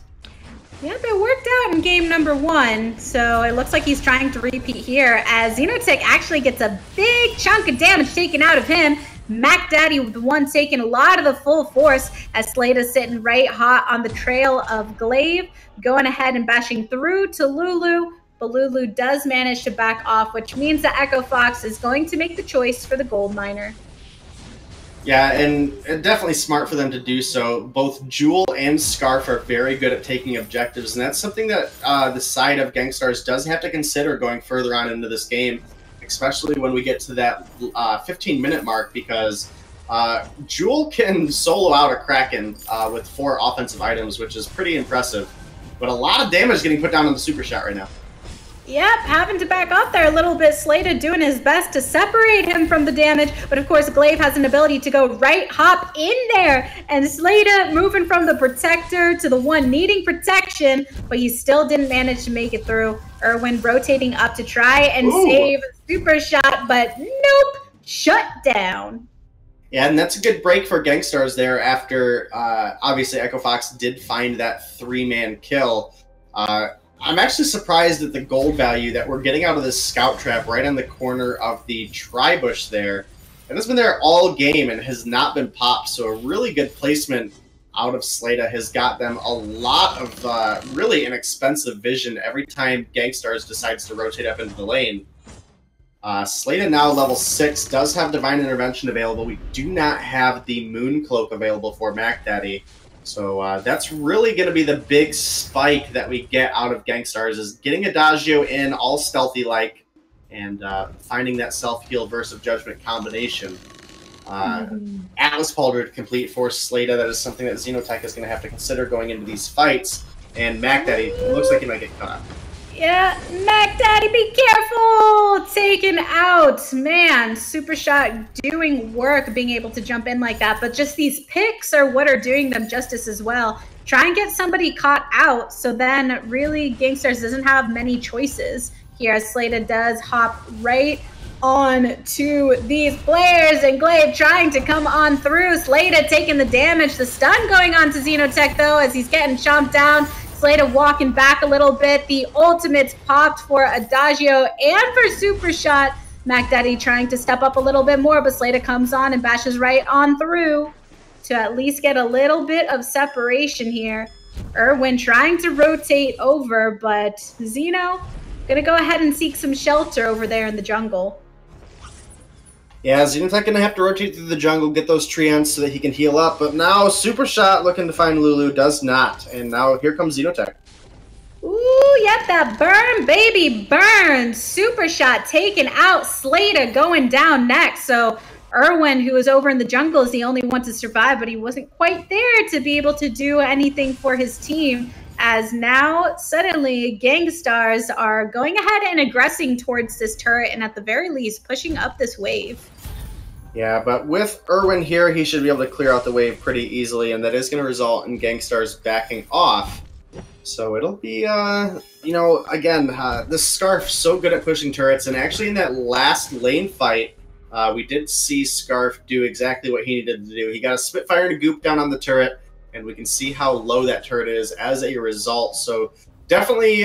Speaker 5: Yep, it worked out in game number 1, so it looks like he's trying to repeat here as Xenotech actually gets a big chunk of damage taken out of him. Mac Daddy, the one taking a lot of the full force, as Slade is sitting right hot on the trail of Glaive, going ahead and bashing through to Lulu. But Lulu does manage to back off, which means that Echo Fox is going to make the choice for the gold miner.
Speaker 2: Yeah, and definitely smart for them to do so. Both Jewel and Scarf are very good at taking objectives, and that's something that the side of Gangstars does have to consider going further on into this game, especially when we get to that 15-minute mark, because Jewel can solo out a Kraken with 4 offensive items, which is pretty impressive. But a lot of damage getting put down on the super shot right now.
Speaker 5: Yep, having to back off there a little bit. Slade doing his best to separate him from the damage, but of course Glaive has an ability to go right hop in there, and Slade moving from the protector to the one needing protection, but he still didn't manage to make it through. Erwin rotating up to try and save super shot, but nope, shut down.
Speaker 2: Yeah, and that's a good break for Gangstars there after obviously Echo Fox did find that 3-man kill. I'm actually surprised at the gold value that we're getting out of this scout trap right on the corner of the tri-bush there. And it's been there all game and has not been popped, so a really good placement out of Slada has got them a lot of really inexpensive vision every time Gangstars decides to rotate up into the lane. Slada now level 6 does have Divine Intervention available. We do not have the Moon Cloak available for Mac Daddy. So that's really going to be the big spike that we get out of Gangstars, is getting Adagio in all stealthy-like and finding that self-heal versus Judgment combination. Atlas Pauldron to complete for Slada. That is something that Xenotech is going to have to consider going into these fights. And Mac Daddy looks like he might get caught.
Speaker 5: Yeah, Mac Daddy, be careful! Taken out. Man, Super Shot doing work being able to jump in like that, but just these picks are what are doing them justice as well. Try and get somebody caught out, so then really Gangstars doesn't have many choices here, as Slada does hop right on to these players, and Glaive trying to come on through. Slada taking the damage, the stun going on to Xenotech though, as he's getting chomped down. Slada walking back a little bit. The ultimates popped for Adagio and for Super Shot. Mac Daddy trying to step up a little bit more, but Slada comes on and bashes right on through to at least get a little bit of separation here. Erwin trying to rotate over, but Xeno gonna go ahead and seek some shelter over there in the jungle.
Speaker 2: Yeah, Xenotech gonna have to rotate through the jungle, get those treants so that he can heal up, but now Super Shot looking to find Lulu, does not. And now here comes Xenotech.
Speaker 5: Ooh, yep, that burn, baby, burn. Super Shot taken out, Slada going down next. So Erwin, who was over in the jungle, is the only one to survive, but he wasn't quite there to be able to do anything for his team, as now suddenly Gangstars are going ahead and aggressing towards this turret, and at the very least pushing up this wave.
Speaker 2: Yeah, but with Erwin here, he should be able to clear out the wave pretty easily, and that is going to result in Gangstars backing off. So it'll be, you know, again, this Scarf so good at pushing turrets, and actually in that last lane fight, we did see Scarf do exactly what he needed to do. He got a Spitfire and a Goop down on the turret, and we can see how low that turret is as a result. So definitely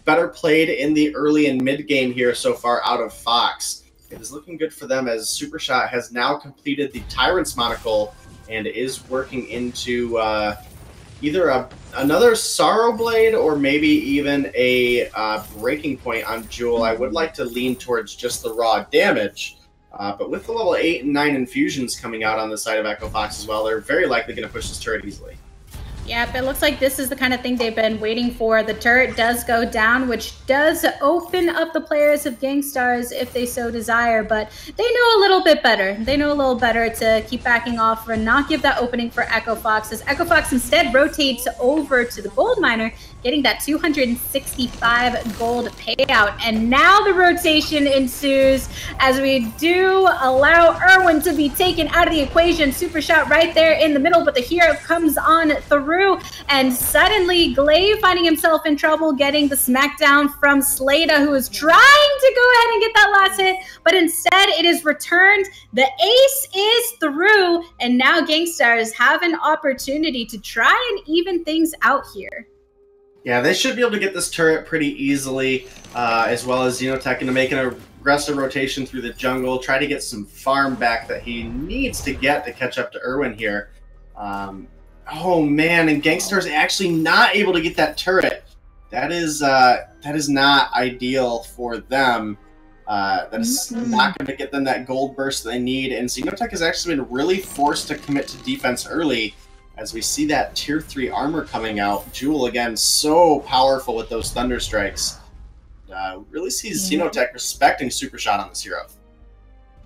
Speaker 2: better played in the early and mid game here so far out of Fox. It is looking good for them, as Super Shot has now completed the Tyrant's Monocle and is working into either another Sorrow Blade or maybe even a Breaking Point on Jewel. I would like to lean towards just the raw damage. But with the level 8 and 9 infusions coming out on the side of Echo Fox as well, they're very likely going to push this turret easily.
Speaker 5: Yep, it looks like this is the kind of thing they've been waiting for. The turret does go down, which does open up the players of Gangstars if they so desire, but they know a little bit better. They know a little better to keep backing off and not give that opening for Echo Fox, as Echo Fox instead rotates over to the gold miner, getting that 265 gold payout. And now the rotation ensues as we do allow Erwin to be taken out of the equation. Super Shot right there in the middle, but the hero comes on through, and suddenly Glaive finding himself in trouble, getting the smackdown from Slada, who is trying to go ahead and get that last hit, but instead it is returned. The ace is through, and now Gangstars have an opportunity to try and even things out here. Yeah,
Speaker 2: they should be able to get this turret pretty easily, as well as Xenotech into making a aggressive rotation through the jungle, try to get some farm back that he needs to get to catch up to Irwin here. Oh man, and Gangstar's actually not able to get that turret. That is not ideal for them. That is not going to get them that gold burst they need, and Xenotech has actually been really forced to commit to defense early as we see that tier 3 armor coming out. Jewel, again, so powerful with those Thunder Strikes. Really sees Xenotech respecting Super Shot on this hero.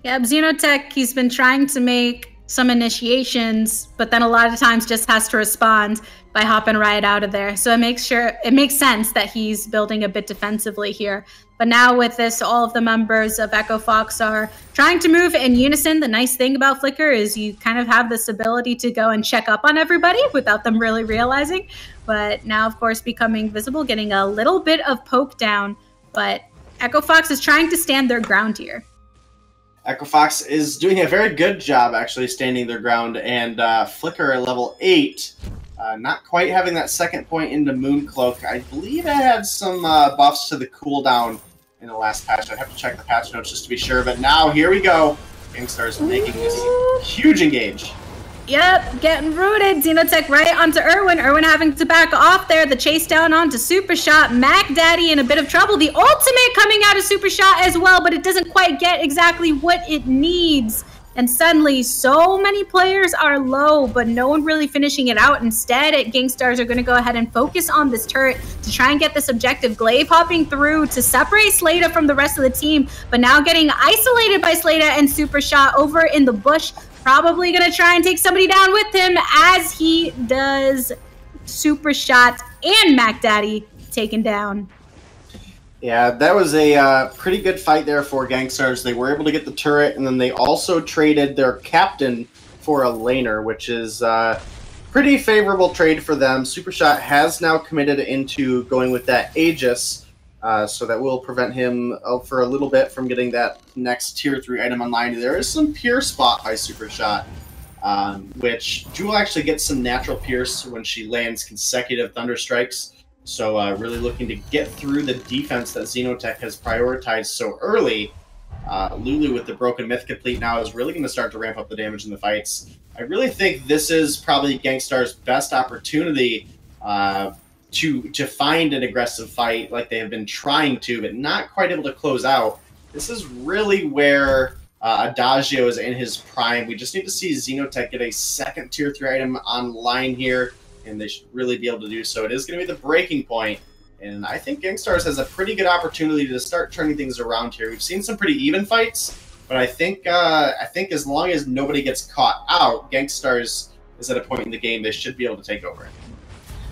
Speaker 5: Yeah, Xenotech, he's been trying to make some initiations, but then a lot of times just has to respond by hopping right out of there. So it makes sense that he's building a bit defensively here. But now with this, all of the members of Echo Fox are trying to move in unison. The nice thing about Flicker is you kind of have this ability to go and check up on everybody without them really realizing. But now, of course, becoming visible, getting a little bit of poke down. But Echo Fox is trying to stand their ground here.
Speaker 2: Echo Fox is doing a very good job actually standing their ground, and Flicker at level 8, not quite having that second point into Mooncloak. I believe it had some buffs to the cooldown in the last patch. I'd have to check the patch notes just to be sure, but now here we go. Gangstar's making this huge engage.
Speaker 5: Yep, getting rooted. Xenotech right onto Irwin. Irwin having to back off there. The chase down onto Super Shot. Mac Daddy in a bit of trouble. The ultimate coming out of Super Shot as well, but it doesn't quite get exactly what it needs. And suddenly, so many players are low, but no one really finishing it out. Instead, Gangstars are going to go ahead and focus on this turret to try and get this objective. Glaive hopping through to separate Slada from the rest of the team, but now getting isolated by Slada and Super Shot over in the bush. Probably going to try and take somebody down with him as he does. Super Shot and Mac Daddy taken down.
Speaker 2: Yeah, that was a pretty good fight there for Gangstar's. They were able to get the turret, and then they also traded their captain for a laner, which is pretty favorable trade for them. Super Shot has now committed into going with that Aegis, so that will prevent him for a little bit from getting that next tier 3 item online. There is some Pierce spot by Super Shot, which Jewel actually gets some natural Pierce when she lands consecutive Thunder Strikes. So really looking to get through the defense that Xenotech has prioritized so early. Lulu with the Broken Myth complete now is really going to start to ramp up the damage in the fights. I really think this is probably Gangstar's best opportunity to find an aggressive fight like they have been trying to, but not quite able to close out. This is really where Adagio is in his prime. We just need to see Xenotech get a second tier 3 item online here, and they should really be able to do so. It is going to be the breaking point, and I think Gangstars has a pretty good opportunity to start turning things around here. We've seen some pretty even fights, but I think as long as nobody gets caught out, Gangstars is at a point in the game they should be able to take over it.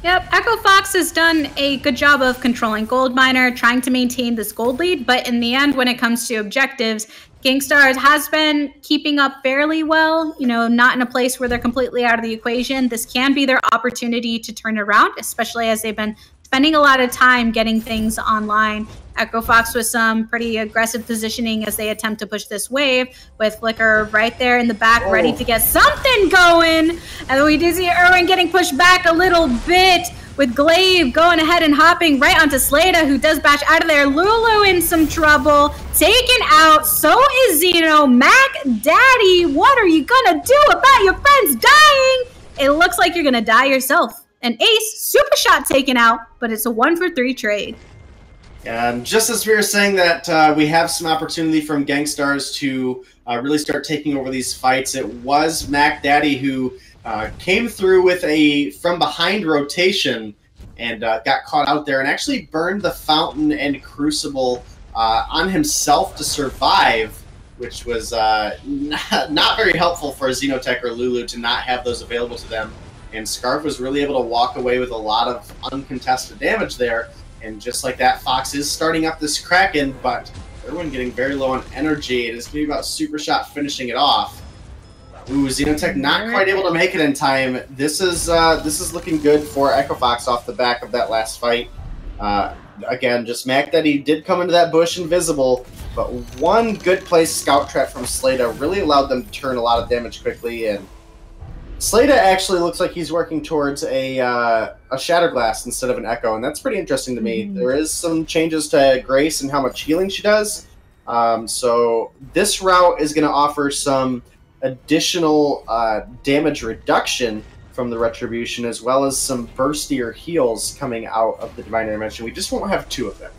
Speaker 5: Yep, Echo Fox has done a good job of controlling Gold Miner, trying to maintain this gold lead, but in the end, when it comes to objectives, Gangstars has been keeping up fairly well, you know, not in a place where they're completely out of the equation. This can be their opportunity to turn around, especially as they've been spending a lot of time getting things online. Echo Fox with some pretty aggressive positioning as they attempt to push this wave, with Flicker right there in the back, ready to get something going. And then we do see Irwin getting pushed back a little bit, with Glaive going ahead and hopping right onto Slada, who does bash out of there. Lulu in some trouble, taken out. So is Xeno. Mac Daddy, what are you gonna do about your friends dying? It looks like you're gonna die yourself. An ace, Super Shot taken out, but it's a 1-for-3 trade.
Speaker 2: Just as we were saying that we have some opportunity from Gangstars to really start taking over these fights, it was Mac Daddy who came through with a from-behind rotation and got caught out there and actually burned the Fountain and Crucible on himself to survive, which was not very helpful for Xenotech or Lulu to not have those available to them. And Scarf was really able to walk away with a lot of uncontested damage there. And just like that, Fox is starting up this Kraken, but everyone getting very low on energy. It is going to be about Super Shot finishing it off. Ooh, Xenotech not quite able to make it in time. This is looking good for Echo Fox off the back of that last fight. Again, just Mac Daddy did come into that bush invisible, but one good place scout trap from Slada really allowed them to turn a lot of damage quickly, and Slada actually looks like he's working towards a Shatterglass instead of an Echo, and that's pretty interesting to me. There is some changes to Grace and how much healing she does, So this route is going to offer some additional damage reduction from the Retribution, as well as some burstier heals coming out of the Divine Intervention. We just won't have 2 of them.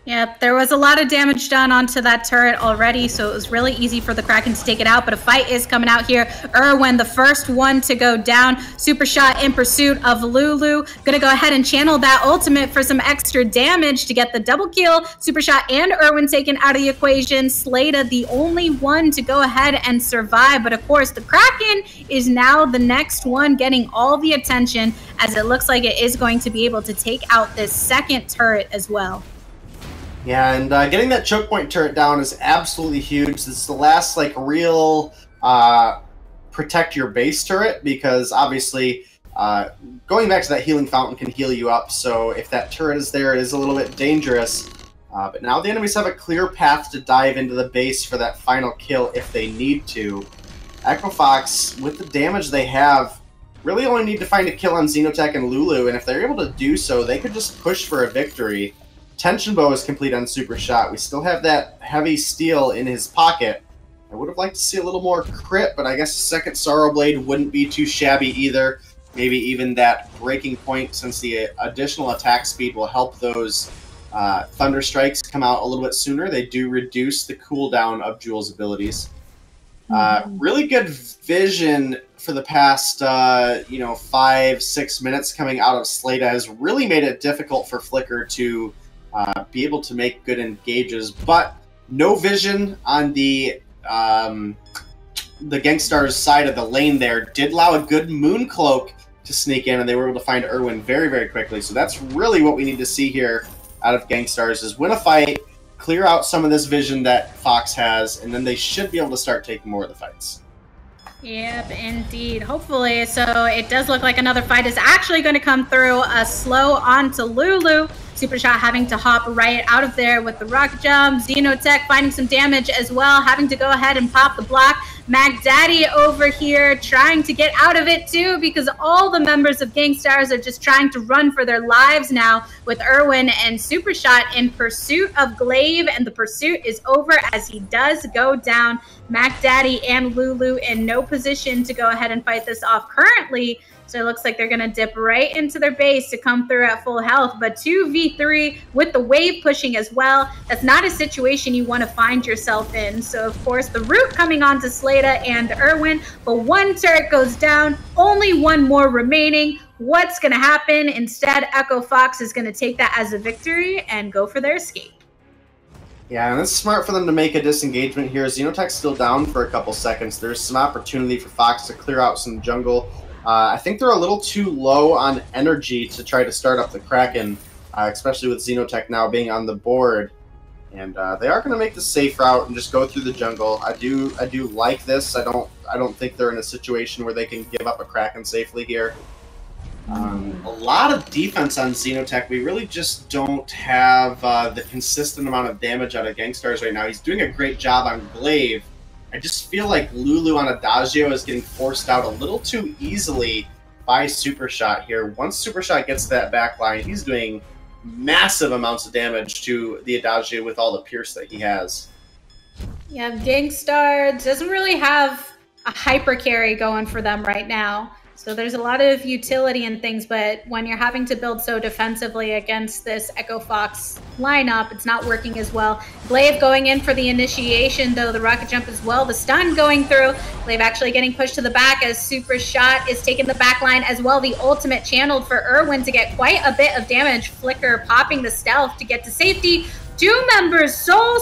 Speaker 5: Yep, there was a lot of damage done onto that turret already, so it was really easy for the Kraken to take it out, but a fight is coming out here. Irwin, the first one to go down. Super Shot in pursuit of Lulu. Gonna go ahead and channel that ultimate for some extra damage to get the double kill. Super Shot and Irwin taken out of the equation. Slada, the only one to go ahead and survive, but of course, the Kraken is now the next one getting all the attention, as it looks like it is going to be able to take out this second turret as well.
Speaker 2: Yeah, and getting that choke point turret down is absolutely huge. This is the last, like, real protect your base turret, because obviously going back to that healing fountain can heal you up. So if that turret is there, it is a little bit dangerous. But now the enemies have a clear path to dive into the base for that final kill if they need to. Echo Fox, with the damage they have, really only need to find a kill on Xenotech and Lulu, and if they're able to do so, they could just push for a victory. Tension Bow is complete on Super Shot. We still have that heavy steel in his pocket. I would have liked to see a little more crit, but I guess a second Sorrow Blade wouldn't be too shabby either. Maybe even that breaking point, since the additional attack speed will help those Thunder Strikes come out a little bit sooner. They do reduce the cooldown of Jewel's abilities. Really good vision for the past 5-6 minutes coming out of Slada has really made it difficult for Flicker to be able to make good engages, but no vision on the Gangstar's side of the lane there did allow a good Moon Cloak to sneak in, and they were able to find Irwin very, very quickly. So that's really what we need to see here out of Gangstars, is win a fight, clear out some of this vision that Fox has, and then they should be able to start taking more of the fights.
Speaker 5: Yep, indeed. Hopefully. So it does look like another fight is actually going to come through. A slow onto Lulu. Super Shot having to hop right out of there with the rocket jump. Xenotech finding some damage as well, having to go ahead and pop the block. Mag Daddy over here trying to get out of it too, because all the members of Gangstars are just trying to run for their lives now, with Irwin and Super Shot in pursuit of Glaive, and the pursuit is over as he does go down. Mag Daddy and Lulu in no position to go ahead and fight this off currently. So it looks like they're going to dip right into their base to come through at full health. But 2v3 with the wave pushing as well. That's not a situation you want to find yourself in. So, of course, the root coming on to Slada and Irwin. But one turret goes down. Only one more remaining. What's going to happen? Instead, Echo Fox is going to take that as a victory and go for their escape.
Speaker 2: Yeah, and it's smart for them to make a disengagement here. Xenotech's still down for a couple seconds. There's some opportunity for Fox to clear out some jungle. I think they're a little too low on energy to try to start up the Kraken, especially with Xenotech now being on the board. And they are going to make the safe route and just go through the jungle. I do like this. I don't think they're in a situation where they can give up a Kraken safely here. A lot of defense on Xenotech. We really just don't have the consistent amount of damage out of Gangstars right now. He's doing a great job on Glaive. I just feel like Lulu on Adagio is getting forced out a little too easily by Super Shot here. Once Super Shot gets to that back line, he's doing massive amounts of damage to the Adagio with all the Pierce that he has.
Speaker 5: Yeah, Gangstar doesn't really have a hyper carry going for them right now. So there's a lot of utility and things, but when you're having to build so defensively against this Echo Fox lineup, it's not working as well. Glaive going in for the initiation, though, the rocket jump as well. The stun going through. Glaive actually getting pushed to the back as Super Shot is taking the back line as well. The ultimate channeled for Irwin to get quite a bit of damage. Flicker popping the stealth to get to safety. Two members so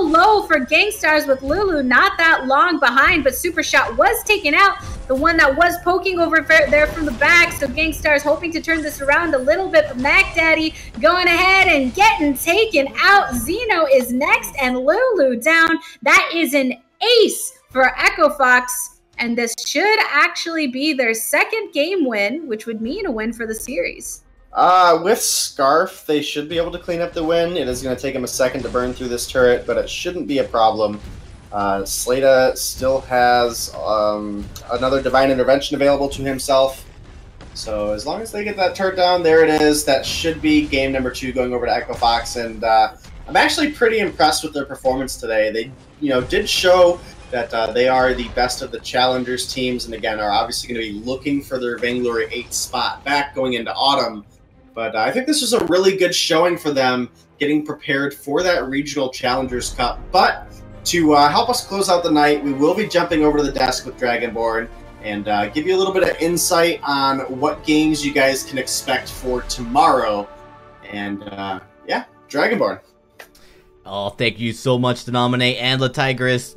Speaker 5: low for Gangstars, with Lulu not that long behind, but Super Shot was taken out. The one that was poking over there from the back, so Gangstars hoping to turn this around a little bit, but Mac Daddy going ahead and getting taken out. Xeno is next and Lulu down. That is an ace for Echo Fox, and this should actually be their second game win, which would mean a win for the series.
Speaker 2: With Scarf, they should be able to clean up the win. It is going to take him a second to burn through this turret, but it shouldn't be a problem. Slada still has another Divine Intervention available to himself. So as long as they get that turret down, there it is. That should be game number 2 going over to Echo Fox. And I'm actually pretty impressed with their performance today. They, did show that they are the best of the challengers teams, and again, are obviously going to be looking for their Vainglory 8 spot back going into autumn. But I think this was a really good showing for them, getting prepared for that regional challengers cup. But to help us close out the night, we will be jumping over to the desk with Dragonborn and give you a little bit of insight on what games you guys can expect for tomorrow. And yeah, Dragonborn.
Speaker 1: Oh, thank you so much, Denominate and Latigris.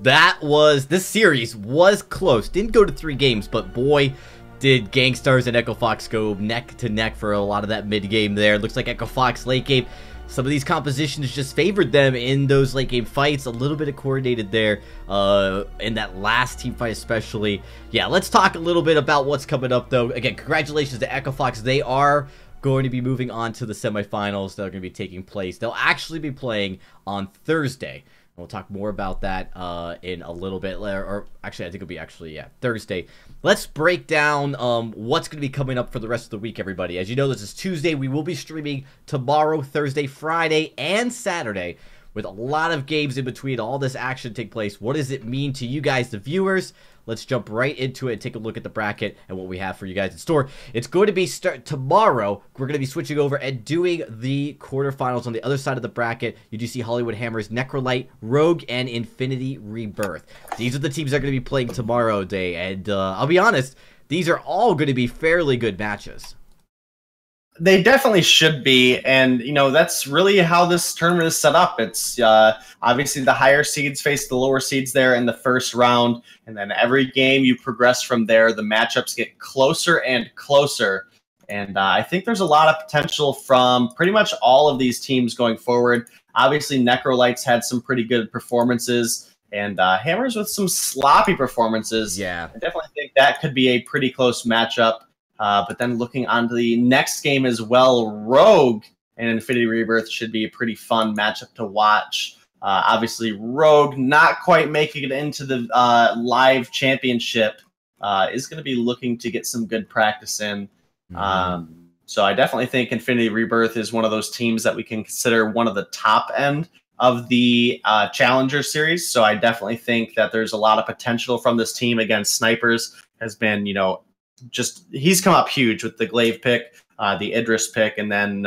Speaker 1: This series was close. Didn't go to 3 games, but boy, did Gangstars and Echo Fox go neck to neck for a lot of that mid game there. Looks like Echo Fox late game, some of these compositions just favored them in those late game fights. A little bit of coordinated there in that last team fight especially. Yeah, let's talk a little bit about what's coming up though. Again, congratulations to Echo Fox. They are going to be moving on to the semifinals that are going to be taking place. They'll actually be playing on Thursday. We'll talk more about that in a little bit later, or actually I think it'll be Thursday. Let's break down what's going to be coming up for the rest of the week, everybody. As you know, this is Tuesday. We will be streaming tomorrow, Thursday, Friday, and Saturday with a lot of games in between. All this action take place. What does it mean to you guys, the viewers? Let's jump right into it and take a look at the bracket and what we have for you guys in store. It's going to be tomorrow. We're going to be switching over and doing the quarterfinals on the other side of the bracket. You do see Hollywood Hammers, Necrolite, Rogue, and Infinity Rebirth. These are the teams that are going to be playing tomorrow day. And I'll be honest, these are all going to be fairly good matches.
Speaker 2: They definitely should be, and that's really how this tournament is set up. It's obviously the higher seeds face the lower seeds there in the first round, and then every game you progress from there, the matchups get closer and closer. And I think there's a lot of potential from pretty much all of these teams going forward. Obviously, Necrolites had some pretty good performances, and Hammers with some sloppy performances.
Speaker 1: Yeah,
Speaker 2: I definitely think that could be a pretty close matchup. But then looking on to the next game as well, Rogue and Infinity Rebirth should be a pretty fun matchup to watch. Obviously, Rogue not quite making it into the live championship is going to be looking to get some good practice in. So I definitely think Infinity Rebirth is one of those teams that we can consider one of the top end of the Challenger series. So I definitely think that there's a lot of potential from this team. Again, Snipers has been, he's come up huge with the Glaive pick, the Idris pick, and then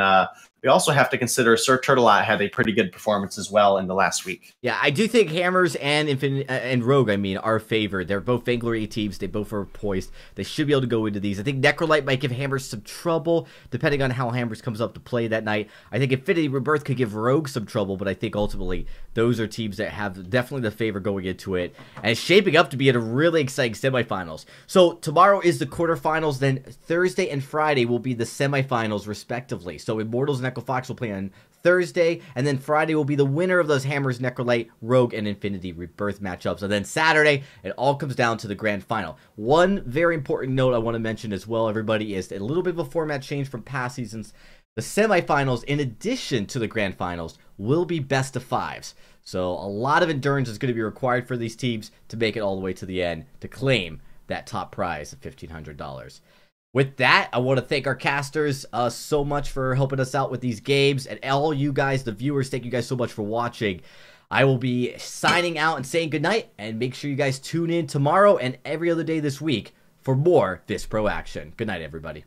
Speaker 2: we also have to consider Sir Turtleot had a pretty good performance as well in the last week.
Speaker 1: Yeah, I do think Hammers and Rogue, are favored. They're both Vainglory teams. They both are poised. They should be able to go into these. I think Necrolite might give Hammers some trouble, depending on how Hammers comes up to play that night. I think Infinity Rebirth could give Rogue some trouble, but I think ultimately those are teams that have definitely the favor going into it. And it's shaping up to be in a really exciting semifinals. So tomorrow is the quarterfinals, then Thursday and Friday will be the semifinals respectively. So Immortals and Echo Fox will play on Thursday, and then Friday will be the winner of those Hammers, Necrolite, Rogue, and Infinity Rebirth matchups. And then Saturday, it all comes down to the grand final. One very important note I want to mention as well, everybody, is a little bit of a format change from past seasons. The semifinals, in addition to the grand finals, will be best of fives. So a lot of endurance is going to be required for these teams to make it all the way to the end to claim that top prize of $1,500. With that, I want to thank our casters so much for helping us out with these games, and all you guys, the viewers, thank you guys so much for watching. I will be signing out and saying goodnight, and make sure you guys tune in tomorrow and every other day this week for more VIS Pro action. Good night, everybody.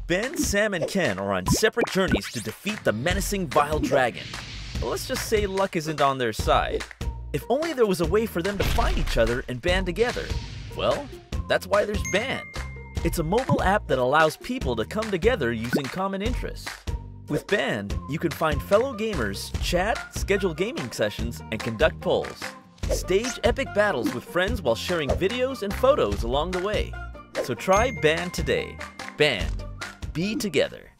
Speaker 3: Ben, Sam, and Ken are on separate journeys to defeat the menacing Vile Dragon. But let's just say luck isn't on their side. If only there was a way for them to find each other and band together. Well, that's why there's Band. It's a mobile app that allows people to come together using common interests. With Band, you can find fellow gamers, chat, schedule gaming sessions, and conduct polls. Stage epic battles with friends while sharing videos and photos along the way. So try Band today. Band. Be together.